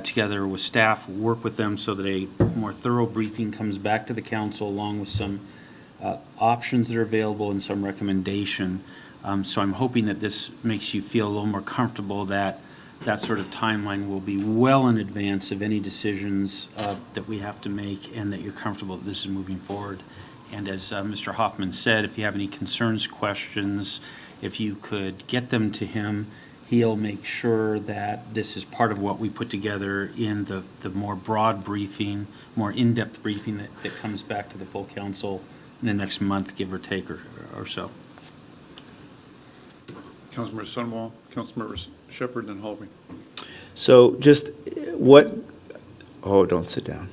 together with staff, work with them so that a more thorough briefing comes back to the council along with some options that are available and some recommendation. So I'm hoping that this makes you feel a little more comfortable that that sort of timeline will be well in advance of any decisions that we have to make, and that you're comfortable that this is moving forward. And as Mr. Hoffman said, if you have any concerns, questions, if you could get them to him, he'll make sure that this is part of what we put together in the more broad briefing, more in-depth briefing that comes back to the full council in the next month, give or take, or so. Councilmember Sunwall, Councilmember Shepherd, and Holloway. So just don't sit down.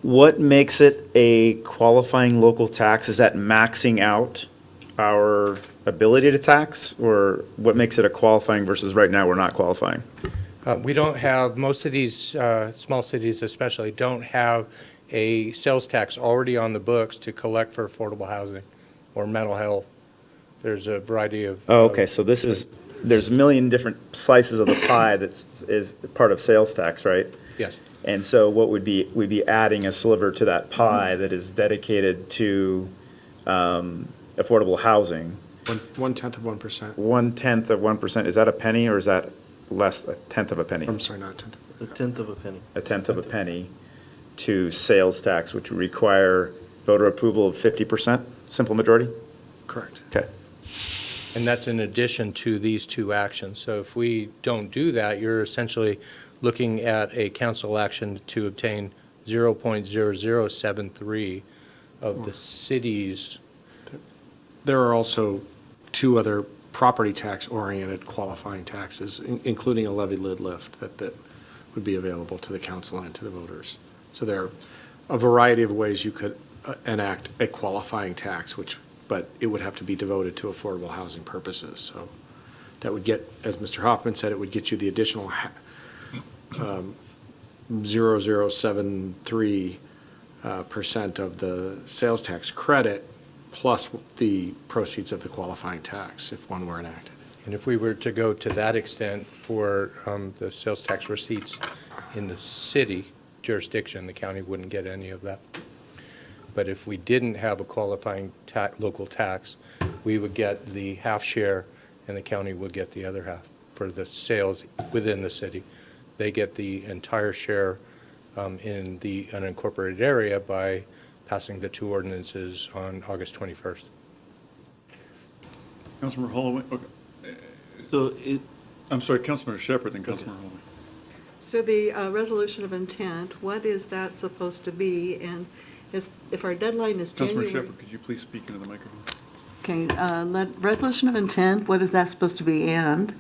What makes it a qualifying local tax? Is that maxing out our ability to tax? Or what makes it a qualifying versus right now we're not qualifying? We don't have, most of these small cities especially, don't have a sales tax already on the books to collect for affordable housing or mental health. There's a variety of. Oh, okay, so there's a million different slices of the pie is part of sales tax, right? Yes. And so what we'd be adding a sliver to that pie that is dedicated to affordable housing. 1/10 of 1%. 1/10 of 1%, is that a penny or is that less, a tenth of a penny? I'm sorry, not a tenth. A tenth of a penny. A tenth of a penny to sales tax, which would require voter approval of 50%, simple majority? Correct. Okay. And that's in addition to these two actions. So if we don't do that, you're essentially looking at a council action to obtain 0.0073 of the city's. There are also two other property tax-oriented qualifying taxes, including a levy lid lift that would be available to the council and to the voters. So there are a variety of ways you could enact a qualifying tax, but it would have to be devoted to affordable housing purposes. So that would get, as Mr. Hoffman said, it would get you the additional 0.0073% of the sales tax credit plus the proceeds of the qualifying tax if one were enacted. And if we were to go to that extent for the sales tax receipts in the city jurisdiction, the county wouldn't get any of that. But if we didn't have a qualifying local tax, we would get the half share and the county would get the other half for the sales within the city. They get the entire share in the unincorporated area by passing the two ordinances on August 21st. Councilmember Holloway, okay. I'm sorry, Councilmember Shepherd, then Councilmember Holloway. So the resolution of intent, what is that supposed to be? And if our deadline is January. Councilmember Shepherd, could you please speak into the microphone? Okay, resolution of intent, what is that supposed to be? And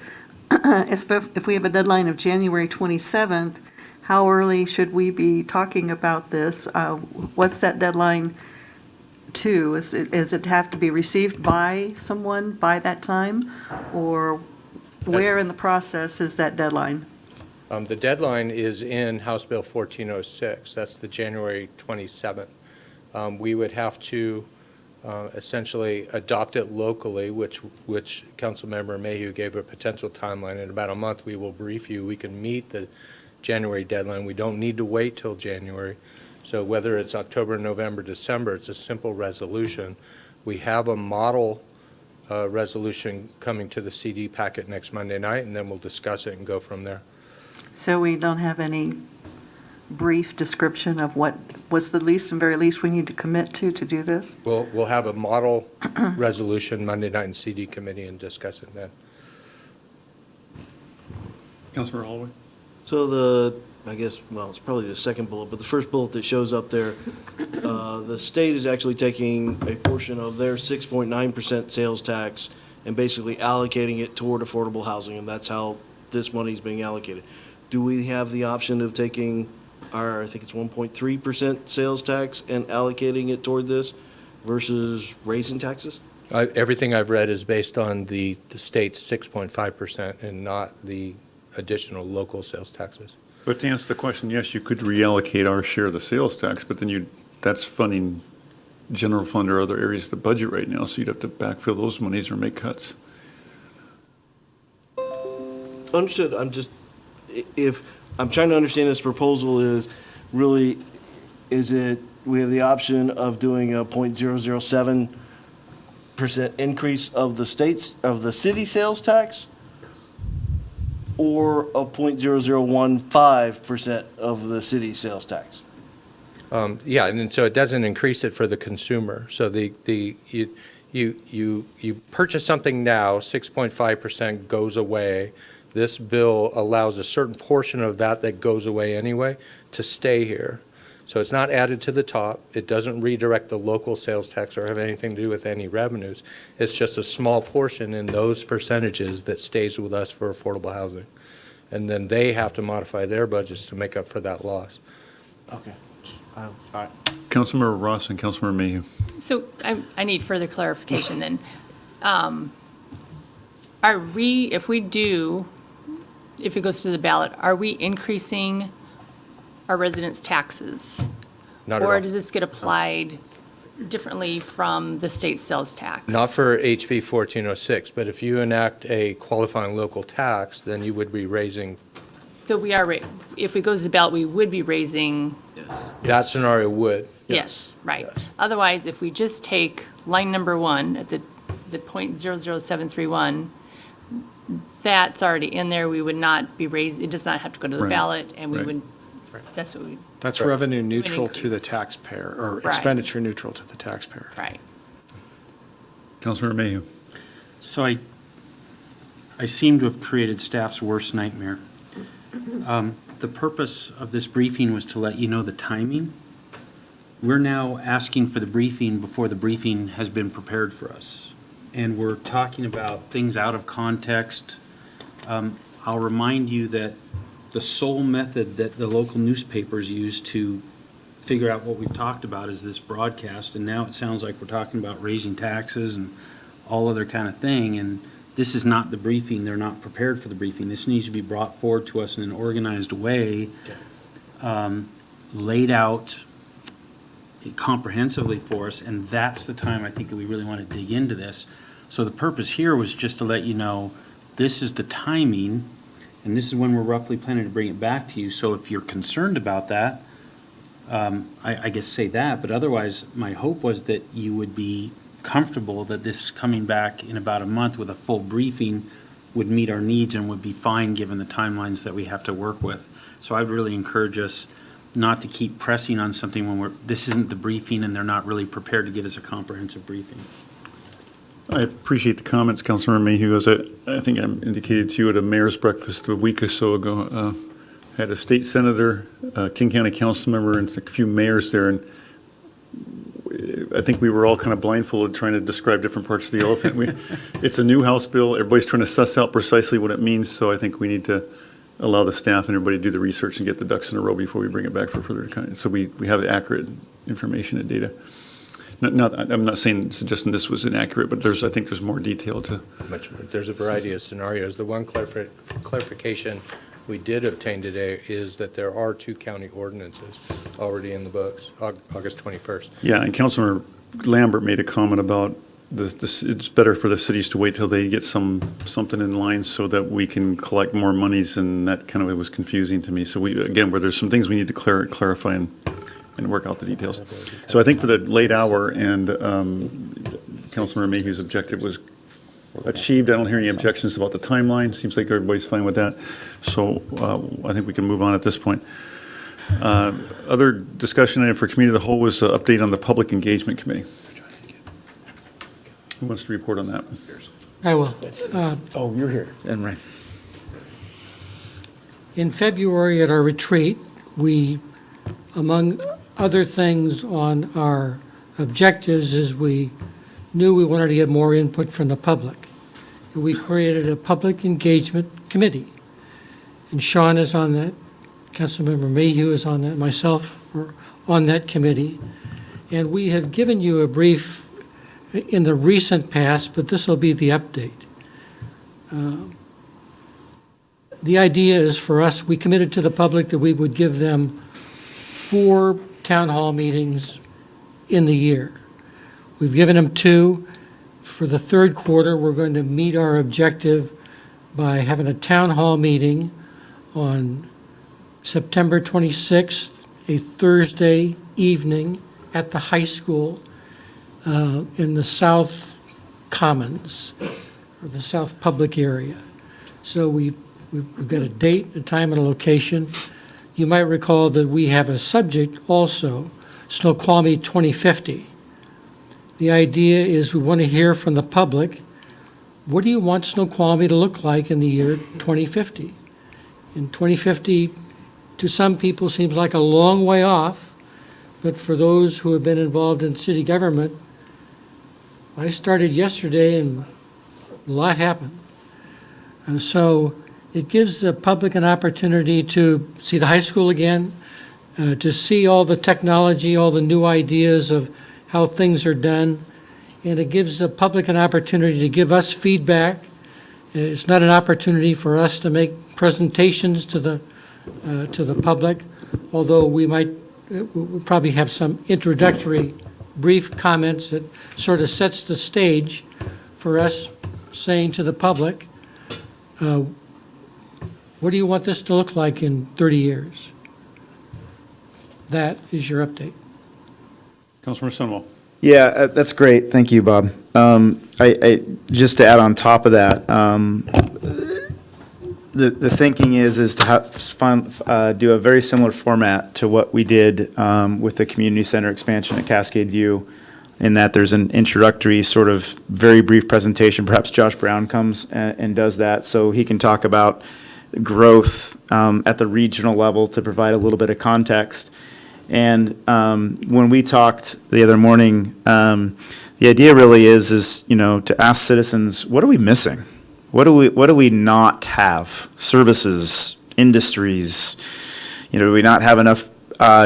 if we have a deadline of January 27th, how early should we be talking about this? What's that deadline to? Is it have to be received by someone by that time? Or where in the process is that deadline? The deadline is in House Bill 1406. That's the January 27th. We would have to essentially adopt it locally, which Councilmember Mayhew gave a potential timeline. In about a month, we will brief you. We can meet the January deadline. We don't need to wait till January. So whether it's October, November, December, it's a simple resolution. We have a model resolution coming to the CD packet next Monday night, and then we'll discuss it and go from there. So we don't have any brief description of what was the least and very least we need to commit to do this? We'll have a model resolution Monday night in CD committee and discuss it then. Councilmember Holloway? So it's probably the second bullet, but the first bullet that shows up there, the state is actually taking a portion of their 6.9% sales tax and basically allocating it toward affordable housing, and that's how this money is being allocated. Do we have the option of taking our, I think it's 1.3% sales tax and allocating it toward this versus raising taxes? Everything I've read is based on the state's 6.5% and not the additional local sales taxes. But to answer the question, yes, you could reallocate our share of the sales tax, but then that's funding general fund or other areas of the budget right now, so you'd have to backfill those monies or make cuts. Understood. I'm trying to understand this proposal is really, we have the option of doing a 0.007% increase of the city sales tax? Or a 0.0015% of the city sales tax? Yeah, and so it doesn't increase it for the consumer. So you purchase something now, 6.5% goes away. This bill allows a certain portion of that goes away anyway to stay here. So it's not added to the top. It doesn't redirect the local sales tax or have anything to do with any revenues. It's just a small portion in those percentages that stays with us for affordable housing. And then they have to modify their budgets to make up for that loss. Okay. All right. Councilmember Ross and Councilmember Mayhew. So I need further clarification then. If it goes to the ballot, are we increasing our residents' taxes? Not at Or all. does this get applied differently from the state sales tax? Not for HB 1406, but if you enact a qualifying local tax, then you would be raising, So we are, if it goes to the ballot, we would be raising, that scenario would. yes, right. Yes. Otherwise, if we just take line number 1 at the .00731, that's already in there, we would not be raised, it does not have to go to the Right. ballot, and we Right. would, that's what we, That's Right. revenue neutral to the increase. taxpayer, or Right. expenditure neutral to the taxpayer. right. Councilmember Mayhew. So I seem to have created staff's worst nightmare. The purpose of this briefing was to let you know the timing. We're now asking for the briefing before the briefing has been prepared for us. And we're talking about things out of context. I'll remind you that the sole method that the local newspapers use to figure out what we've talked about is this broadcast, and now it sounds like we're talking about raising taxes and all other kind of thing, and this is not the briefing. They're not prepared for the briefing. This needs to be brought forward to us in an organized way, laid out comprehensively for us, and that's the time I think that we really want to dig into this. So the purpose here was just to let you know, this is the timing, and this is when we're roughly planning to bring it back to you. So if you're concerned about that, I guess say that, but otherwise, my hope was that you would be comfortable that this coming back in about a month with a full briefing would meet our needs and would be fine given the timelines that we have to work with. So I'd really encourage us not to keep pressing on something when this isn't the briefing and they're not really prepared to give us a comprehensive briefing. I appreciate the comments, Councilmember Mayhew. As I think I indicated to you at a mayor's breakfast a week or so ago, had a state senator, King County council member, and a few mayors there, and I think we were all kind of blindfolded trying to describe different parts of the elephant. It's a new House bill. Everybody's trying to suss out precisely what it means, so I think we need to allow the staff and everybody to do the research and get the ducks in a row before we bring it back for further comment. So we have accurate information and data. I'm not suggesting this was inaccurate, but I think there's more detail to. There's a variety of scenarios. The one clarification we did obtain today is that there are 2 county ordinances already in the books, August 21st. Yeah, and Councilmember Lambert made a comment about this. It's better for the cities to wait till they get something in line so that we can collect more monies, and that kind of was confusing to me. So where there's some things we need to clarify and work out the details. So I think for the late hour and Councilmember Mayhew's objective was achieved. I don't hear any objections about the timeline. Seems like everybody's fine with that. So I think we can move on at this point. Other discussion item for committee of the whole was an update on the Public Engagement Committee. Who wants to report on that? I will. Oh, you're here. And right. In February at our retreat, we, among other things on our objectives, is we knew we wanted to get more input from the public. We created a public engagement committee. And Sean is on that, Councilmember Mayhew is on that, myself are on that committee. And we have given you a brief in the recent past, but this will be the update. The idea is for us, we committed to the public that we would give them 4 town hall meetings in the year. We've given them 2. For the third quarter, we're going to meet our objective by having a town hall meeting on September 26th, a Thursday evening at the high school in the South Commons, or the South Public area. So we've got a date, a time, and a location. You might recall that we have a subject also, Snoqualmie 2050. The idea is we want to hear from the public, what do you want Snoqualmie to look like in the year 2050? In 2050, to some people, seems like a long way off, but for those who have been involved in city government, I started yesterday and a lot happened. And so it gives the public an opportunity to see the high school again, to see all the technology, all the new ideas of how things are done. And it gives the public an opportunity to give us feedback. It's not an opportunity for us to make presentations to the public, although we'll probably have some introductory brief comments that sort of sets the stage for us saying to the public, what do you want this to look like in 30 years? That is your update. Councilmember Sunwell. Yeah, that's great. Thank you, Bob. I just to add on top of that, the thinking is to have do a very similar format to what we did with the community center expansion at Cascade View, in that there's an introductory sort of very brief presentation. Perhaps Josh Brown comes and does that, so he can talk about growth at the regional level to provide a little bit of context. And when we talked the other morning, the idea really is to ask citizens, what are we missing? What do we not have? Services, industries, do we not have enough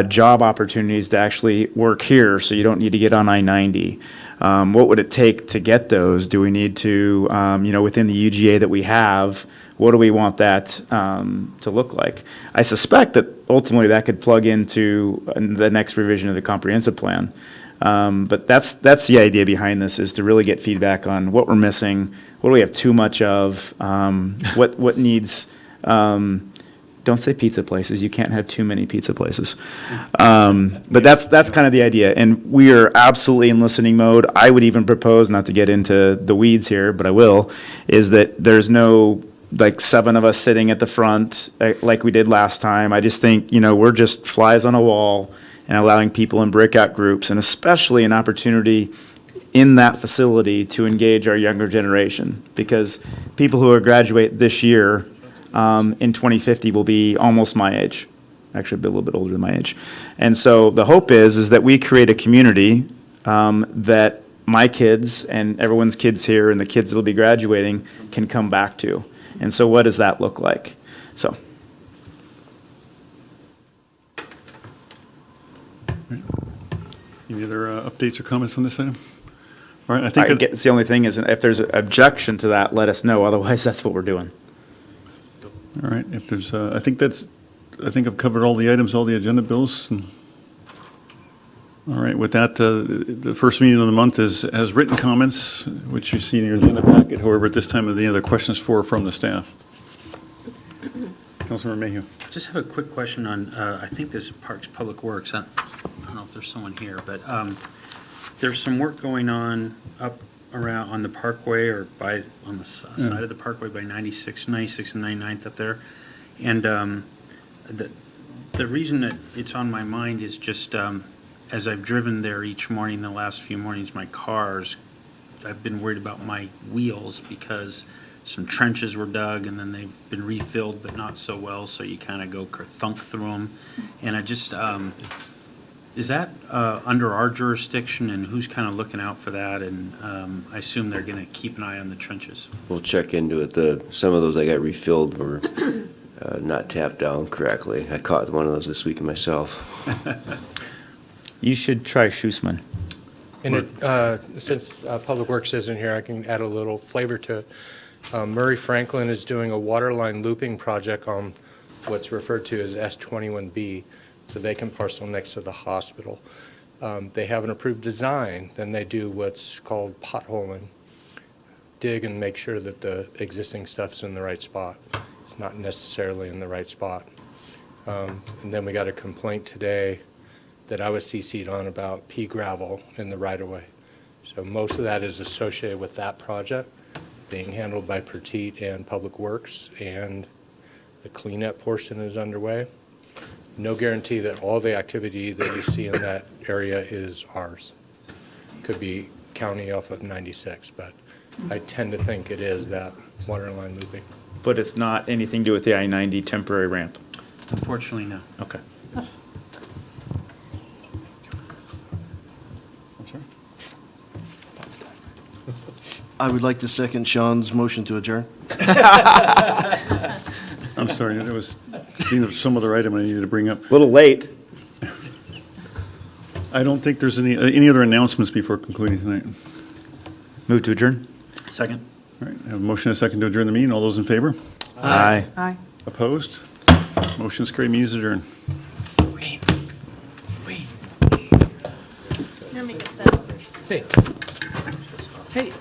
job opportunities to actually work here, so you don't need to get on I-90? What would it take to get those? Do we need to, within the UGA that we have, what do we want that to look like? I suspect that ultimately that could plug into the next revision of the comprehensive plan. But that's the idea behind this, is to really get feedback on what we're missing, what do we have too much of, what needs. Don't say pizza places. You can't have too many pizza places. But that's kind of the idea, and we are absolutely in listening mode. I would even propose, not to get into the weeds here, but I will, is that there's no like 7 of us sitting at the front like we did last time. I just think, we're just flies on a wall and allowing people in breakout groups, and especially an opportunity in that facility to engage our younger generation, because people who will graduate this year in 2050 will be almost my age, actually a little bit older than my age. And so the hope is that we create a community that my kids and everyone's kids here and the kids that will be graduating can come back to. And so what does that look like? So. Any other updates or comments on this item? All right, I think it's the only thing is, if there's an objection to that, let us know. Otherwise, that's what we're doing. All right, if there's, I think I've covered all the items, all the agenda bills. All right, with that, the first meeting of the month has written comments, which you see in your agenda packet. However, at this time, any other questions from the staff? Councilmember Mayhew. I just have a quick question on, I think this is Parks Public Works. I don't know if there's someone here, but there's some work going on up around on the Parkway, or on the side of the Parkway by 96 and 99th up there. And the reason that it's on my mind is just as I've driven there each morning, the last few mornings, I've been worried about my wheels, because some trenches were dug and then they've been refilled, but not so well, so you kind of go kerthunk through them. And I just, is that under our jurisdiction, and who's kind of looking out for that? And I assume they're going to keep an eye on the trenches. We'll check into it. Some of those I got refilled were not tapped down correctly. I caught one of those this weekend myself. You should try Schussman. And since Public Works isn't here, I can add a little flavor to it. Murray Franklin is doing a waterline looping project on what's referred to as S21B. It's a vacant parcel next to the hospital. They have an approved design, then they do what's called potholing. Dig and make sure that the existing stuff's in the right spot. It's not necessarily in the right spot. And then we got a complaint today that I was CC'd on about pea gravel in the right-of-way. So most of that is associated with that project being handled by Petite and Public Works, and the cleanup portion is underway. No guarantee that all the activity that you see in that area is ours. Could be county off of 96, but I tend to think it is that waterline looping. But it's not anything to do with the I-90 temporary ramp? Unfortunately, no. Okay. I would like to second Sean's motion to adjourn. I'm sorry, there was some other item I needed to bring up. A little late. I don't think there's any other announcements before concluding tonight. Move to adjourn. Second. All right, I have a motion and a second to adjourn the meeting. All those in favor? Aye. Aye. Opposed? Motion is carried, meeting is adjourned. Let me get that. Hey,